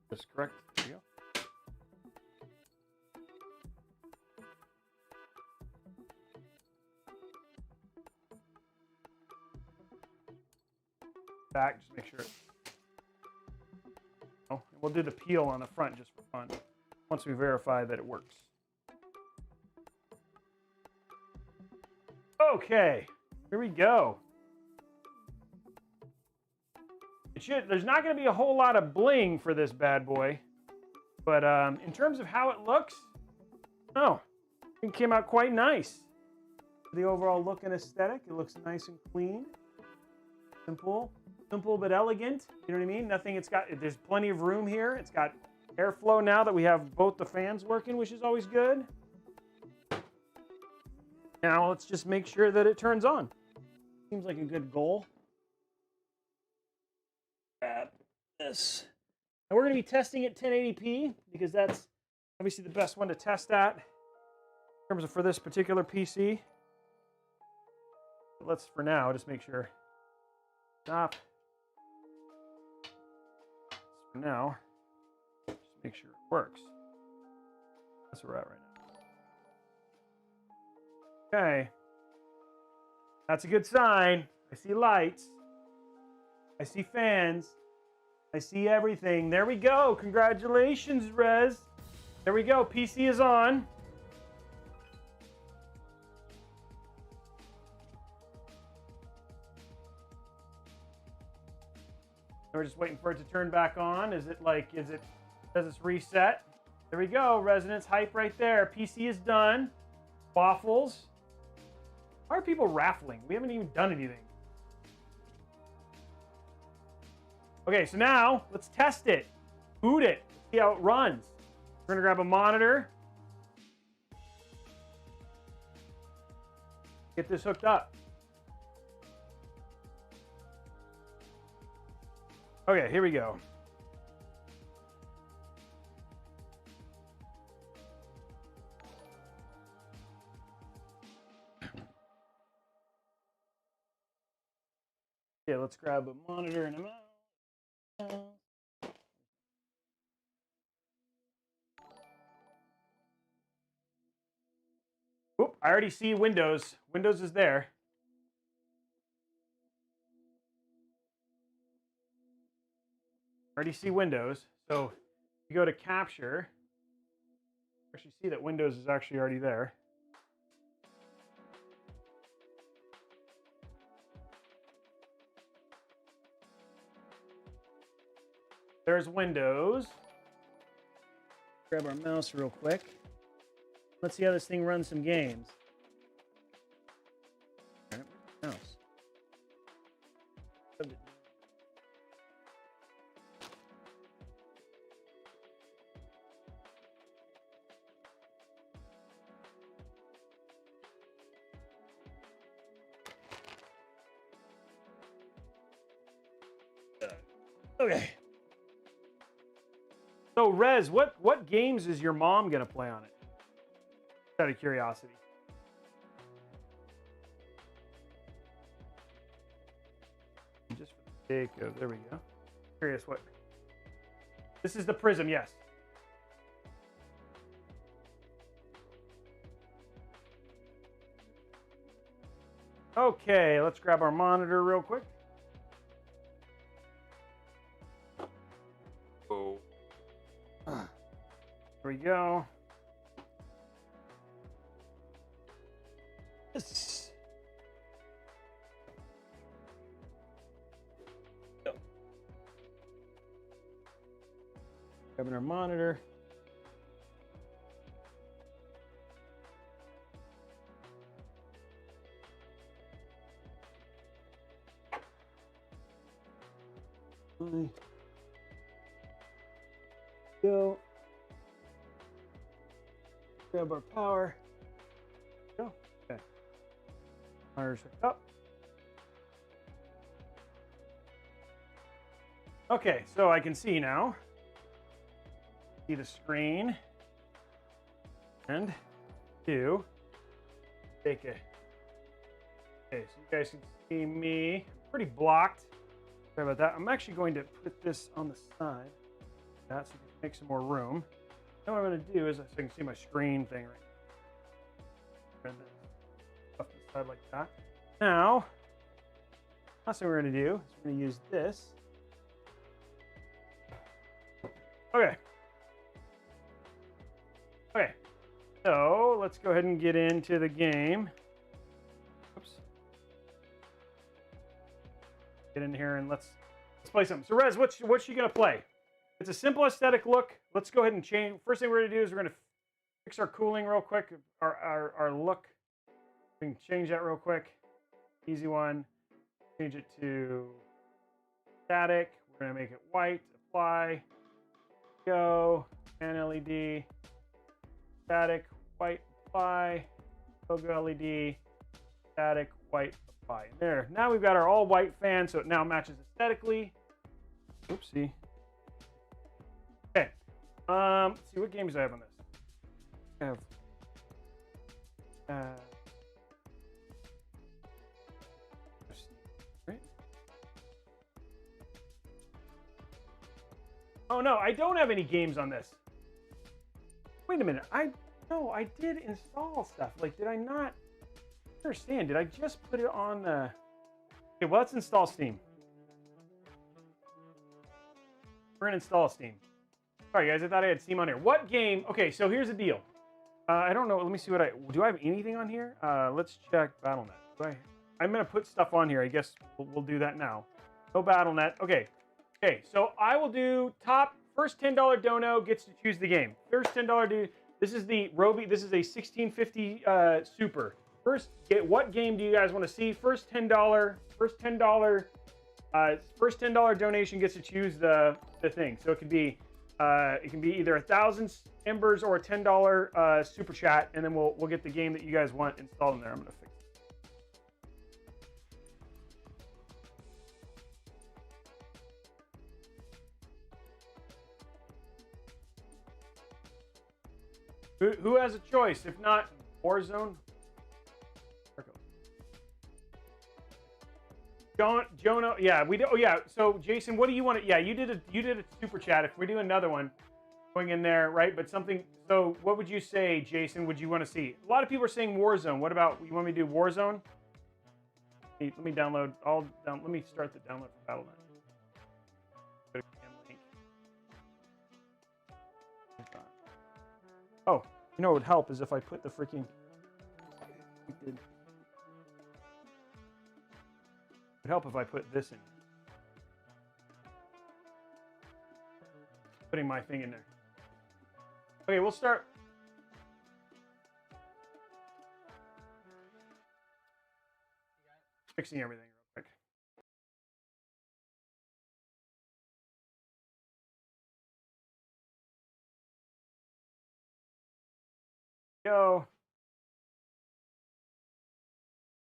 That's correct. There you go. Back, just make sure. Oh, and we'll do the peel on the front just for fun once we verify that it works. Okay, here we go. There's not going to be a whole lot of bling for this bad boy, but in terms of how it looks, it came out quite nice. The overall look and aesthetic, it looks nice and clean, simple but elegant. You know what I mean? There's plenty of room here. It's got airflow now that we have both the fans working, which is always good. Now let's just make sure that it turns on. Seems like a good goal. Grab this. And we're going to be testing at 1080p because that's obviously the best one to test at in terms of for this particular PC. But let's, for now, just make sure. Stop. For now, just make sure it works. That's where we're at right now. Okay. That's a good sign. I see lights. I see fans. I see everything. There we go. Congratulations, Rez. There we go. PC is on. We're just waiting for it to turn back on. Does this reset? There we go. Resonance hype right there. PC is done. Waffles. Why are people raffling? We haven't even done anything. Okay, so now let's test it. Boot it. See how it runs. We're gonna grab a monitor. Get this hooked up. Okay, here we go. Yeah, let's grab a monitor and a mouse. Whoop, I already see Windows. Windows is there. Already see Windows. So you go to capture. Actually see that Windows is actually already there. There's Windows. Grab our mouse real quick. Let's see how this thing runs some games. All right, mouse. Okay. So, Rez, what games is your mom gonna play on it? Out of curiosity. Just for the sake of, there we go. Curious what. This is the Prism, yes. Okay, let's grab our monitor real quick. Oh. There we go. Yes. Grabbing our monitor. Go. Grab our power. Go. Okay. Monitor's hooked up. Okay, so I can see now. See the screen. And two. Take it. Okay, so you guys can see me. Pretty blocked. Sorry about that. I'm actually going to put this on the side. That so we can make some more room. Then what I'm going to do is so I can see my screen thing right here. Off to the side like that. Now, last thing we're going to do is we're going to use this. Okay. Okay. So let's go ahead and get into the game. Oops. Get in here and let's play something. So Rez, what's she gonna play? It's a simple aesthetic look. Let's go ahead and change. First thing we're gonna do is we're gonna fix our cooling real quick. Our look. We can change that real quick. Easy one. Change it to static. We're gonna make it white. Apply. Go. And LED. Static. White. Apply. Logo LED. Static. White. Apply. There. Now we've got our all white fan, so it now matches aesthetically. Oopsie. Okay. Let's see what games I have on this. I have. Right. Oh no, I don't have any games on this. Wait a minute. I did install stuff. Like, did I not understand? Did I just put it on the? Okay, well, let's install Steam. We're gonna install Steam. Sorry guys, I thought I had Steam on here. What game? Okay, so here's the deal. I don't know. Let me see what do. I have anything on here? Let's check BattleNet. I'm gonna put stuff on here. I guess we'll do that now. No BattleNet. Okay. Okay. So I will do first $10 dono gets to choose the game. First $10 dude. This is the Robey. This is a 1650 Super. What game do you guys want to see? First $10 donation gets to choose the thing. So it can be either 1,000 embers or a $10 super chat, and then we'll get the game that you guys want installed in there. I'm gonna fix it. Who has a choice? If not, Warzone. Jonah, yeah, we do. Oh yeah. So Jason, what do you want to? Yeah, you did a super chat. If we do another one, going in there, right? But something. So what would you say, Jason? Would you want to see? A lot of people are saying Warzone. What about you? Want me to do Warzone? Let me download. Let me start the download for BattleNet. Go to link. Oh, you know what would help is if I put the freaking. It would help if I put this in. Putting my thing in there. Okay, we'll start. Fixing everything real quick. Go.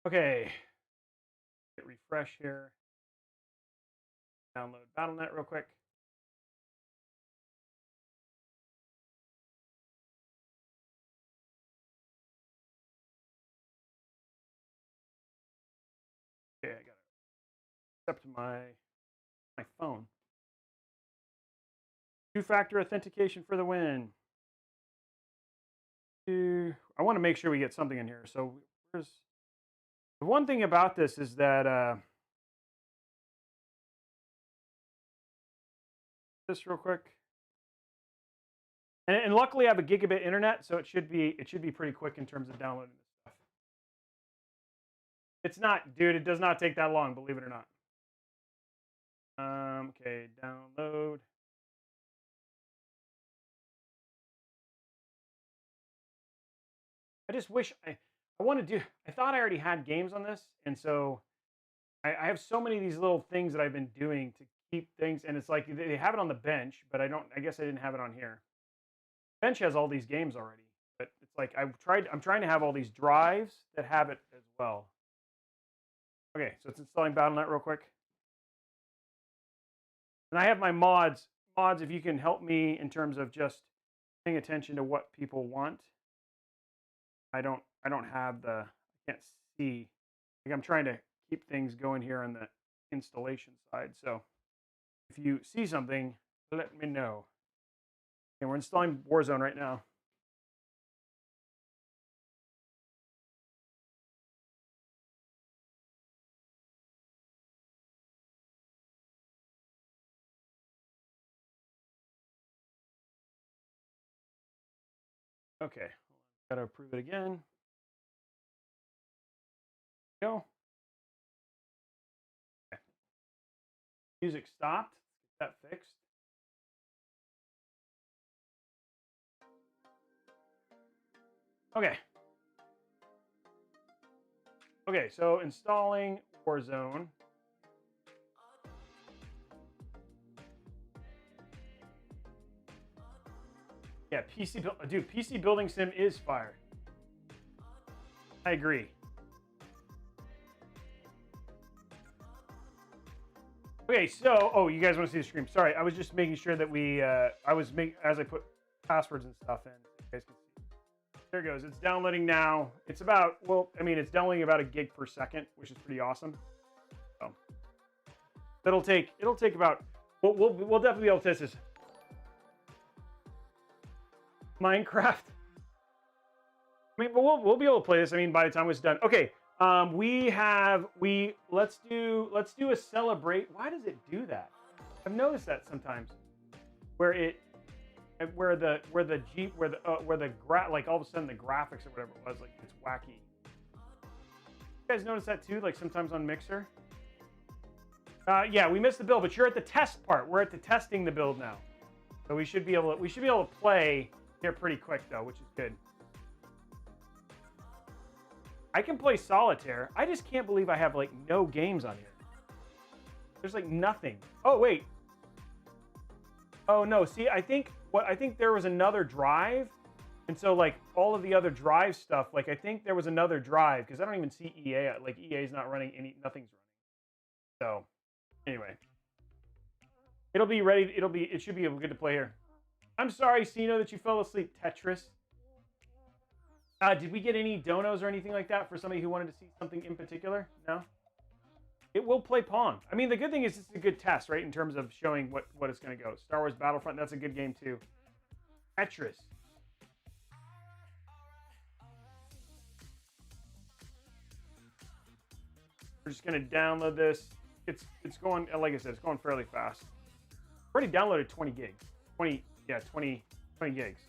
Okay. Hit refresh here. Download BattleNet real quick. Okay, I got it. Up to my phone. Two-factor authentication for the win. I want to make sure we get something in here. So the one thing about this is that this real quick. And luckily I have a gigabit internet, so it should be pretty quick in terms of downloading this stuff. It's not, dude. It does not take that long, believe it or not. Okay, download. I just wish I want to do. I thought I already had games on this, and so I have so many of these little things that I've been doing to keep things, and it's like they have it on the bench, but I don't. I guess I didn't have it on here. Bench has all these games already, but it's like I'm trying to have all these drives that have it as well. Okay, so it's installing Battle.net real quick. And I have my mods. Mods, if you can help me in terms of just paying attention to what people want. I don't have the, I can't see. Like I'm trying to keep things going here on the installation side. So if you see something, let me know. And we're installing Warzone right now. Okay, gotta approve it again. Go. Okay. Music stopped. Get that fixed. Okay. Okay, so installing Warzone. Yeah, dude, PC building sim is fire. I agree. Okay, so oh, you guys want to see the screen? Sorry, I was just making sure that we as I put passwords and stuff in. You guys can see. There it goes. It's downloading now. It's about it's downloading about 1 gig per second, which is pretty awesome. So it'll take about we'll definitely be able to test this. Minecraft. I mean, but we'll be able to play this. I mean, by the time it's done. Okay. Let's do a celebrate. Why does it do that? I've noticed that sometimes, where the like all of a sudden the graphics or whatever it was, like it's wacky. You guys notice that too? Like sometimes on Mixer. Yeah, we missed the build, but you're at the test part. We're at the testing the build now, so we should be able to play here pretty quick though, which is good. I can play solitaire. I just can't believe I have like no games on here. There's like nothing. Oh wait. Oh no. See, I think there was another drive, and so like all of the other drive stuff. Like I think there was another drive because I don't even see EA. Like EA's not running nothing's running. So anyway, it'll be ready. It should be good to play here. I'm sorry, Sino, that you fell asleep. Tetris. Did we get any donos or anything like that for somebody who wanted to see something in particular? No? It will play Pong. I mean, the good thing is it's a good test, right? In terms of showing what it's going to go. Star Wars Battlefront, that's a good game too. Tetris. We're just going to download this. It's going, like I said, it's going fairly fast. Already downloaded 20 gigs. 20 gigs.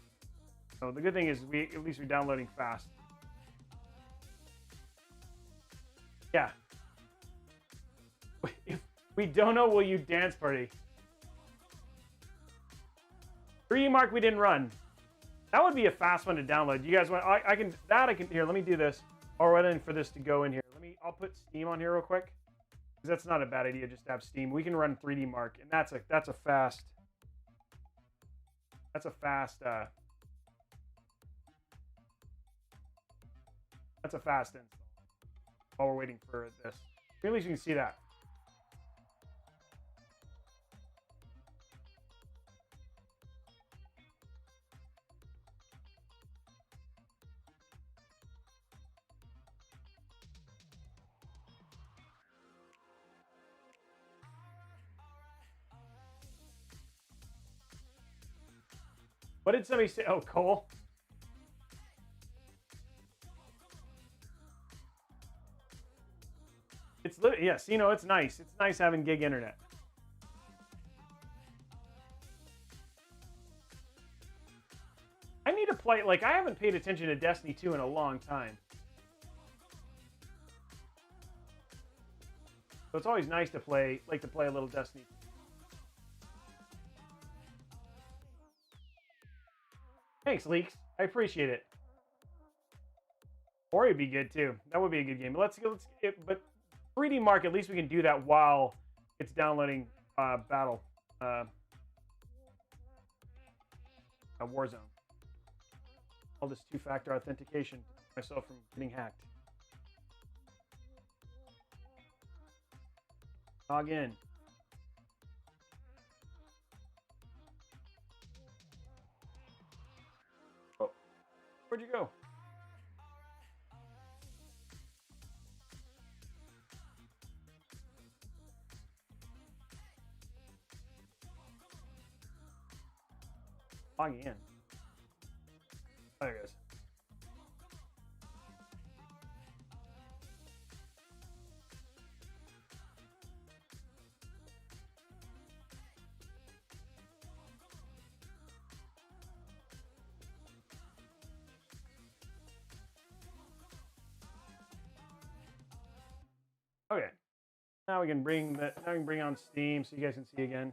So the good thing is at least we're downloading fast. Yeah. If we don't know, will you dance party? 3D Mark we didn't run. That would be a fast one to download. You guys want? I can here. Let me do this. I'll run in for this to go in here. I'll put Steam on here real quick because that's not a bad idea just to have Steam. We can run 3D Mark, and that's a fast. That's a fast install while we're waiting for this. At least you can see that. What did somebody say? Oh, Cole. It's literally, yes, you know, it's nice. It's nice having gig internet. I need to play, like, I haven't paid attention to Destiny 2 in a long time. So it's always nice to play, like to play a little Destiny. Thanks, Leaks. I appreciate it. Or it'd be good too. That would be a good game. But but 3D Mark, at least we can do that while it's downloading Warzone. All this two-factor authentication to keep myself from getting hacked. Log in. Oh, where'd you go? Logging in. There it goes. Okay. Now we can bring that. Now we can bring on Steam so you guys can see again.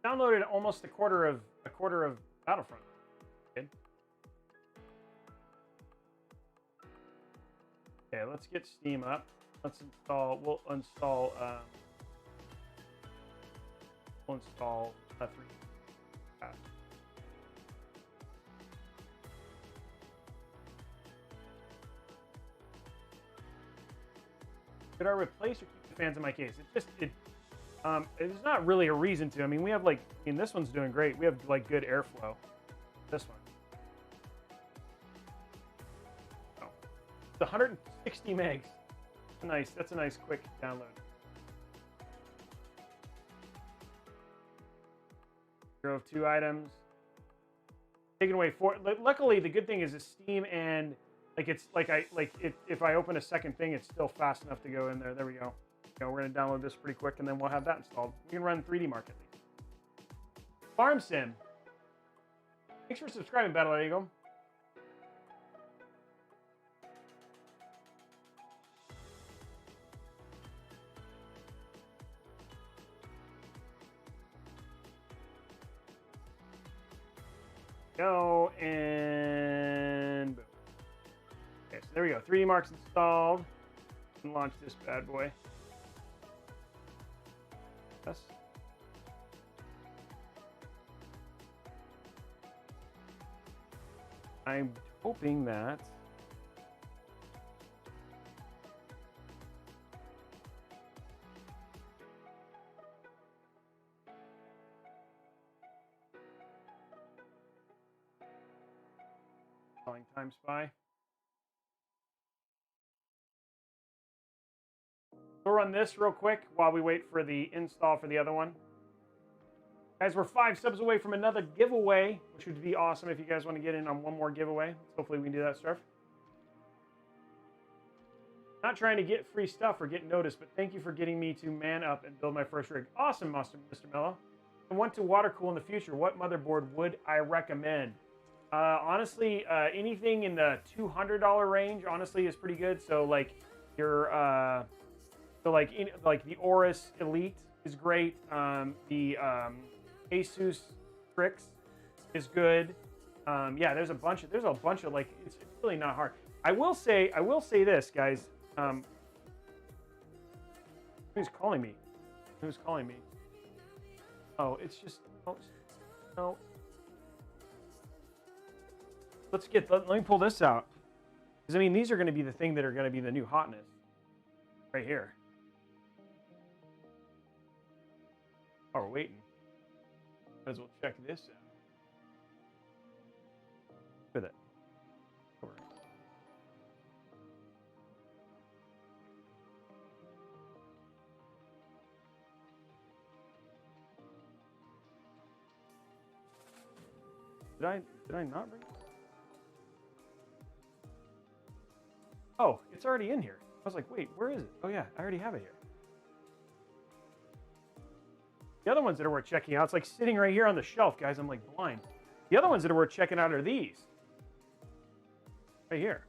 Downloaded almost a quarter of Battlefront. Good. Okay, let's get Steam up. Let's install. We'll install 3. Should I replace or keep the fans in my case? There's not really a reason to. I mean, we have like, this one's doing great. We have like good airflow. This one. Oh, it's 160 megs. Nice. That's a nice quick download. Zero of 2 items. Taken away 4. Luckily, the good thing is it's Steam and if I open a second thing, it's still fast enough to go in there. There we go. We're going to download this pretty quick, and then we'll have that installed. We can run 3D Mark at least. Farm Sim. Thanks for subscribing, Battle Eagle. Go, and boom. Okay, so there we go. 3D Mark's installed. And launch this bad boy. Yes. I'm hoping that calling Time Spy. We'll run this real quick while we wait for the install for the other one. Guys, we're 5 subs away from another giveaway, which would be awesome if you guys want to get in on one more giveaway. Hopefully we can do that stuff. Not trying to get free stuff or get noticed, but thank you for getting me to man up and build my first rig. Awesome, Mr. Mello. I want to water cool in the future. What motherboard would I recommend? Honestly, anything in the $200 range, honestly, is pretty good. So like your like the Aorus Elite is great. The Asus Strix is good. Yeah, there's a bunch of like, it's really not hard. I will say this, guys. Who's calling me? Who's calling me? Oh, it's just no. Let me pull this out, because I mean these are going to be the thing that are going to be the new hotness right here. Oh, we're waiting. Might as well check this out. Look at that. Over. Did I not bring it? Oh, it's already in here. I was like, wait, where is it? Oh yeah, I already have it here. The other ones that are worth checking out, it's like sitting right here on the shelf, guys. I'm like blind. The other ones that are worth checking out are these. Right here.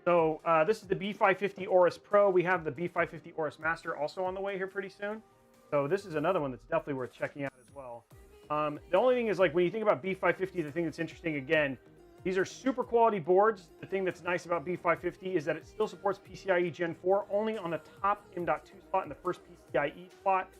So this is the B550 Aorus Pro. We have the B550 Aorus Master also on the way here pretty soon. So this is another one that's definitely worth checking out as well. The only thing is, like, when you think about B550, the thing that's interesting, again, these are super quality boards. The thing that's nice about B550 is that it still supports PCIe Gen 4 only on the top M.2 slot and the first PCIe slot.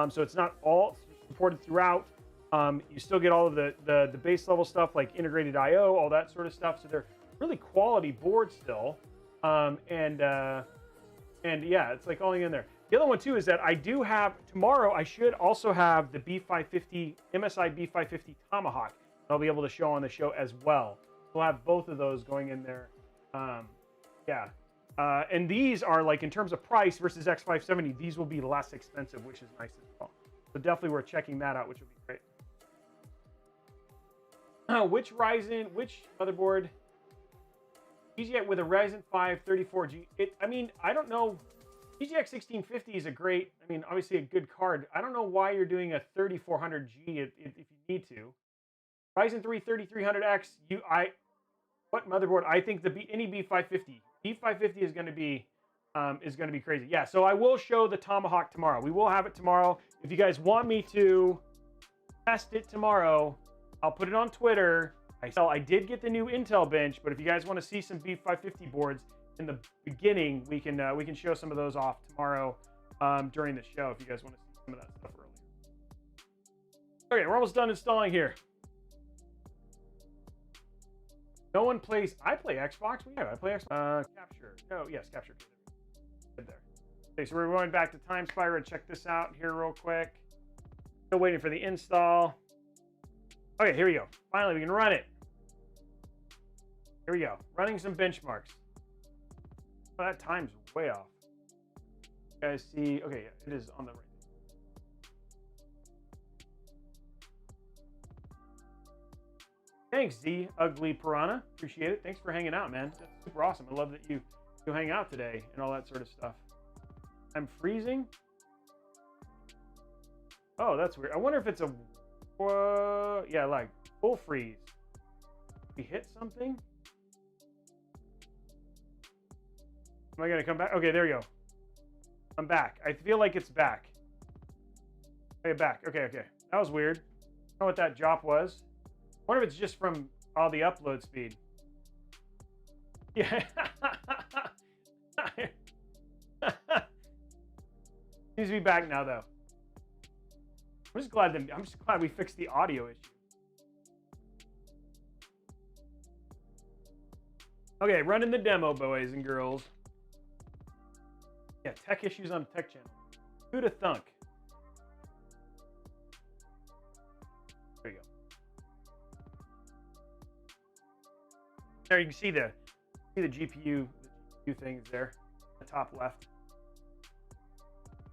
So it's not all supported throughout. You still get all of the base level stuff like integrated I/O, all that sort of stuff. So they're really quality boards still. And yeah, it's like all in there. The other one too is that I do have tomorrow. I should also have the B550 MSI B550 Tomahawk. I'll be able to show on the show as well. We'll have both of those going in there. Yeah. And these are, like, in terms of price versus X570, these will be less expensive, which is nice as well. So definitely worth checking that out, which would be great. Which Ryzen, which motherboard? GGX with a Ryzen 5 34G. I mean, I don't know. GGX 1650 is a great, I mean, obviously a good card. I don't know why you're doing a 3400G if you need to. Ryzen 3 3300X. What motherboard? I think any B550. B550 is going to be crazy. Yeah. So I will show the Tomahawk tomorrow. We will have it tomorrow. If you guys want me to test it tomorrow, I'll put it on Twitter. I did get the new Intel bench, but if you guys want to see some B550 boards in the beginning, we can show some of those off tomorrow during the show if you guys want to see some of that stuff early. Okay, we're almost done installing here. No one plays. I play Xbox. Yeah, I play Xbox. Capture. Oh, yes, Capture. Good there. Okay, so we're going back to TimeSpy and check this out here real quick. Still waiting for the install. Okay, here we go. Finally, we can run it. Here we go. Running some benchmarks. Oh, that time's way off. You guys see? Okay, it is on the right. Thanks, Z Ugly Piranha. Appreciate it. Thanks for hanging out, man. That's super awesome. I love that you hang out today and all that sort of stuff. I'm freezing. Oh, that's weird. I wonder if it's a yeah, like full freeze. We hit something. Am I gonna come back? Okay, there you go. I'm back. I feel like it's back. Okay, back. Okay. That was weird. I don't know what that drop was. I wonder if it's just from all the upload speed. Yeah. Seems to be back now, though. I'm just glad we fixed the audio issue. Okay, running the demo, boys and girls. Yeah, tech issues on the tech channel. Who'd have thunk? There you go. There you can see the GPU things there, the top left.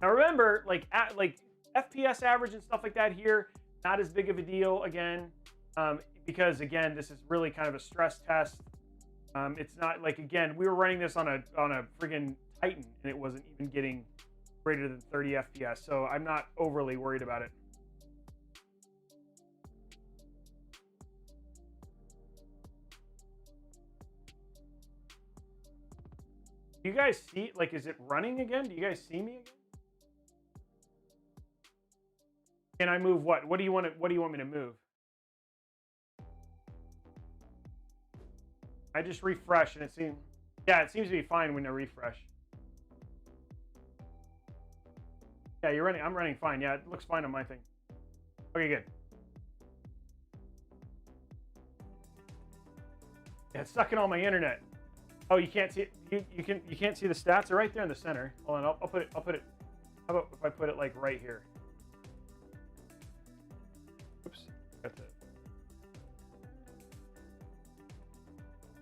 Now remember, like FPS average and stuff like that here, not as big of a deal again, because again, this is really kind of a stress test. It's not like, again, we were running this on a friggin' Titan and it wasn't even getting greater than 30 FPS, so I'm not overly worried about it. Do you guys see, like, is it running again? Do you guys see me again? Can I move what? What do you want me to move? I just refresh and it seems, yeah, it seems to be fine when I refresh. Yeah, you're running. I'm running fine. Yeah, it looks fine on my thing. Okay, good. Yeah, it's sucking all my internet. Oh, you can't see it. You can't see the stats. They're right there in the center. Hold on, I'll put it. How about if I put it like right here? Oops. Got the.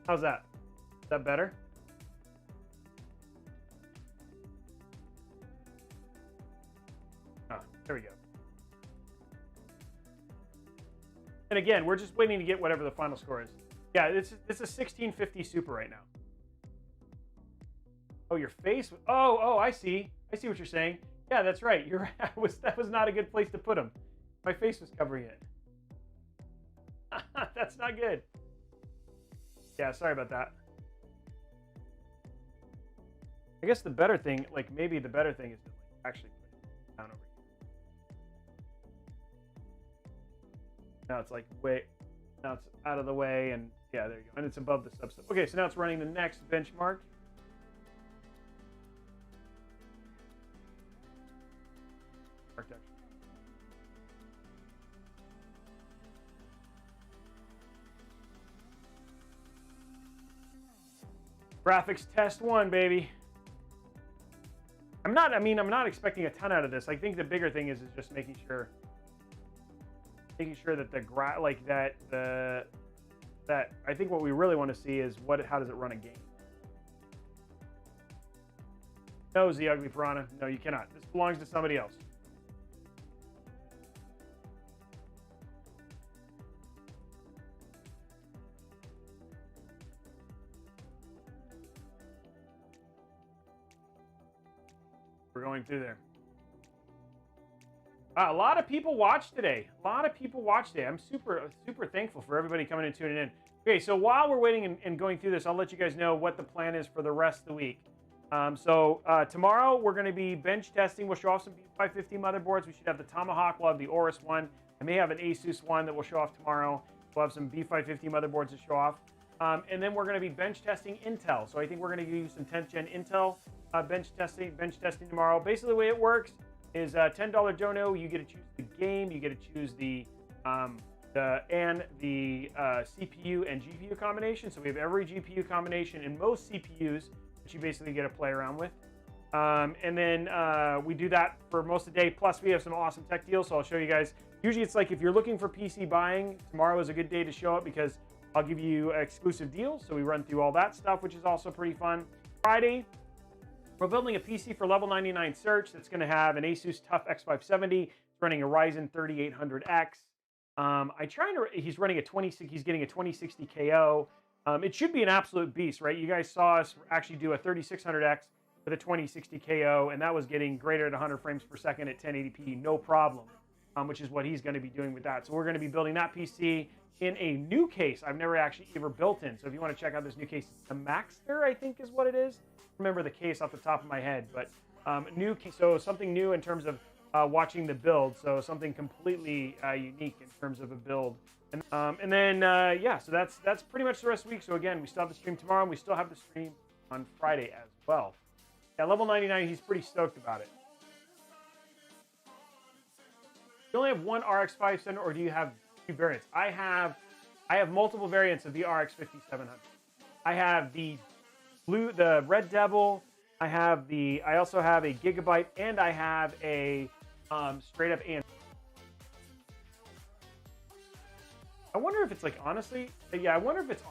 How's that? Is that better? There we go. And again, we're just waiting to get whatever the final score is. Yeah, it's a 1650 Super right now. Oh, your face? Oh, I see. I see what you're saying. Yeah, that's right. You're right. That was not a good place to put them. My face was covering it. That's not good. Yeah, sorry about that. I guess the better thing, like maybe the better thing is to like actually put it down over here. Now it's like now it's out of the way, and yeah, there you go. And it's above the substep. Okay, so now it's running the next benchmark. Graphics test 1, baby. I'm not expecting a ton out of this. I think the bigger thing is just making sure that that I think what we really want to see is how does it run a game. No, the ugly piranha. No, you cannot. This belongs to somebody else. We're going through there. A lot of people watched today. I'm super thankful for everybody coming and tuning in. Okay, so while we're waiting and going through this, I'll let you guys know what the plan is for the rest of the week. Tomorrow we're going to be bench testing. We'll show off some B550 motherboards. We should have the Tomahawk. We'll have the Aorus one. I may have an Asus one that we'll show off tomorrow. We'll have some B550 motherboards to show off. And then we're going to be bench testing Intel. So I think we're going to use some 10th gen Intel bench testing tomorrow. Basically, the way it works is $10 dono. You get to choose the game. You get to choose the CPU and GPU combination. So we have every GPU combination and most CPUs that you basically get to play around with. And then we do that for most of the day. Plus, we have some awesome tech deals. So I'll show you guys. Usually, it's like if you're looking for PC buying, tomorrow is a good day to show up because I'll give you exclusive deals. So we run through all that stuff, which is also pretty fun. Friday, we're building a PC for level 99 search that's going to have an Asus TUF X570. It's running a Ryzen 3800X. He's running he's getting a 2060 KO. It should be an absolute beast, right? You guys saw us actually do a 3600X with a 2060 KO, and that was getting greater than 100 frames per second at 1080p, no problem, which is what he's going to be doing with that. So we're going to be building that PC in a new case I've never actually ever built in. So if you want to check out this new case, the Maxter, I think is what it is. Remember the case off the top of my head, but new case, so something new in terms of watching the build. So something completely unique in terms of a build. And then yeah, so that's pretty much the rest of the week. So again, we still have the stream tomorrow, and we still have the stream on Friday as well. Yeah, level 99, he's pretty stoked about it. You only have one RX 570, or do you have two variants? I have multiple variants of the RX 5700. I have the Red Devil. I also have a Gigabyte, and I have a straight up AMD. I wonder if it's like honestly, yeah. I wonder if it's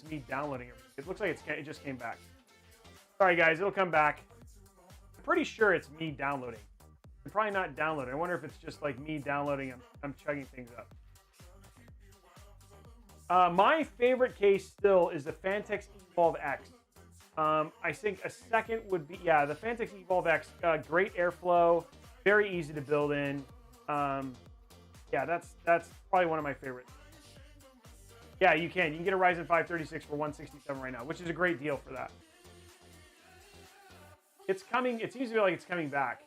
me downloading it. It looks like it just came back. Sorry guys, it'll come back. I'm pretty sure it's me downloading. I'm probably not downloading. I wonder if it's just like me downloading. I'm chugging things up. My favorite case still is the Phanteks Evolv X. I think a second would be, yeah, the Phanteks Evolv X. Great airflow, very easy to build in. Yeah, that's probably one of my favorites. Yeah, you can get a Ryzen 5 36 for $167 right now, which is a great deal for that. It's coming. It seems to be like it's coming back.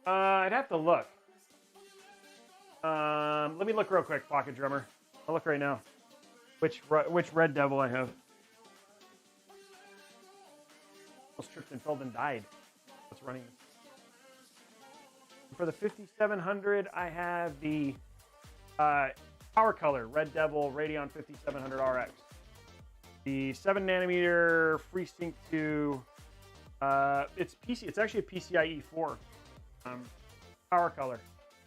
I'd have to look. Let me look real quick, Pocket Drummer. I'll look right now. Which Red Devil I have. Almost tripped and fell and died. What's running? For the 5700, I have the Power Color Red Devil Radeon 5700 RX. The 7nm FreeSync 2. It's PC. It's actually a PCIe 4. Power Color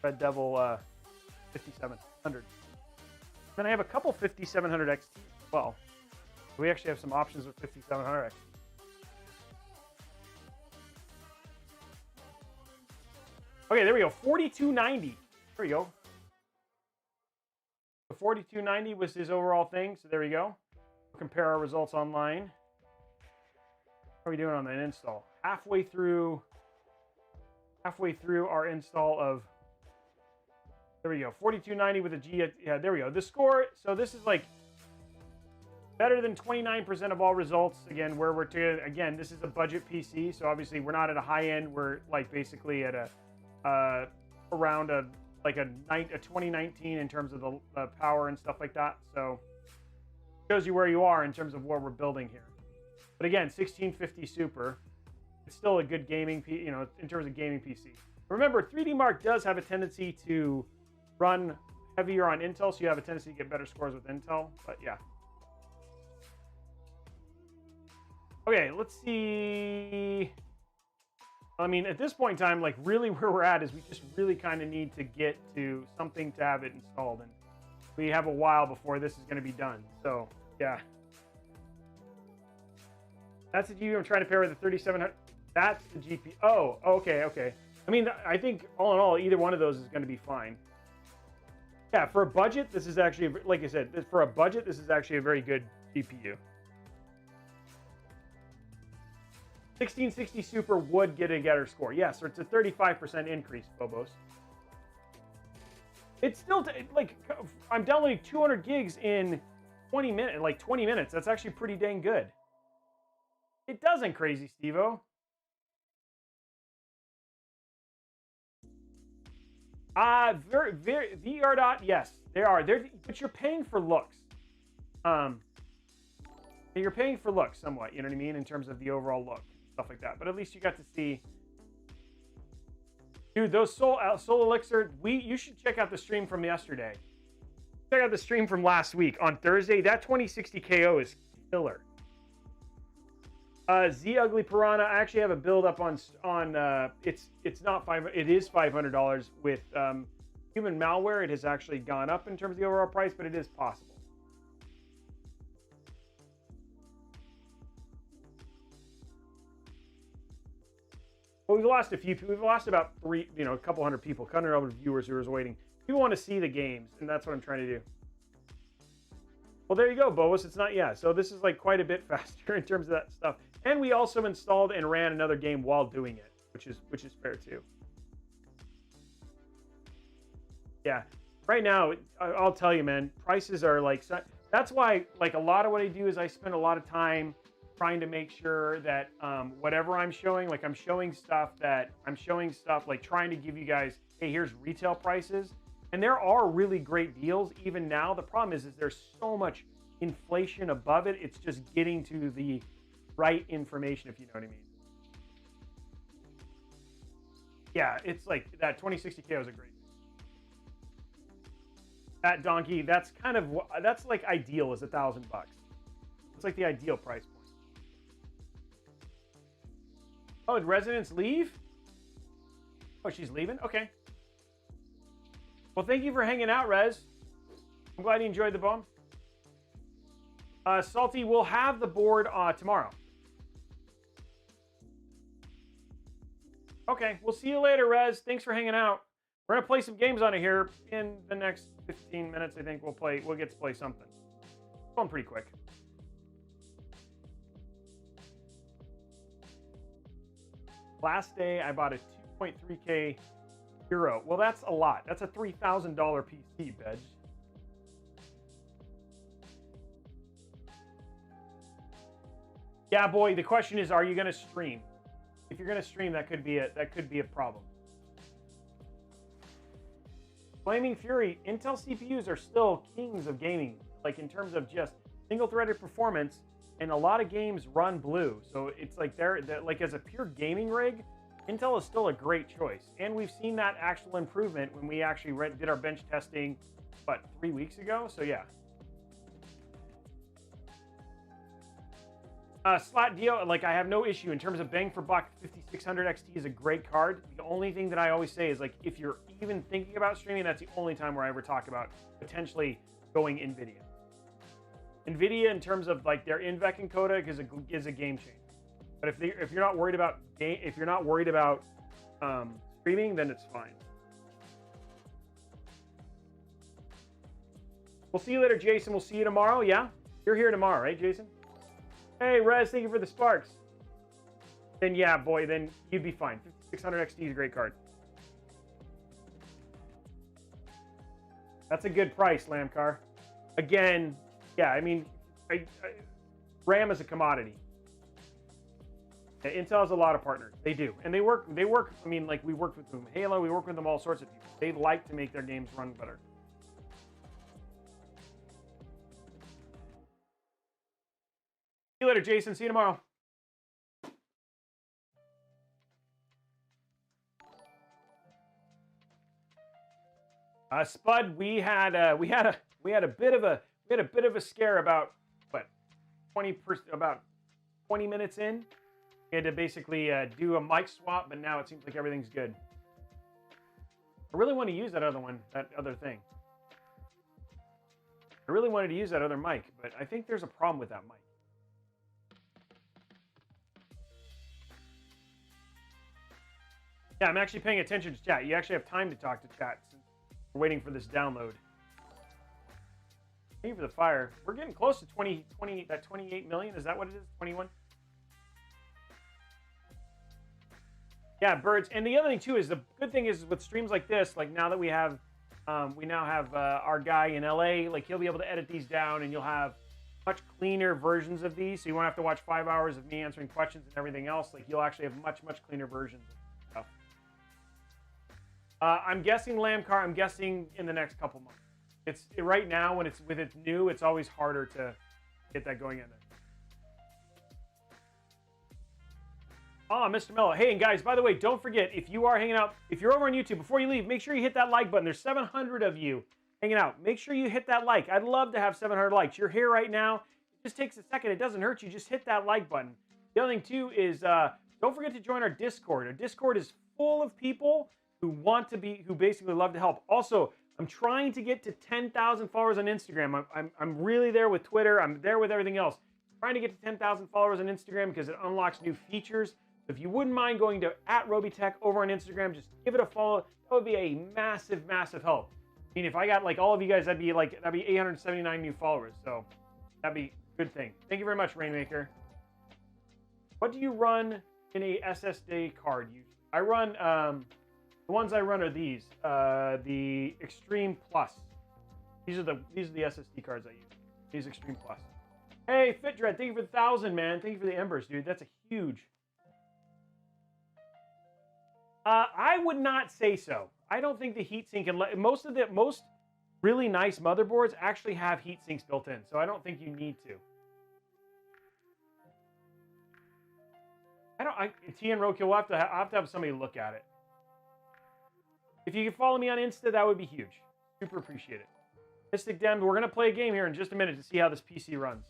Red Devil 5700. Then I have a couple 5700 XT as well. We actually have some options with 5700 XT. Okay, there we go. 4290. There we go. 4290 was his overall thing. So there we go. We'll compare our results online. How are we doing on that install? Halfway through our install of, there we go, 4290 with a G. Yeah, there we go. The score, so this is like better than 29% of all results. Again, where we're to, again, this is a budget PC, so obviously we're not at a high end. We're like basically at a around a 2019 in terms of the power and stuff like that. So shows you where you are in terms of what we're building here. But again, 1650 Super, it's still a good gaming, you know, in terms of gaming PC. Remember, 3D Mark does have a tendency to run heavier on Intel, so you have a tendency to get better scores with Intel. But yeah. Okay, let's see. I mean, at this point in time, like really where we're at is we just really kind of need to get to something to have it installed. And we have a while before this is going to be done. So yeah. That's the GPU I'm trying to pair with the 3700. That's the GPU. Oh, okay, okay. I mean, I think all in all, either one of those is going to be fine. Yeah, for a budget, this is actually, like I said, for a budget, this is actually a very good GPU. 1660 Super would get a getter score. Yes, so it's a 35% increase, Phobos. It's still, like, I'm downloading 200 gigs in 20 minutes, like 20 minutes. That's actually pretty dang good. It doesn't, Crazy Steve-O. Very VR dot, yes, they are. But you're paying for looks. You're paying for looks somewhat, you know what I mean, in terms of the overall look, stuff like that. But at least you got to see. Dude, those Soul Elixir, you should check out the stream from yesterday. Check out the stream from last week on Thursday. That 2060 KO is killer. Z Ugly Piranha, I actually have a build up on it's not it is $500 with human malware. It has actually gone up in terms of the overall price, but it is possible. Well, we've lost a few people. We've lost about a couple hundred people, couple hundred viewers who was waiting. People want to see the games, and that's what I'm trying to do. Well, there you go, Boas. It's not, yeah. So this is like quite a bit faster in terms of that stuff. And we also installed and ran another game while doing it, which is fair too. Yeah, right now, I'll tell you, man, prices are like, that's why like a lot of what I do is I spend a lot of time trying to make sure that whatever I'm showing, like I'm showing stuff like trying to give you guys, hey, here's retail prices. And there are really great deals even now. The problem is there's so much inflation above it. It's just getting to the right information, if you know what I mean. Yeah, it's like that 2060 KO is a great. That donkey, that's like ideal is $1,000. It's like the ideal price point. Oh, did Residents leave? Oh, she's leaving? Okay. Well, thank you for hanging out, Rez. I'm glad you enjoyed the bomb. Salty, we'll have the board tomorrow. Okay, we'll see you later, Rez. Thanks for hanging out. We're gonna play some games on it here in the next 15 minutes. I think we'll get to play something. It's going pretty quick. Last day, I bought a 2.3K Euro. Well, that's a lot. That's a $3,000 PC, Bedge. Yeah, boy. The question is, are you going to stream? If you're going to stream, that could be a problem. Flaming Fury. Intel CPUs are still kings of gaming, like in terms of just single-threaded performance, and a lot of games run blue. So it's like they're like as a pure gaming rig, Intel is still a great choice. And we've seen that actual improvement when we actually did our bench testing, what, 3 weeks ago? So yeah. Slot deal, like I have no issue in terms of bang for buck. 5600 XT is a great card. The only thing that I always say is like, if you're even thinking about streaming, that's the only time where I ever talk about potentially going NVIDIA. NVIDIA in terms of like their InVec encoder is a game changer. But if you're not worried about streaming, then it's fine. We'll see you later, Jason. We'll see you tomorrow. Yeah? You're here tomorrow, right, Jason? Hey, Rez, thank you for the sparks. Then, yeah, boy, then you'd be fine. 5600 XT is a great card. That's a good price, Lamcar. Again, yeah, I mean, RAM is a commodity. Yeah, Intel has a lot of partners. They do. And they work, I mean, like we worked with them. Halo, we work with them, all sorts of people. They like to make their games run better. See you later, Jason. See you tomorrow. Spud, we had a bit of a scare about what 20 minutes in. We had to basically do a mic swap, but now it seems like everything's good. I really want to use that other thing. I really wanted to use that other mic, but I think there's a problem with that mic. Yeah, I'm actually paying attention to chat. You actually have time to talk to chat since we're waiting for this download. Thank you for the fire. We're getting close to 28 million. Is that what it is? 21? Yeah, birds. And the other thing too is the good thing is with streams like this, like now that we now have our guy in LA, like he'll be able to edit these down and you'll have much cleaner versions of these. So you won't have to watch 5 hours of me answering questions and everything else. Like you'll actually have much cleaner versions of stuff. I'm guessing Lamcar, I'm guessing in the next couple months. It's right now when it's new, it's always harder to get that going in there. Oh, Mr. Mello. Hey, and guys, by the way, don't forget, if you are hanging out, if you're over on YouTube, before you leave, make sure you hit that like button. There's 700 of you hanging out. Make sure you hit that like. I'd love to have 700 likes. You're here right now. It just takes a second. It doesn't hurt you. Just hit that like button. The other thing, too, is don't forget to join our Discord. Our Discord is full of people who basically love to help. Also, I'm trying to get to 10,000 followers on Instagram. I'm really there with Twitter. I'm there with everything else. I'm trying to get to 10,000 followers on Instagram because it unlocks new features. If you wouldn't mind going to @Robeytech over on Instagram, just give it a follow. That would be a massive help. I mean, if I got like all of you guys, that'd be 879 new followers. So that'd be a good thing. Thank you very much, Rainmaker. What do you run in a SSD card usually? I run the ones I run are these, the Extreme Plus. These are the SSD cards I use. These Extreme Plus. Hey, FitDread, thank you for the 1,000, man. Thank you for the embers, dude. That's a huge. I would not say so. I don't think the heatsink, most really nice motherboards actually have heat sinks built in, so I don't think you need to. TN Roki, I'll have to have somebody look at it. If you could follow me on Insta, that would be huge. Super appreciate it. Mystic Dem, we're going to play a game here in just a minute to see how this PC runs.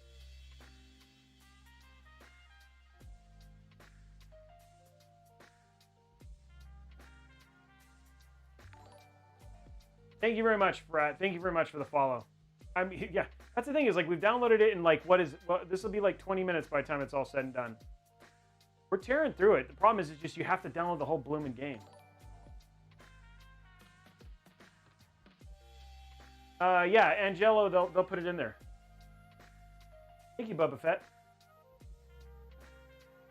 Thank you very much, Brad. Thank you very much for the follow. Yeah, that's the thing is like we've downloaded it in like this will be like 20 minutes by the time it's all said and done. We're tearing through it. The problem is it's just you have to download the whole blooming game. Yeah, Angelo, they'll put it in there. Thank you, Bubba Fett.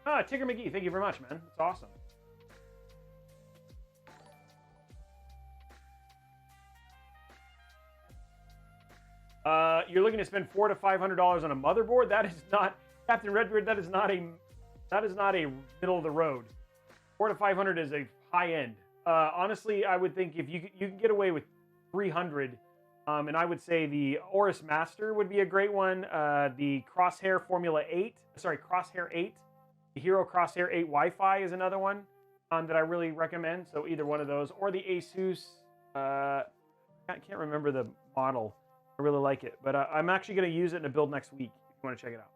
Tigger McGee, thank you very much, man. It's awesome. You're looking to spend $400 to $500 on a motherboard? That is not, Captain Redbeard. That is not a middle of the road. $400 to $500 is a high end. Honestly, I would think if you can get away with 300, and I would say the Aorus Master would be a great one. The Crosshair Crosshair 8, the Hero Crosshair 8 Wi-Fi is another one that I really recommend. So either one of those, or the Asus. I can't remember the model. I really like it, but I'm actually going to use it in a build next week if you want to check it out.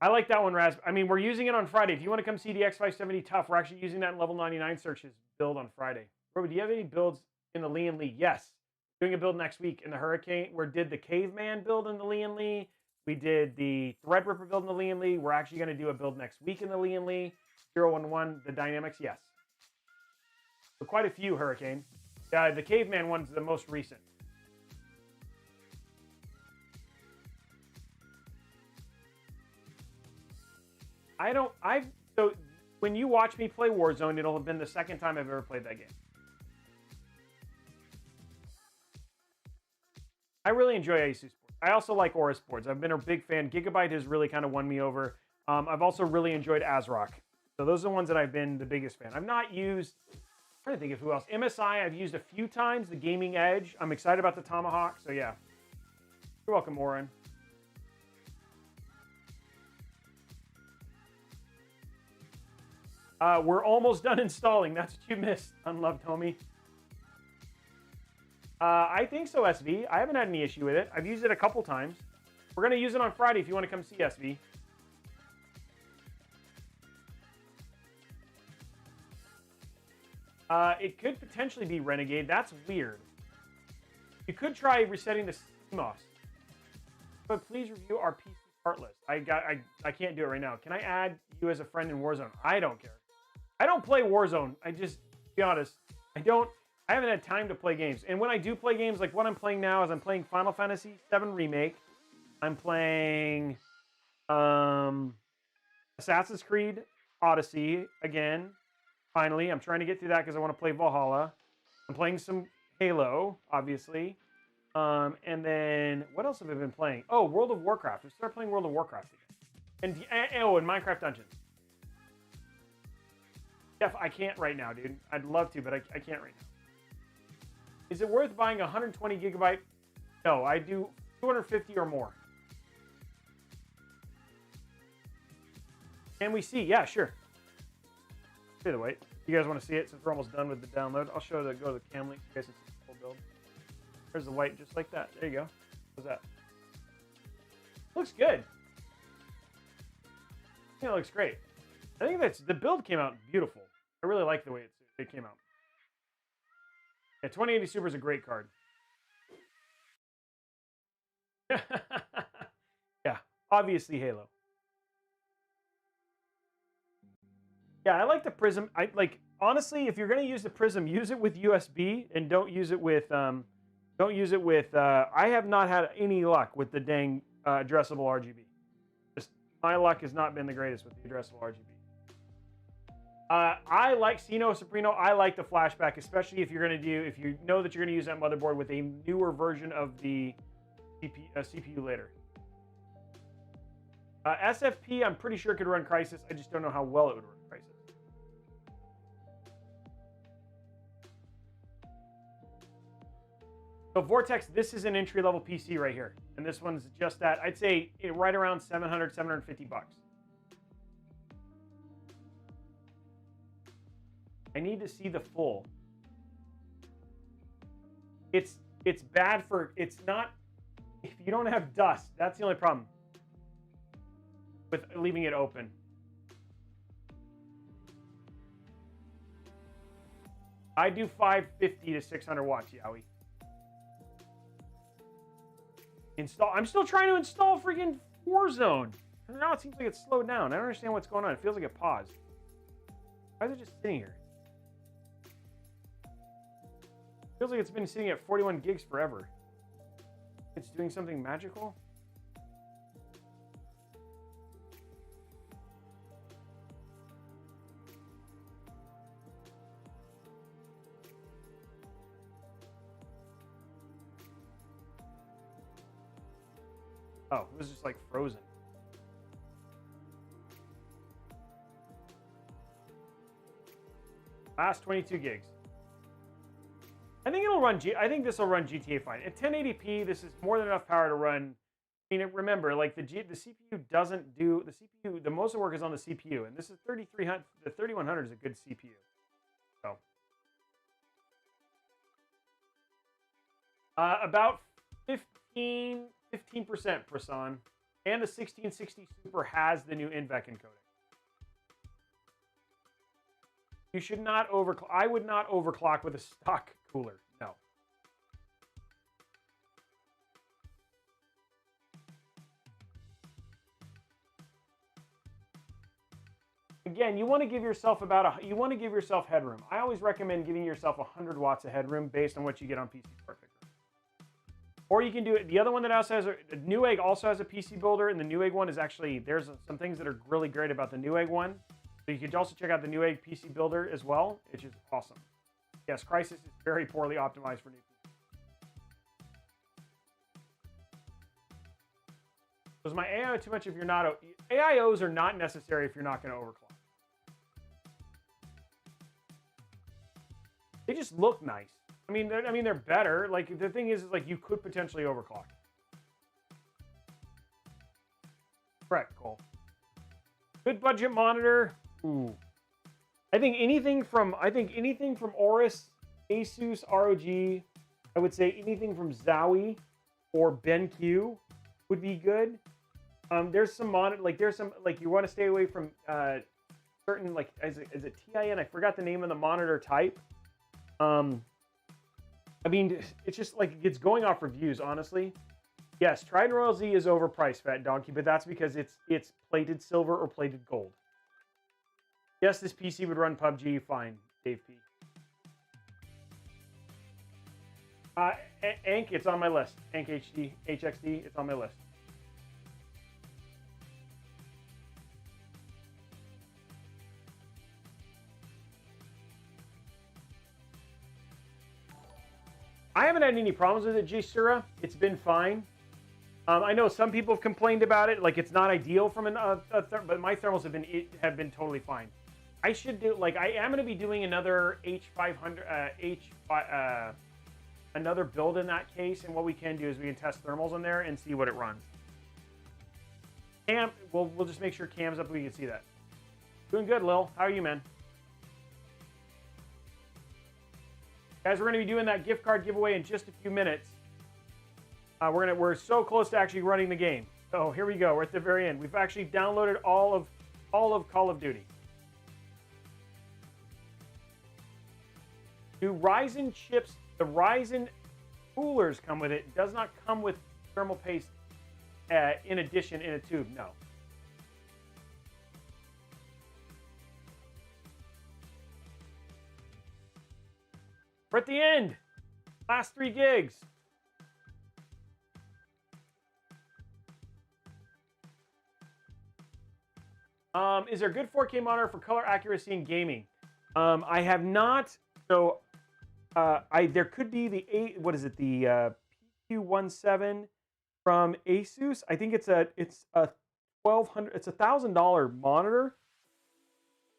I like that one, Raz. I mean, we're using it on Friday. If you want to come see the X570 Tough, we're actually using that in level 99 searches build on Friday. Robey, do you have any builds in the Lee and Lee? Yes. Doing a build next week in the Hurricane. We did the Caveman build in the Lee and Lee. We did the Threadripper build in the Lee and Lee. We're actually going to do a build next week in the Lee and Lee. 011, the Dynamics, yes. So quite a few Hurricane. The Caveman one's the most recent. So when you watch me play Warzone, it'll have been the second time I've ever played that game. I really enjoy ASUS boards. I also like Aorus boards. I've been a big fan. Gigabyte has really kind of won me over. I've also really enjoyed ASRock. So those are the ones that I've been the biggest fan. I've not used, I'm trying to think of who else. MSI I've used a few times, the Gaming Edge. I'm excited about the Tomahawk, so yeah. You're welcome, Warren. We're almost done installing. That's what you missed, unloved homie. I think so, SV. I haven't had any issue with it. I've used it a couple times. We're going to use it on Friday if you want to come see SV. It could potentially be Renegade. That's weird. You could try resetting the CMOS. But please review our PC part list. I can't do it right now. Can I add you as a friend in Warzone? I don't care. I don't play Warzone. To be honest, I haven't had time to play games. And when I do play games, like what I'm playing now is I'm playing Final Fantasy VII Remake. I'm playing Assassin's Creed Odyssey again. Finally, I'm trying to get through that because I want to play Valhalla. I'm playing some Halo, obviously. And then, what else have I been playing? Oh, World of Warcraft. I started playing World of Warcraft again. And Minecraft Dungeons. Jeff, I can't right now, dude. I'd love to, but I can't right now. Is it worth buying 120 gigabyte? No, I do 250 or more. Can we see? Yeah, sure. By the way, you guys want to see it since we're almost done with the download? I'll show go to the cam link. You guys can see the full build. There's the white just like that. There you go. How's that? Looks good. Yeah, it looks great. I think the build came out beautiful. I really like the way it came out. Yeah, 2080 Super is a great card. Yeah, obviously Halo. Yeah, I like the Prism. Honestly, if you're going to use the Prism, use it with USB and don't use it with I have not had any luck with the dang addressable RGB. Just my luck has not been the greatest with the addressable RGB. I like Sino Soprano. I like the flashback, especially if you know that you're going to use that motherboard with a newer version of the CPU later. SFP, I'm pretty sure could run Crysis. I just don't know how well it would run Crysis. So Vortex, this is an entry-level PC right here. And this one's just that. I'd say right around 700, 750 bucks. I need to see the full. It's bad for, it's not, if you don't have dust, that's the only problem with leaving it open. I do 550 to 600 watts, Yowie. I'm still trying to install freaking Warzone. And now it seems like it's slowed down. I don't understand what's going on. It feels like it paused. Why is it just sitting here? Feels like it's been sitting at 41 gigs forever. It's doing something magical. Oh, it was just like frozen. Last 22 gigs. I think it'll run I think this will run GTA fine. At 1080p, this is more than enough power to run. I mean, remember, like the CPU doesn't do the CPU. The most of the work is on the CPU, and this is 3300. The 3100 is a good CPU. So, about 15% Prasan, and the 1660 Super has the new NVEC encoding. You should not overclock. I would not overclock with a stock cooler. No. Again, you want to give yourself you want to give yourself headroom. I always recommend giving yourself 100 watts of headroom based on what you get on PC Perfect. Or you can do it. The other one that also has a Newegg also has a PC builder, and the Newegg one is actually, there's some things that are really great about the Newegg one. So you can also check out the Newegg PC builder as well, which is awesome. Yes, Crysis is very poorly optimized for new people. Was my AIO too much if you're not... AIOs are not necessary if you're not going to overclock. They just look nice. I mean, they're better. Like, the thing is like, you could potentially overclock. Correct, Cole. Good budget monitor. Ooh. I think anything from Aorus, Asus, ROG. I would say anything from Zowie or BenQ would be good. There's some monitor, like there's some, like you want to stay away from certain, like is it TIN? I forgot the name of the monitor type. I mean, it's just like it's going off reviews, honestly. Yes, Trident Royal Z is overpriced, Fat Donkey, but that's because it's plated silver or plated gold. Yes, this PC would run PUBG fine, Dave P. Ank, it's on my list. Ank HD, HXD, it's on my list. I haven't had any problems with it, J Sura. It's been fine. I know some people have complained about it, like it's not ideal from but my thermals have been totally fine. I should do, like, I am going to be doing another H500 another build in that case, and what we can do is we can test thermals on there and see what it runs. Cam, we'll just make sure Cam's up so we can see that. Doing good, Lil. How are you, man? Guys, we're going to be doing that gift card giveaway in just a few minutes. We're so close to actually running the game. So here we go. We're at the very end. We've actually downloaded all of Call of Duty. Do Ryzen chips, the Ryzen coolers come with it? It does not come with thermal paste in addition in a tube, no. We're at the end. Last 3 gigs. Is there a good 4K monitor for color accuracy in gaming? I have not. So there could be the the PSU from Asus. I think it's a $1,200. It's a $1,000 monitor.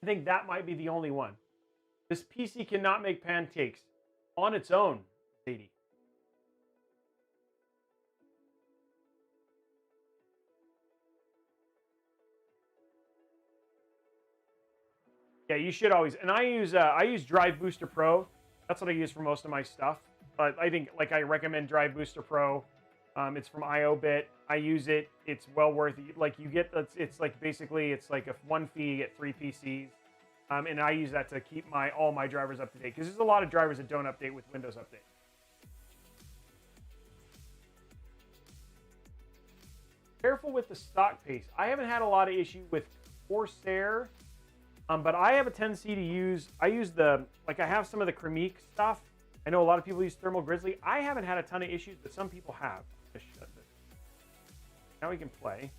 I think that might be the only one. This PC cannot make Phanteks on its own. 80. Yeah, you should always. And I use Drive Booster Pro. That's what I use for most of my stuff. But I think, like, I recommend Drive Booster Pro. It's from IOBit. I use it. It's well worth it. Like, you get, it's like basically it's like a 1 fee, you get 3 PCs. And I use that to keep all my drivers up to date, because there's a lot of drivers that don't update with Windows Update. Careful with the stock paste. I haven't had a lot of issue with Corsair, but I have a tendency to use, I have some of the Cremique stuff. I know a lot of people use Thermal Grizzly. I haven't had a ton of issues, but some people have. Just shut this. Now we can play.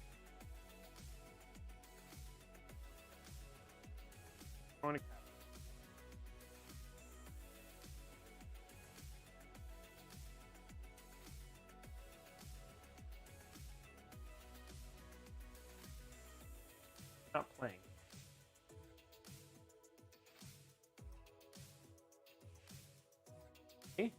Not playing. Okay.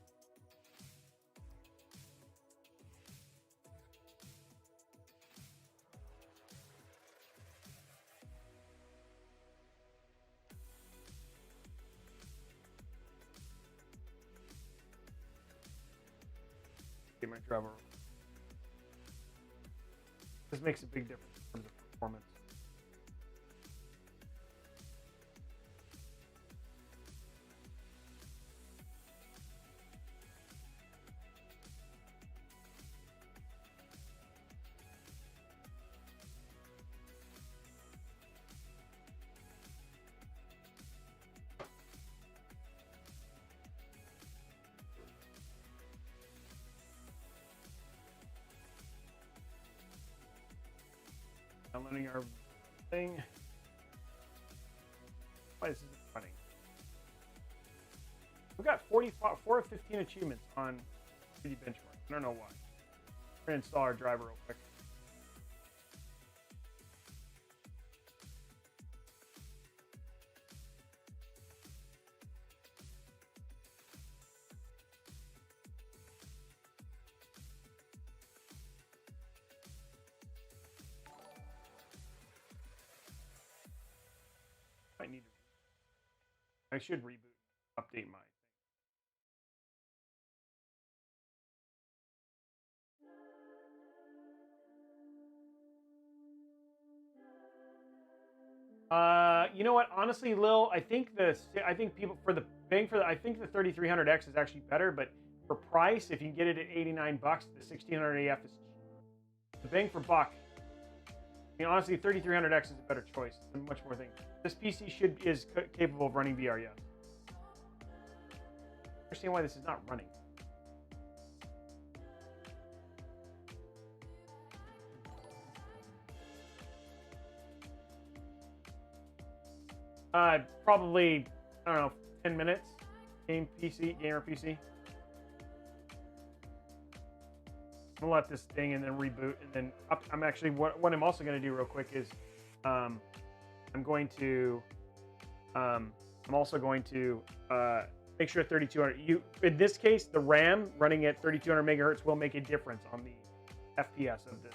Get my driver. This makes a big difference in terms of performance. downloading our thing. Why this isn't running? We've got 4 of 15 achievements on 3D benchmark. I don't know why. We're gonna install our driver real quick. I should reboot, update my thing. You know what? Honestly, Lil, I think people for the bang for the, I think the 3300X is actually better, but for price, if you can get it at 89 bucks, the 1600 AF is the bang for buck. I mean, honestly, 3300X is a better choice. There's much more things. This PC is capable of running VR, yes. I understand why this is not running. Probably, I don't know, 10 minutes. Gamer PC. I'm gonna let this thing and then reboot and then I'm actually what I'm also gonna do real quick is I'm also going to make sure 3200. In this case, the RAM running at 3200 megahertz will make a difference on the FPS of this.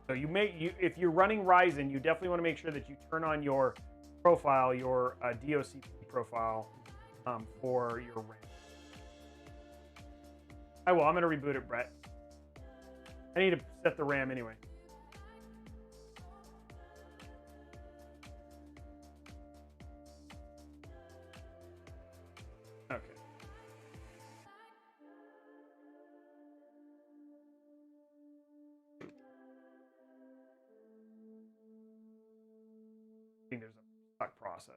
So if you're running Ryzen, you definitely want to make sure that you turn on your profile, your DOCP profile for your RAM. I will. I'm going to reboot it, Brett. I need to set the RAM anyway. Okay. I think there's a stuck process.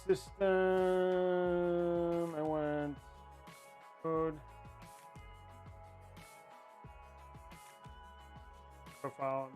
System, I went code, profile.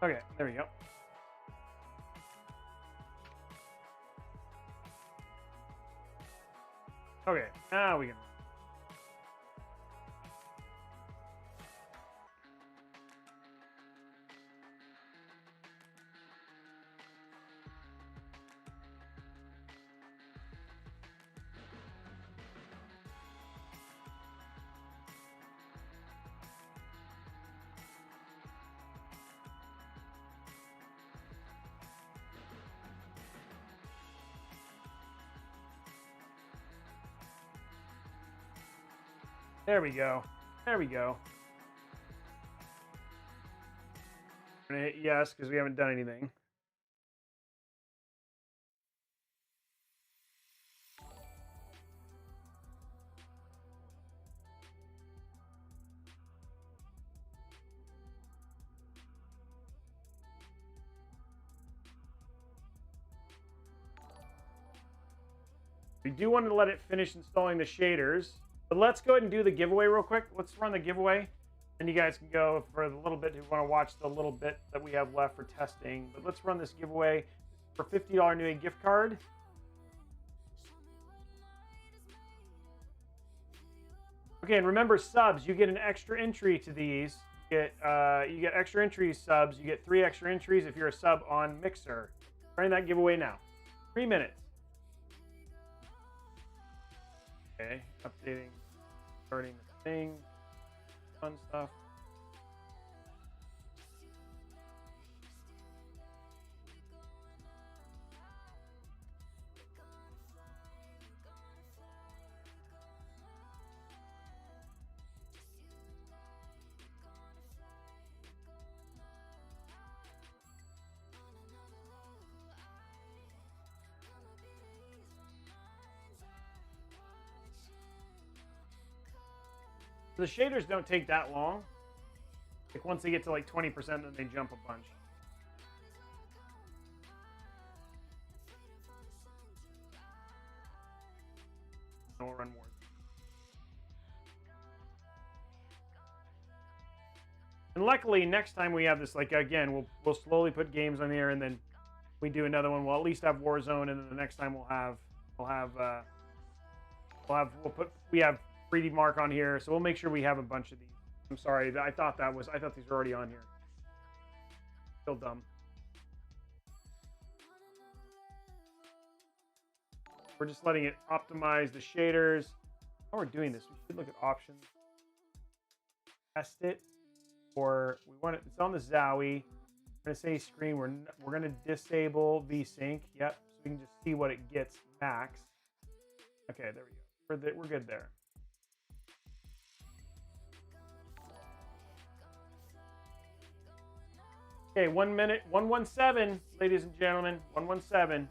Okay, there we go. Okay, now we can. There we go. There we go. I'm gonna hit yes because we haven't done anything. We do want to let it finish installing the shaders. But let's go ahead and do the giveaway real quick. Let's run the giveaway. And you guys can go for the little bit who want to watch the little bit that we have left for testing. But let's run this giveaway for $50 new gift card. Okay, and remember subs, you get an extra entry to these You get extra entries subs. You get 3 extra entries if you're a sub on Mixer. Starting that giveaway now. 3 minutes. Okay, updating, starting the thing, fun stuff. The shaders don't take that long. Like once they get to like 20%, then they jump a bunch. And we'll run more. And luckily, next time we have this, like again, we'll slowly put games on here, and then we do another one. We'll at least have Warzone, and then the next time we have 3D Mark on here, so we'll make sure we have a bunch of these. I'm sorry, I thought these were already on here. Still dumb. We're just letting it optimize the shaders. While we're doing this, we should look at options. Test it, or we want it. It's on the Zowie. We're gonna say screen. We're gonna disable VSync. Yep, so we can just see what it gets max. Okay, there we go. We're good there. Okay, 1 minute, 117, ladies and gentlemen, 117.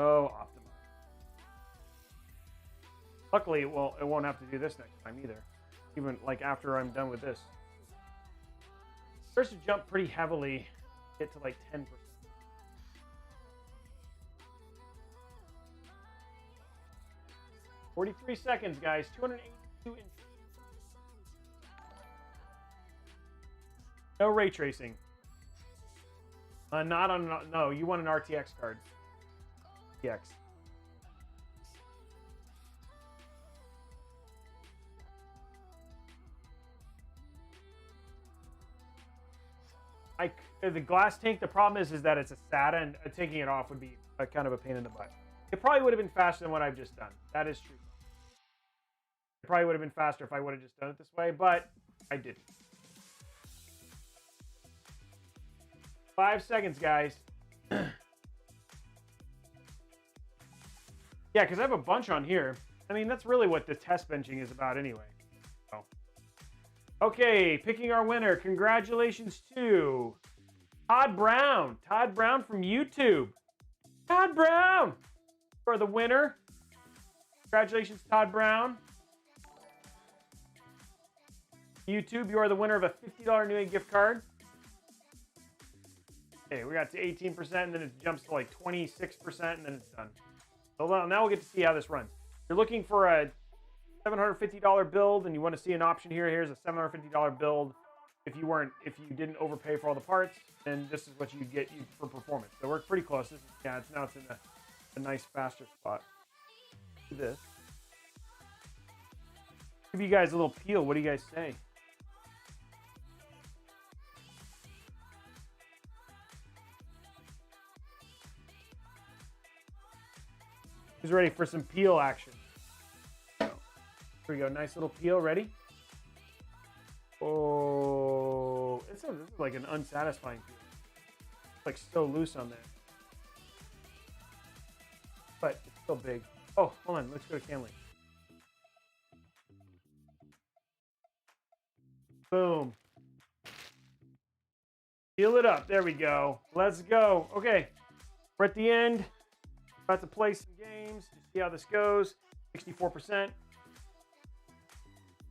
Oh, optimize. Luckily, well, it won't have to do this next time either. Even like after I'm done with this. First to jump pretty heavily, get to like 10%. 43 seconds, guys. 282 inches. No ray tracing. Not on. No, you want an RTX card. RTX. The glass tank. The problem is that it's a SATA, and taking it off would be a kind of a pain in the butt. It probably would have been faster than what I've just done. That is true. It probably would have been faster if I would have just done it this way, but I didn't. 5 seconds, guys. Yeah, because I have a bunch on here. I mean, that's really what the test benching is about anyway. So. Okay, picking our winner. Congratulations to Todd Brown. Todd Brown from YouTube. Todd Brown for the winner. Congratulations, Todd Brown. YouTube, you are the winner of a $50 New Egg gift card. Okay, we got to 18%, and then it jumps to like 26%, and then it's done. So now we'll get to see how this runs. You're looking for a $750 build, and you want to see an option here. Here's a $750 build. If you didn't overpay for all the parts, then this is what you get for performance. So we're pretty close. This is, yeah, it's in a nice faster spot. Do this. Give you guys a little peel. What do you guys say? Who's ready for some peel action? Here we go. Nice little peel. Ready? Oh, this is like an unsatisfying peel. It's like so loose on there. But it's still big. Oh, hold on. Let's go to Canley. Boom. Peel it up. There we go. Let's go. Okay. We're at the end. About to play some games. See how this goes. 64%.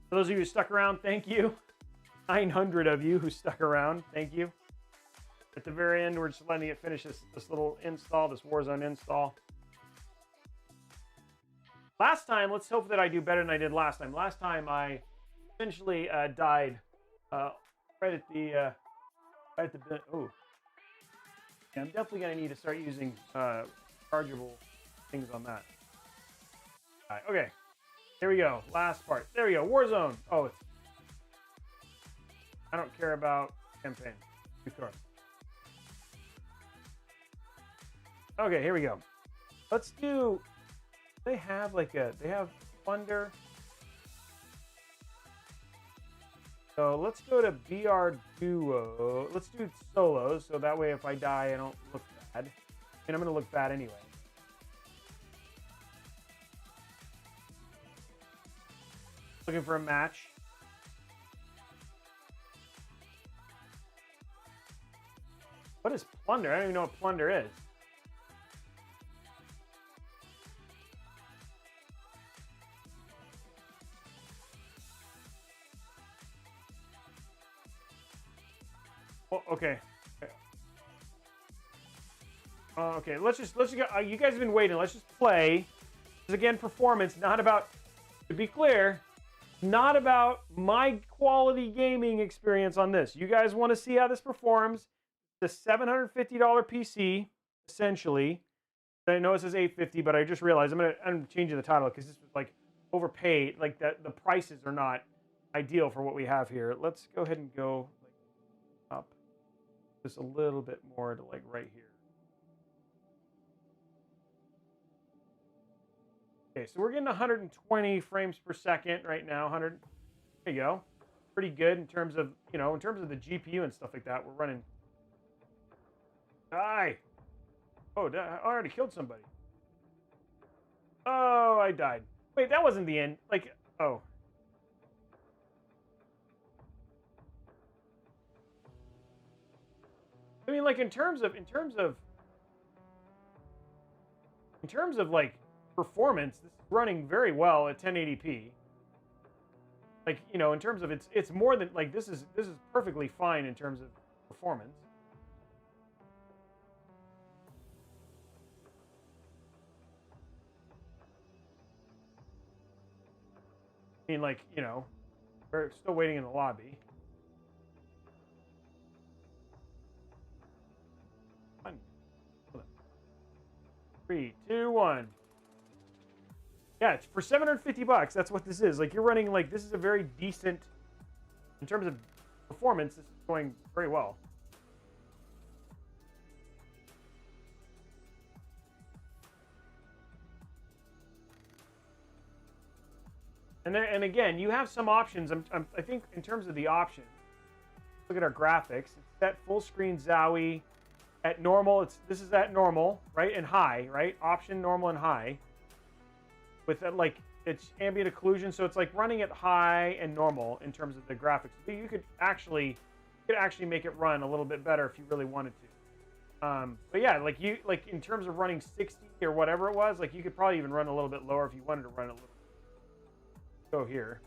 For those of you who stuck around, thank you. 900 of you who stuck around, thank you. At the very end, we're just letting it finish this little install, this Warzone install. Last time, let's hope that I do better than I did last time. Last time, I essentially died right at the. Oh, Yeah, I'm definitely gonna need to start using chargeable things on that. All right, okay. Here we go. Last part. There we go. Warzone. Oh, it's. I don't care about campaign. Okay, here we go. Let's do. They have like a. They have Plunder. So let's go to BR Duo. Let's do solos, so that way if I die, I don't look bad. And I'm gonna look bad anyway. Looking for a match. What is Plunder? I don't even know what Plunder is. Oh, okay. Okay, let's just go. You guys have been waiting. Let's just play. This is again performance, not about. To be clear, not about my quality gaming experience on this. You guys want to see how this performs? The $750 PC, essentially. I know it says $850, but I just realized I'm changing the title because this was like overpaid. Like the prices are not ideal for what we have here. Let's go ahead and go like, up just a little bit more to like right here. Okay, so we're getting 120 frames per second right now. 100. There you go. Pretty good in terms of, in terms of the GPU and stuff like that. We're running. Die. Oh, I already killed somebody. Oh, I died. Wait, that wasn't the end. Like, oh. I mean, like in terms of like performance, this is running very well at 1080p. Like, in terms of it's more than like this is perfectly fine in terms of performance. I mean, like, we're still waiting in the lobby. 3, 2, 1. Yeah, it's for $750. That's what this is. Like, you're running like this is a very decent in terms of performance. This is going very well. And again, you have some options. I think in terms of the options, look at our graphics. It's set full screen Zowie. At normal, this is at normal, right? And high, right? Option, normal, and high. With that, like, it's ambient occlusion, so it's like running at high and normal in terms of the graphics. But you could actually make it run a little bit better if you really wanted to. But yeah, like in terms of running 60 or whatever it was, like you could probably even run a little bit lower if you wanted to run a little. Go here.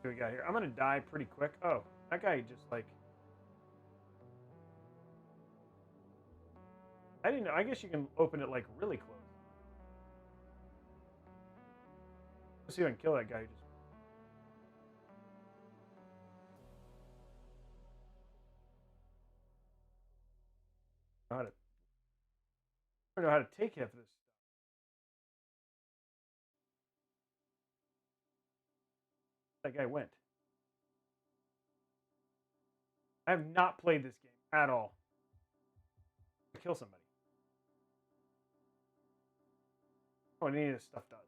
What we got here? I'm gonna die pretty quick. Oh, that guy just like. I didn't know. I guess you can open it like really close. Let's see if I can kill that guy. I don't know how to take half of this. That guy went. I have not played this game at all. Kill somebody. Oh, any of this stuff does.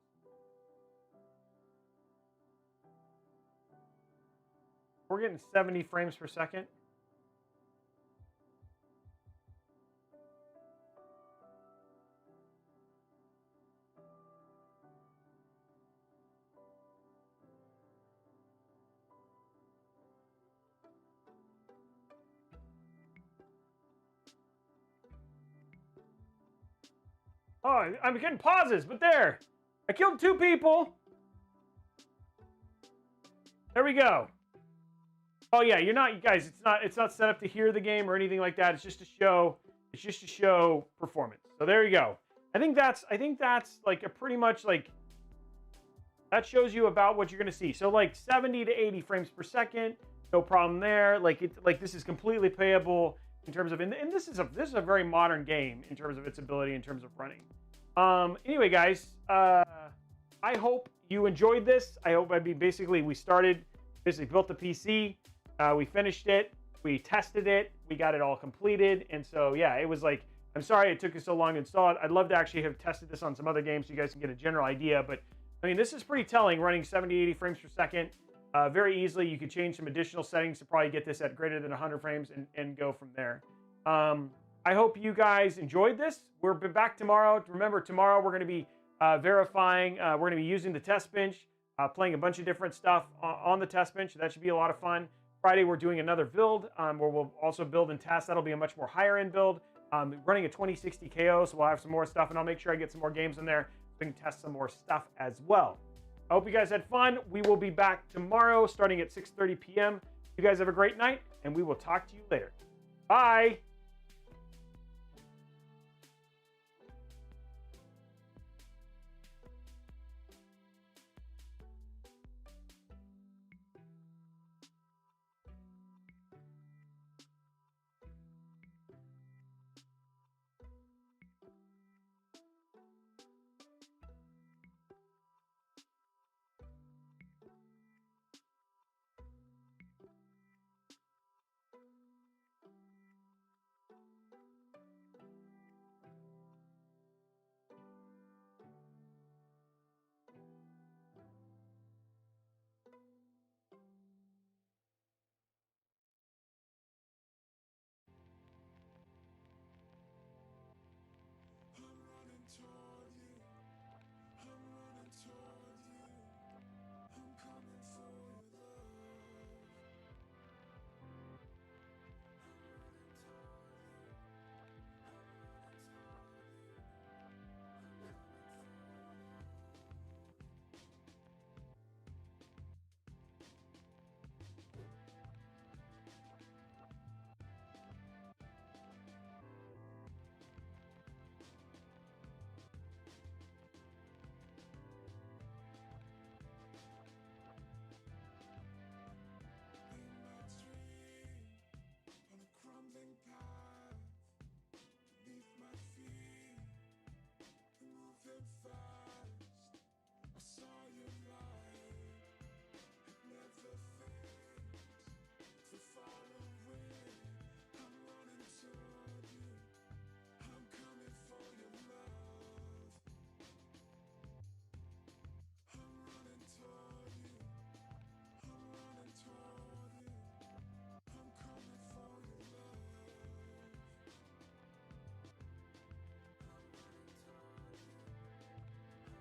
We're getting 70 frames per second. Oh, I'm getting pauses, but there. I killed 2 people. There we go. Oh yeah, you guys, it's not set up to hear the game or anything like that. It's just to show performance. So there you go. I think that's like a pretty much like that shows you about what you're going to see. So like 70 to 80 frames per second, no problem there. Like this is completely playable in terms of, and this is a very modern game in terms of its ability in terms of running. Anyway, guys, I hope you enjoyed this. I hope, basically we built the PC, we finished it, we tested it, we got it all completed. And so, yeah, it was like, I'm sorry it took us so long to install it. I'd love to actually have tested this on some other games so you guys can get a general idea. But I mean, this is pretty telling, running 70, 80 frames per second. Very easily, you could change some additional settings to probably get this at greater than 100 frames and go from there. I hope you guys enjoyed this. We're back tomorrow. Remember, tomorrow we're going to be verifying. We're going to be using the test bench, playing a bunch of different stuff on the test bench. That should be a lot of fun. Friday, we're doing another build where we'll also build and test. That'll be a much more higher end build. Running a 2060 KO, so we'll have some more stuff, and I'll make sure I get some more games in there so we can test some more stuff as well. I hope you guys had fun. We will be back tomorrow starting at 6:30 p.m. You guys have a great night, and we will talk to you later. Bye.